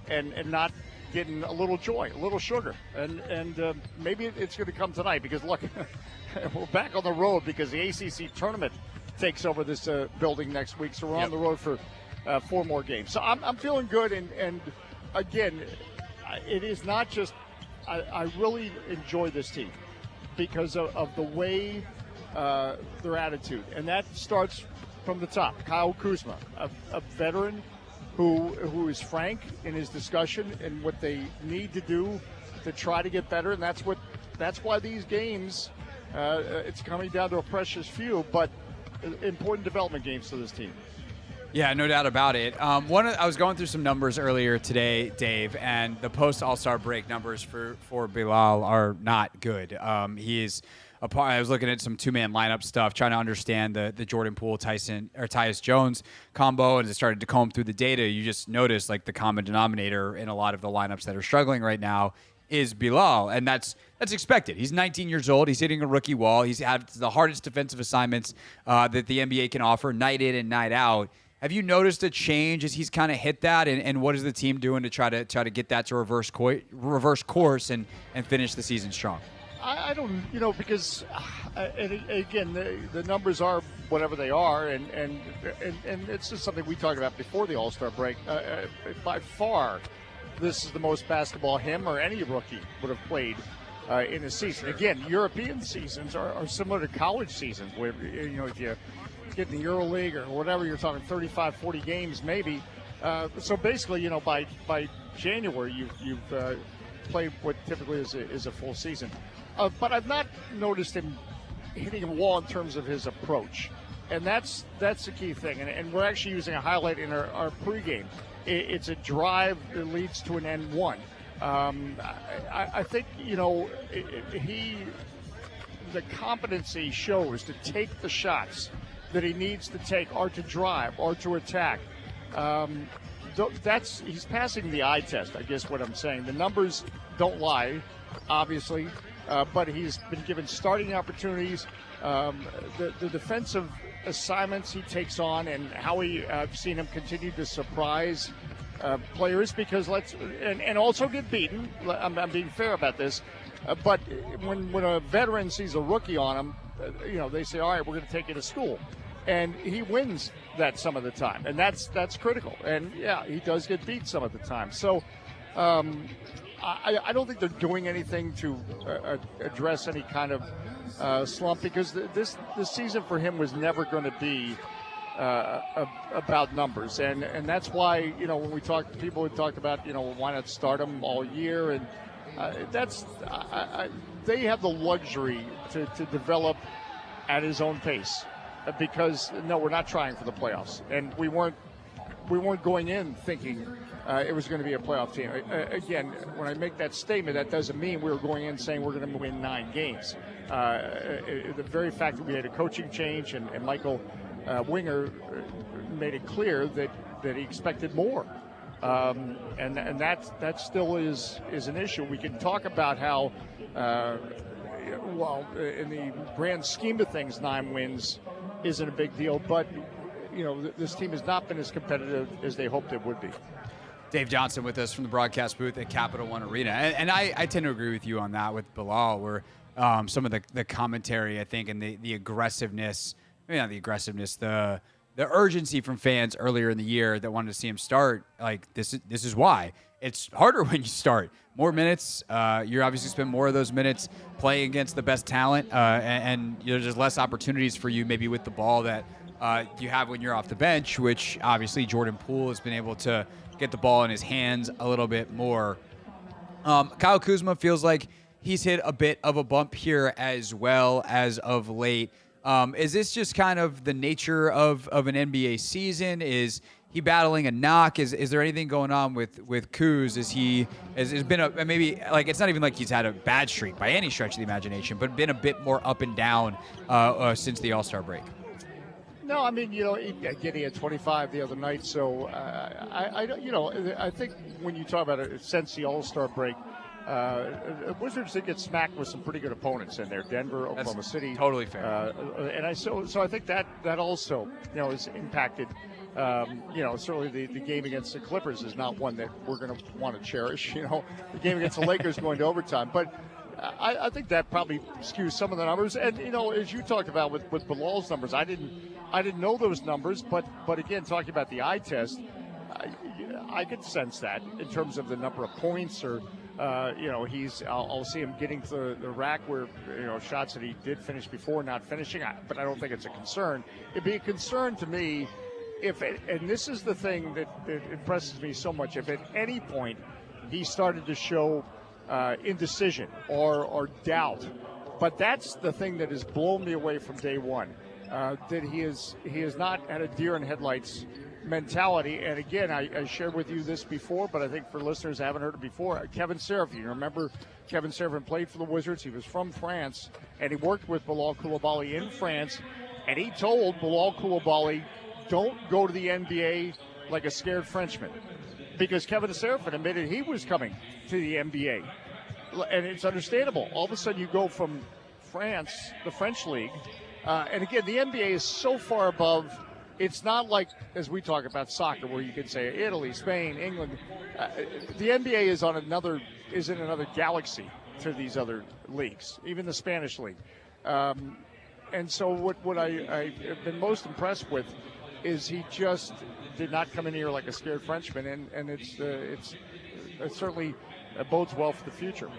and not getting a little joy, a little sugar. And maybe it's going to come tonight because, look, we're back on the road because the ACC tournament takes over this building next week. So we're on the road for 4 more games. So I'm feeling good. And again, it is not just I really enjoy this team because of the way their attitude. And that starts from the top. Kyle Kuzma, a veteran who is frank in his discussion and what they need to do to try to get better. And that's why these games, it's coming down to a precious few, but important development games for this team. Yeah, no doubt about it. I was going through some numbers earlier today, Dave, and the post All-Star break numbers for Bilal are not good. I was looking at some two-man lineup stuff, trying to understand the Jordan Poole, Tyus Jones combo, and as I started to comb through the data, you just notice like the common denominator in a lot of the lineups that are struggling right now is Bilal, and that's expected. He's 19 years old. He's hitting a rookie wall. He's had the hardest defensive assignments that the NBA can offer night in and night out. Have you noticed a change as he's kind of hit that, and what is the team doing to try to get that to reverse course and finish the season strong? I don't, because again, the numbers are whatever they are, and it's just something we talked about before the All-Star break. By far, this is the most basketball him or any rookie would have played in a season. Again, European seasons are similar to college seasons, where if you get in the EuroLeague or whatever, you're talking 35, 40 games maybe. So basically, by January, you've played what typically is a full season. But I've not noticed him hitting a wall in terms of his approach. And that's the key thing. And we're actually using a highlight in our pregame. It's a drive that leads to an N1. I think, the competency shows to take the shots that he needs to take, or to drive, or to attack. He's passing the eye test, I guess what I'm saying. The numbers don't lie, obviously, but he's been given starting opportunities. The defensive assignments he takes on and how I've seen him continue to surprise players because and also get beaten. I'm being fair about this, but when a veteran sees a rookie on him, they say, all right, we're going to take you to school. And he wins that some of the time, and that's critical. And yeah, he does get beat some of the time. So I don't think they're doing anything to address any kind of slump because this season for him was never going to be about numbers, and that's why when we talked, people had talked about why not start him all year, and they have the luxury to develop at his own pace. Because no, we're not trying for the playoffs, and we weren't going in thinking it was going to be a playoff team. Again, when I make that statement, that doesn't mean we were going in saying we're going to win 9 games. The very fact that we had a coaching change and Michael Winger made it clear that he expected more, and that still is an issue. We can talk about how, in the grand scheme of things, 9 wins isn't a big deal, but this team has not been as competitive as they hoped it would be. Dave Johnson with us from the broadcast booth at Capital One Arena, and I tend to agree with you on that with Bilal, where some of the commentary, I think, and the aggressiveness, maybe not the aggressiveness, the urgency from fans earlier in the year that wanted to see him start. Like this is why it's harder when you start. More minutes, you obviously spend more of those minutes playing against the best talent, and there's less opportunities for you maybe with the ball that you have when you're off the bench, which obviously Jordan Poole has been able to get the ball in his hands a little bit more. Kyle Kuzma feels like he's hit a bit of a bump here as well as of late. Is this just kind of the nature of an NBA season? Is he battling a knock? Is there anything going on with Kuz? Has been maybe like it's not even like he's had a bad streak by any stretch of the imagination, but been a bit more up and down since the All-Star break? No, I mean, he had 25 the other night. So I think when you talk about it since the All-Star break, Wizards did get smacked with some pretty good opponents in there. Denver, Oklahoma City. Totally fair. So I think that also is impacted. Certainly the game against the Clippers is not one that we're going to want to cherish. The game against the Lakers going to overtime, but I think that probably skews some of the numbers. And as you talked about with Bilal's numbers, I didn't know those numbers, but again, talking about the eye test, I could sense that in terms of the number of points or. I'll see him getting to the rack where, shots that he did finish before not finishing, but I don't think it's a concern. It'd be a concern to me and this is the thing that impresses me so much, if at any point he started to show indecision or doubt. But that's the thing that has blown me away from day one, that he has not had a deer in headlights mentality. And again, I shared with you this before, but I think for listeners who haven't heard it before, Kevin Seraphin, you remember Kevin Seraphin played for the Wizards. He was from France, and he worked with Bilal Coulibaly in France, and he told Bilal Coulibaly, don't go to the NBA like a scared Frenchman, because Kevin Seraphin admitted he was coming to the NBA. And it's understandable. All of a sudden you go from France, the French league, and again, the NBA is so far above. It's not like, as we talk about soccer, where you can say Italy, Spain, England. The NBA is in another galaxy to these other leagues, even the Spanish league. And so what I've been most impressed with is he just did not come in here like a scared Frenchman, and it certainly bodes well for the future.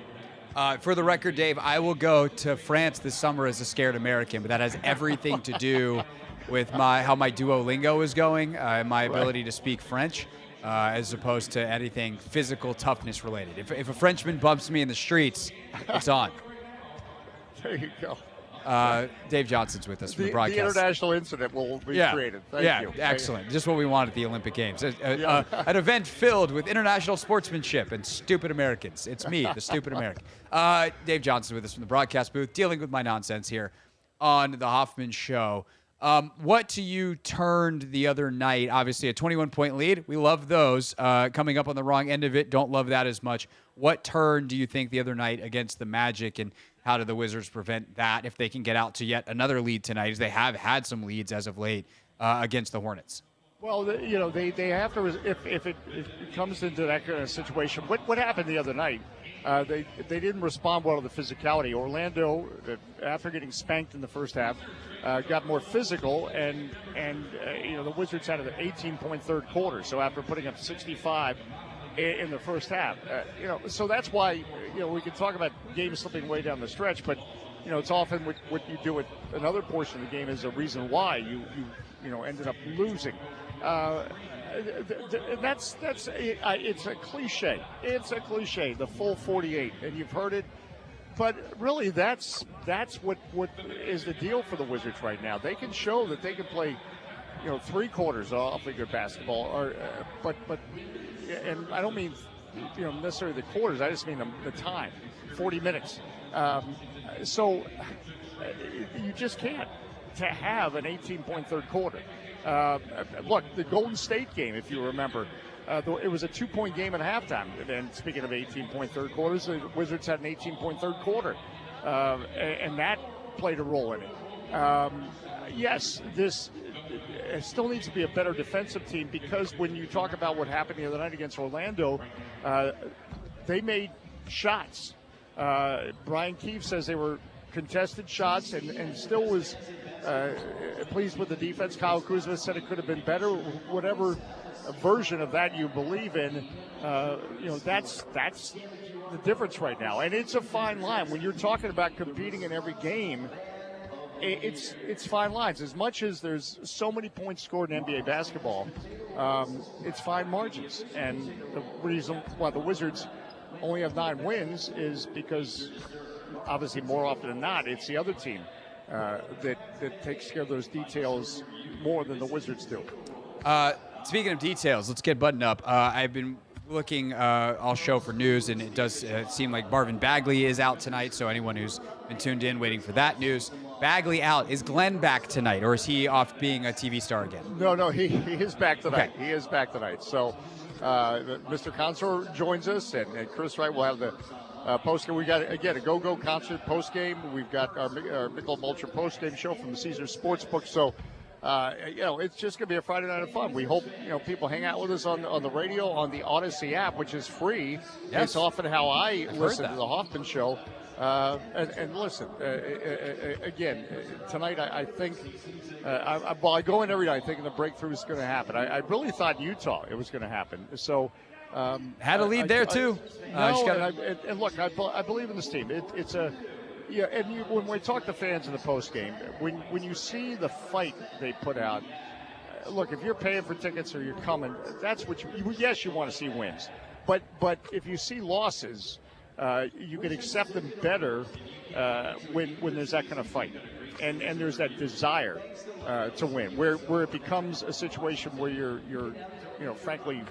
For the record, Dave, I will go to France this summer as a scared American, but that has everything to do with how my Duolingo is going, and my ability to speak French, as opposed to anything physical toughness related. If a Frenchman bumps me in the streets, it's on. There you go. Dave Johnson's with us from the broadcast. The international incident will be created. Thank you. Excellent. Just what we want at the Olympic Games. An event filled with international sportsmanship and stupid Americans. It's me, the stupid American. Dave Johnson with us from the broadcast booth, dealing with my nonsense here on the Hoffman Show. What to you turned the other night? Obviously, a 21-point lead. We love those. Coming up on the wrong end of it, don't love that as much. What turn do you think the other night against the Magic, and how do the Wizards prevent that if they can get out to yet another lead tonight, as they have had some leads as of late against the Hornets? Well, they have to, if it comes into that kind of situation. What happened the other night? They didn't respond well to the physicality. Orlando, after getting spanked in the first half, got more physical, and the Wizards had an 18-point third quarter. So after putting up 65 in the first half, so that's why we can talk about games slipping way down the stretch, but it's often what you do at another portion of the game is a reason why you ended up losing. It's a cliche. It's a cliche. The full 48, and you've heard it. But really, that's what is the deal for the Wizards right now. They can show that they can play, 3 quarters awfully good basketball, but and I don't mean necessarily the quarters. I just mean the time, 40 minutes. So you just can't to have an 18-point third quarter. Look, the Golden State game, if you remember, it was a 2-point game at halftime. And speaking of 18-point third quarters, the Wizards had an 18-point third quarter, and that played a role in it. Yes, this still needs to be a better defensive team, because when you talk about what happened the other night against Orlando, they made shots. Brian Keefe says they were contested shots and still was pleased with the defense. Kyle Kuzma said it could have been better. Whatever version of that you believe in, that's the difference right now. And it's a fine line. When you're talking about competing in every game, it's fine lines. As much as there's so many points scored in NBA basketball, it's fine margins. And the reason why the Wizards only have 9 wins is because, obviously, more often than not, it's the other team that takes care of those details more than the Wizards do. Speaking of details, let's get buttoned up. I've been looking all show for news, and it does seem like Marvin Bagley is out tonight, so anyone who's been tuned in waiting for that news. Bagley out. Is Glenn back tonight, or is he off being a TV star again? No, he is back tonight. Okay. He is back tonight. So Mr. Consor joins us, and Chris Wright will have the Post-game, we got, again, a go-go concert post-game. We've got our Michelob Ultra post-game show from the Caesars Sportsbook. So, it's just going to be a Friday night of fun. We hope, people hang out with us on the radio, on the Odyssey app, which is free. Yes. It's often how I I've listen heard to that. the Hoffman Show. And listen, again, tonight I think, I go in every night thinking the breakthrough is going to happen. I really thought Utah it was going to happen. So had a lead there too. And look, I believe in this team. It's a when we talk to fans in the post game, when you see the fight they put out, look, if you're paying for tickets or you're coming, that's what you want to see wins, but if you see losses, you can accept them better when there's that kind of fight, and there's that desire to win, where it becomes a situation where you're frankly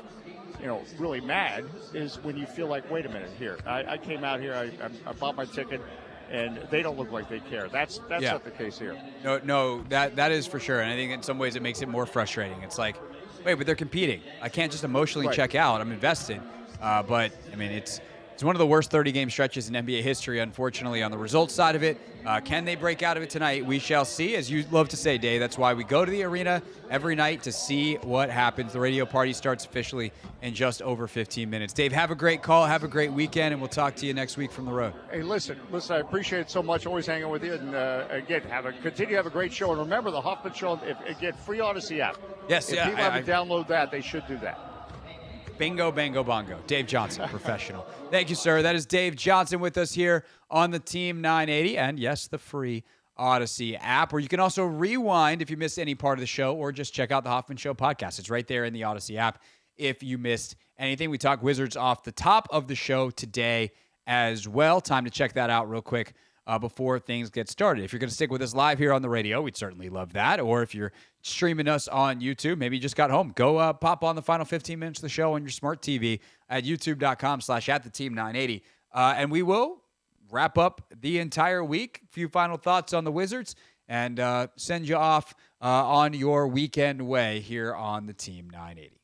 really mad is when you feel like, wait a minute, here I came out here, I bought my ticket, and they don't look like they care. That's not the case here. No, that is for sure, and I think in some ways it makes it more frustrating. It's like, wait, but they're competing. I can't just emotionally check out. I'm invested, but I mean it's one of the worst 30-game stretches in NBA history, unfortunately, on the results side of it. Can they break out of it tonight? We shall see. As you love to say, Dave, that's why we go to the arena every night to see what happens. The radio party starts officially in just over 15 minutes. Dave, have a great call. Have a great weekend, and we'll talk to you next week from the road. Hey, listen, I appreciate it so much. Always hanging with you. And, again, continue to have a great show. And remember, the Hoffman Show, again, free Odyssey app. Yes, if people haven't downloaded that, they should do that. Bingo, bango, bongo. Dave Johnson, professional. Thank you, sir. That is Dave Johnson with us here on the Team 980. And, yes, the free Odyssey app, where you can also rewind if you missed any part of the show, or just check out the Hoffman Show podcast. It's right there in the Odyssey app if you missed anything. We talk Wizards off the top of the show today as well. Time to check that out real quick before things get started. If you're going to stick with us live here on the radio, we'd certainly love that. Or if you're streaming us on YouTube, maybe you just got home, go pop on the final 15 minutes of the show on your smart TV at youtube.com/@theteam980. And we will wrap up the entire week. A few final thoughts on the Wizards, and send you off on your weekend way here on the Team 980.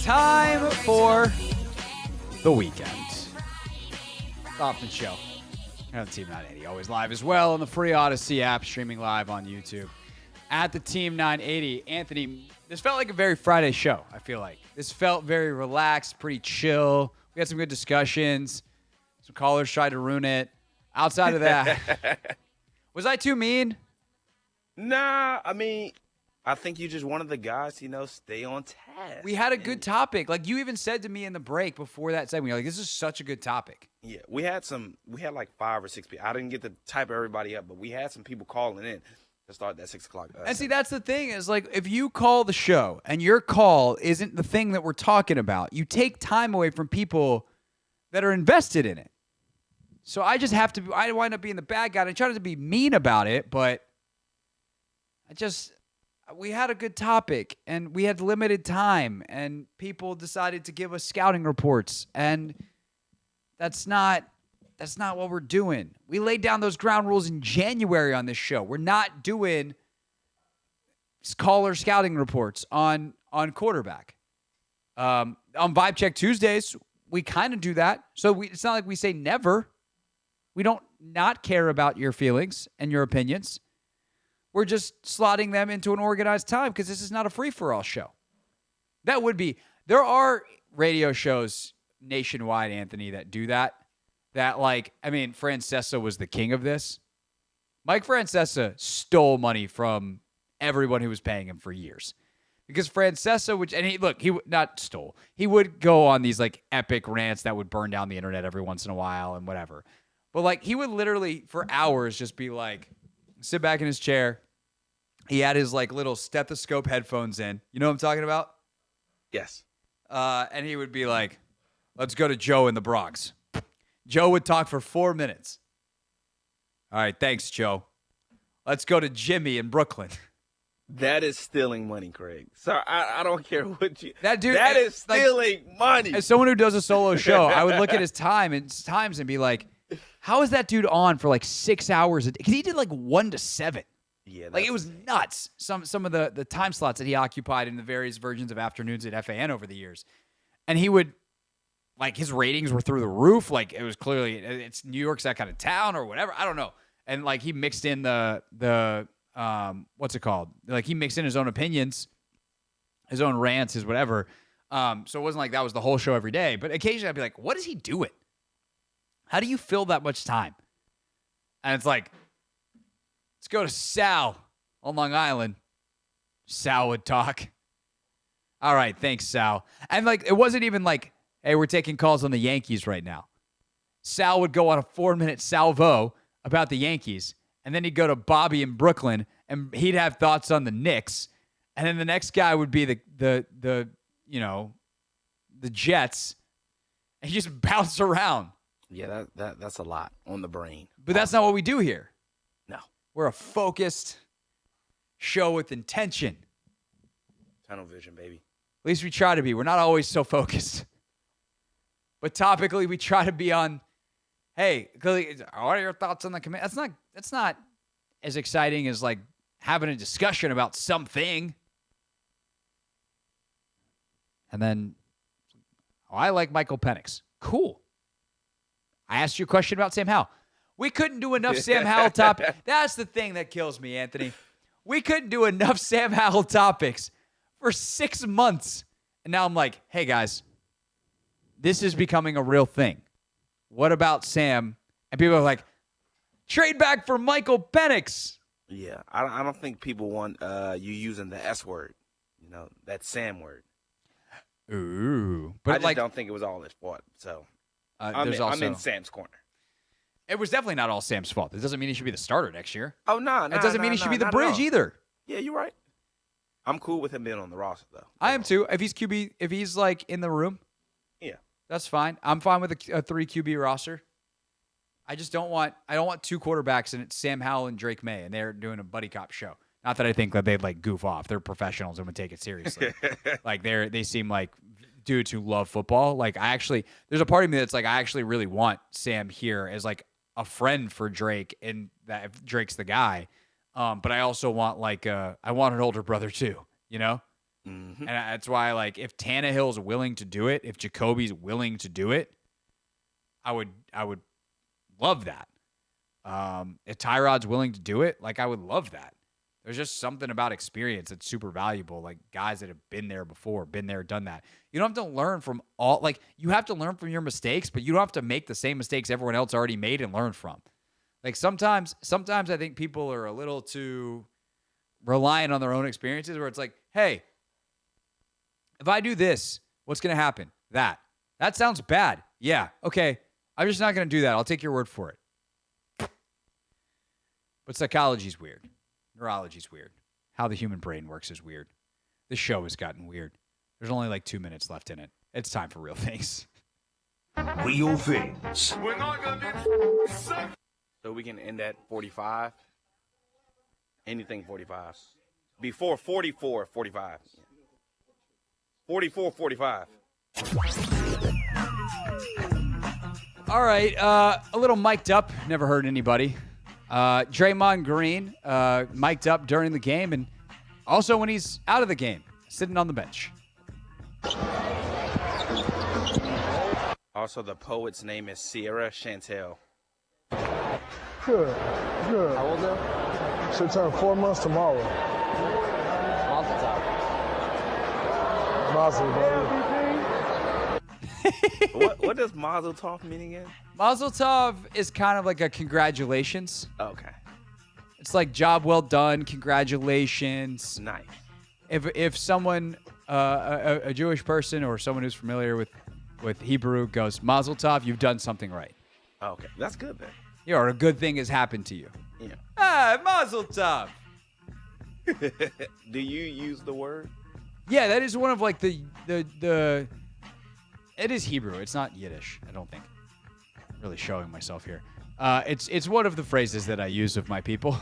Time for the weekend. Hoffman Show. And the Team 980, always live as well on the free Odyssey app, streaming live on YouTube. At the Team 980, Anthony, this felt like a very Friday show, I feel like. This felt very relaxed, pretty chill. We had some good discussions. Some callers tried to ruin it. Outside of that, was I too mean? Nah, I mean, I think you just one of the guys, stay on task. We had a good topic. Like, you even said to me in the break before that segment, you're like, this is such a good topic. Yeah, we had like 5 or 6 people. I didn't get to type everybody up, but we had some people calling in to start that 6 o'clock. And see, that's the thing is, like, if you call the show and your call isn't the thing that we're talking about, you take time away from people that are invested in it. So I just have to, I wind up being the bad guy. I try not to be mean about it, but we had a good topic and we had limited time and people decided to give us scouting reports, and that's not what we're doing. We laid down those ground rules in January on this show. We're not doing caller scouting reports on quarterback. On Vibe Check Tuesdays, we kind of do that. So it's not like we say never. We don't not care about your feelings and your opinions. We're just slotting them into an organized time because this is not a free-for-all show. There are radio shows nationwide, Anthony, that do that. Francesa was the king of this. Mike Francesa stole money from everyone who was paying him for years. Because Francesa, he would go on these like epic rants that would burn down the internet every once in a while and whatever. But like he would literally for hours just be like, sit back in his chair. He had his like little stethoscope headphones in. You know what I'm talking about? Yes. And he would be like, let's go to Joe in the Bronx. Joe would talk for 4 minutes. All right, thanks, Joe. Let's go to Jimmy in Brooklyn. That is stealing money, Craig. Sorry, I don't care what you. That dude. That is stealing money. As someone who does a solo show, I would look at his times and be like, how is that dude on for like 6 hours a day? Because he did like 1 to 7. Yeah, like it was nuts. Some of the time slots that he occupied in the various versions of afternoons at FAN over the years, and he would like his ratings were through the roof. Like it was clearly it's New York's that kind of town or whatever. I don't know. And like he mixed in the what's it called? Like he mixed in his own opinions, his own rants, his whatever. So it wasn't like that was the whole show every day. But occasionally I'd be like, what is he doing? How do you fill that much time? And it's like, let's go to Sal on Long Island. Sal would talk. All right, thanks, Sal. And like, it wasn't even like, hey, we're taking calls on the Yankees right now. Sal would go on a 4-minute salvo about the Yankees, and then he'd go to Bobby in Brooklyn, and he'd have thoughts on the Knicks. And then the next guy would be the Jets, and he just bounce around. Yeah, that's a lot on the brain. But that's not what we do here. No. We're a focused show with intention. Tunnel vision, baby. At least we try to be. We're not always so focused. But topically, we try to be on, hey, what are your thoughts on the command? That's not as exciting as like having a discussion about something. And then, I like Michael Penix. Cool. I asked you a question about Sam Howell. We couldn't do enough Sam Howell topics. That's the thing that kills me, Anthony. We couldn't do enough Sam Howell topics for 6 months. And now I'm like, hey, guys, this is becoming a real thing. What about Sam? And people are like, trade back for Michael Penix. Yeah, I don't think people want you using the S word, that Sam word. Ooh. But I just don't think it was all his fault. So I'm in Sam's corner. It was definitely not all Sam's fault. It doesn't mean he should be the starter next year. Oh, no. It doesn't mean he should be the bridge either. Yeah, you're right. I'm cool with him being on the roster, though. I am too. If he's QB, if he's like in the room, yeah, that's fine. I'm fine with a 3 QB roster. I don't want 2 quarterbacks and it's Sam Howell and Drake May and they're doing a buddy cop show. Not that I think that they'd like goof off. They're professionals and would take it seriously. Like they seem like dudes who love football. Like there's a part of me that's like I actually really want Sam here as like a friend for Drake, and that if Drake's the guy. But I also want I want an older brother too, And that's why, like, if Tannehill's willing to do it, if Jacoby's willing to do it, I would love that. If Tyrod's willing to do it, like, I would love that. There's just something about experience that's super valuable. Like, guys that have been there before, been there, done that. You don't have to learn from you have to learn from your mistakes, but you don't have to make the same mistakes everyone else already made and learn from. Like, sometimes I think people are a little too reliant on their own experiences where it's like, hey, if I do this, what's going to happen? That sounds bad. Yeah. Okay. I'm just not going to do that. I'll take your word for it. But psychology's weird. Neurology's weird. How the human brain works is weird. This show has gotten weird. There's only like 2 minutes left in it. It's time for real things. Real things. We're not gonna So we can end at 45. Anything 45. Before 44, 45. 44, 45. All right. A little mic'd up. Never heard anybody. Draymond Green mic'd up during the game and also when he's out of the game, sitting on the bench. Also, the poet's name is Sierra Chantel. Good. How old are you? Should turn 4 months tomorrow. Mazel, buddy. What does Mazel Tov mean again? Mazel Tov is kind of like a congratulations. Okay. It's like job well done, congratulations. Nice. If someone, a Jewish person or someone who's familiar with Hebrew goes, Mazel Tov, you've done something right. Okay, that's good then. Yeah, or a good thing has happened to you. Yeah. Mazel Tov. Do you use the word? Yeah, that is one of like the it is Hebrew. It's not Yiddish, I don't think. I'm really showing myself here. It's one of the phrases that I use with my people.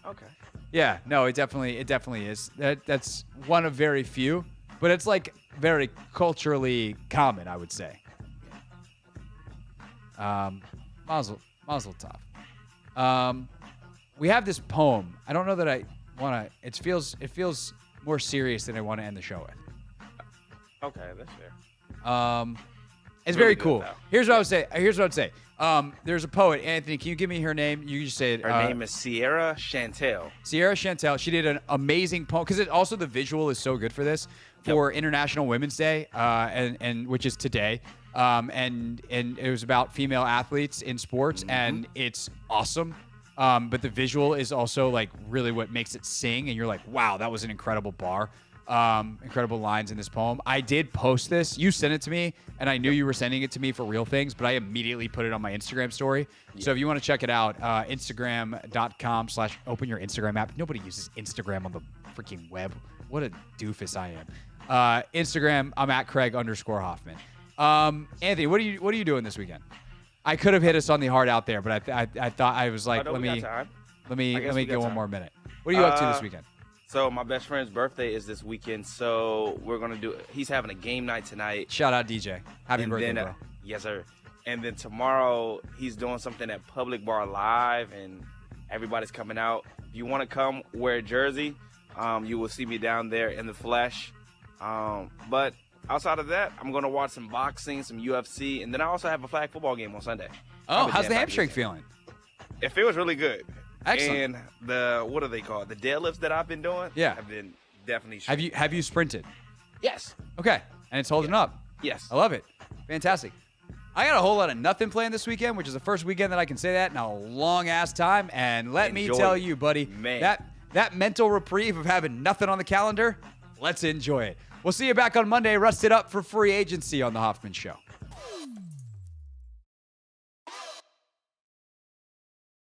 Okay. Yeah, no, it definitely is. That's one of very few, but it's like very culturally common, I would say. Mazel Tov. We have this poem. I don't know that I want to. It feels more serious than I want to end the show with. Okay, that's fair. It's Really very good, cool. though. Here's what I would say. There's a poet, Anthony. Can you give me her name? You just say it. Her name is Sierra Chantel. Sierra Chantel. She did an amazing poem because also the visual is so good for this for International Women's Day, and which is today. And it was about female athletes in sports, and it's awesome. But the visual is also like really what makes it sing, and you're like, wow, that was an incredible bar. Incredible lines in this poem. I did post this. You sent it to me, and I knew you were sending it to me for real things, but I immediately put it on my Instagram story. So if you want to check it out, Instagram.com/open your Instagram app. Nobody uses Instagram on the freaking web. What a doofus I am. Instagram, I'm at Craig_Hoffman. Anthony, what are you doing this weekend? I could have hit us on the hard out there, but I thought I was like, let me go one more minute. What are you up to this weekend? So my best friend's birthday is this weekend, so we're gonna he's having a game night tonight. Shout out DJ. Happy birthday, bro. Yes, sir. And then tomorrow he's doing something at Public Bar Live, and everybody's coming out. If you want to come wear a jersey, you will see me down there in the flesh. But outside of that, I'm gonna watch some boxing, some UFC, and then I also have a flag football game on Sunday. Oh, how's the hamstring feeling? It feels really good. Excellent. And what are they called? The deadlifts that I've been doing have been definitely strong. Have you sprinted? Yes. Okay. And it's holding up. Yes. I love it. Fantastic. I got a whole lot of nothing planned this weekend, which is the first weekend that I can say that in a long ass time. And let me tell you, buddy, that mental reprieve of having nothing on the calendar, let's enjoy it. We'll see you back on Monday, rested up for free agency on the Hoffman Show.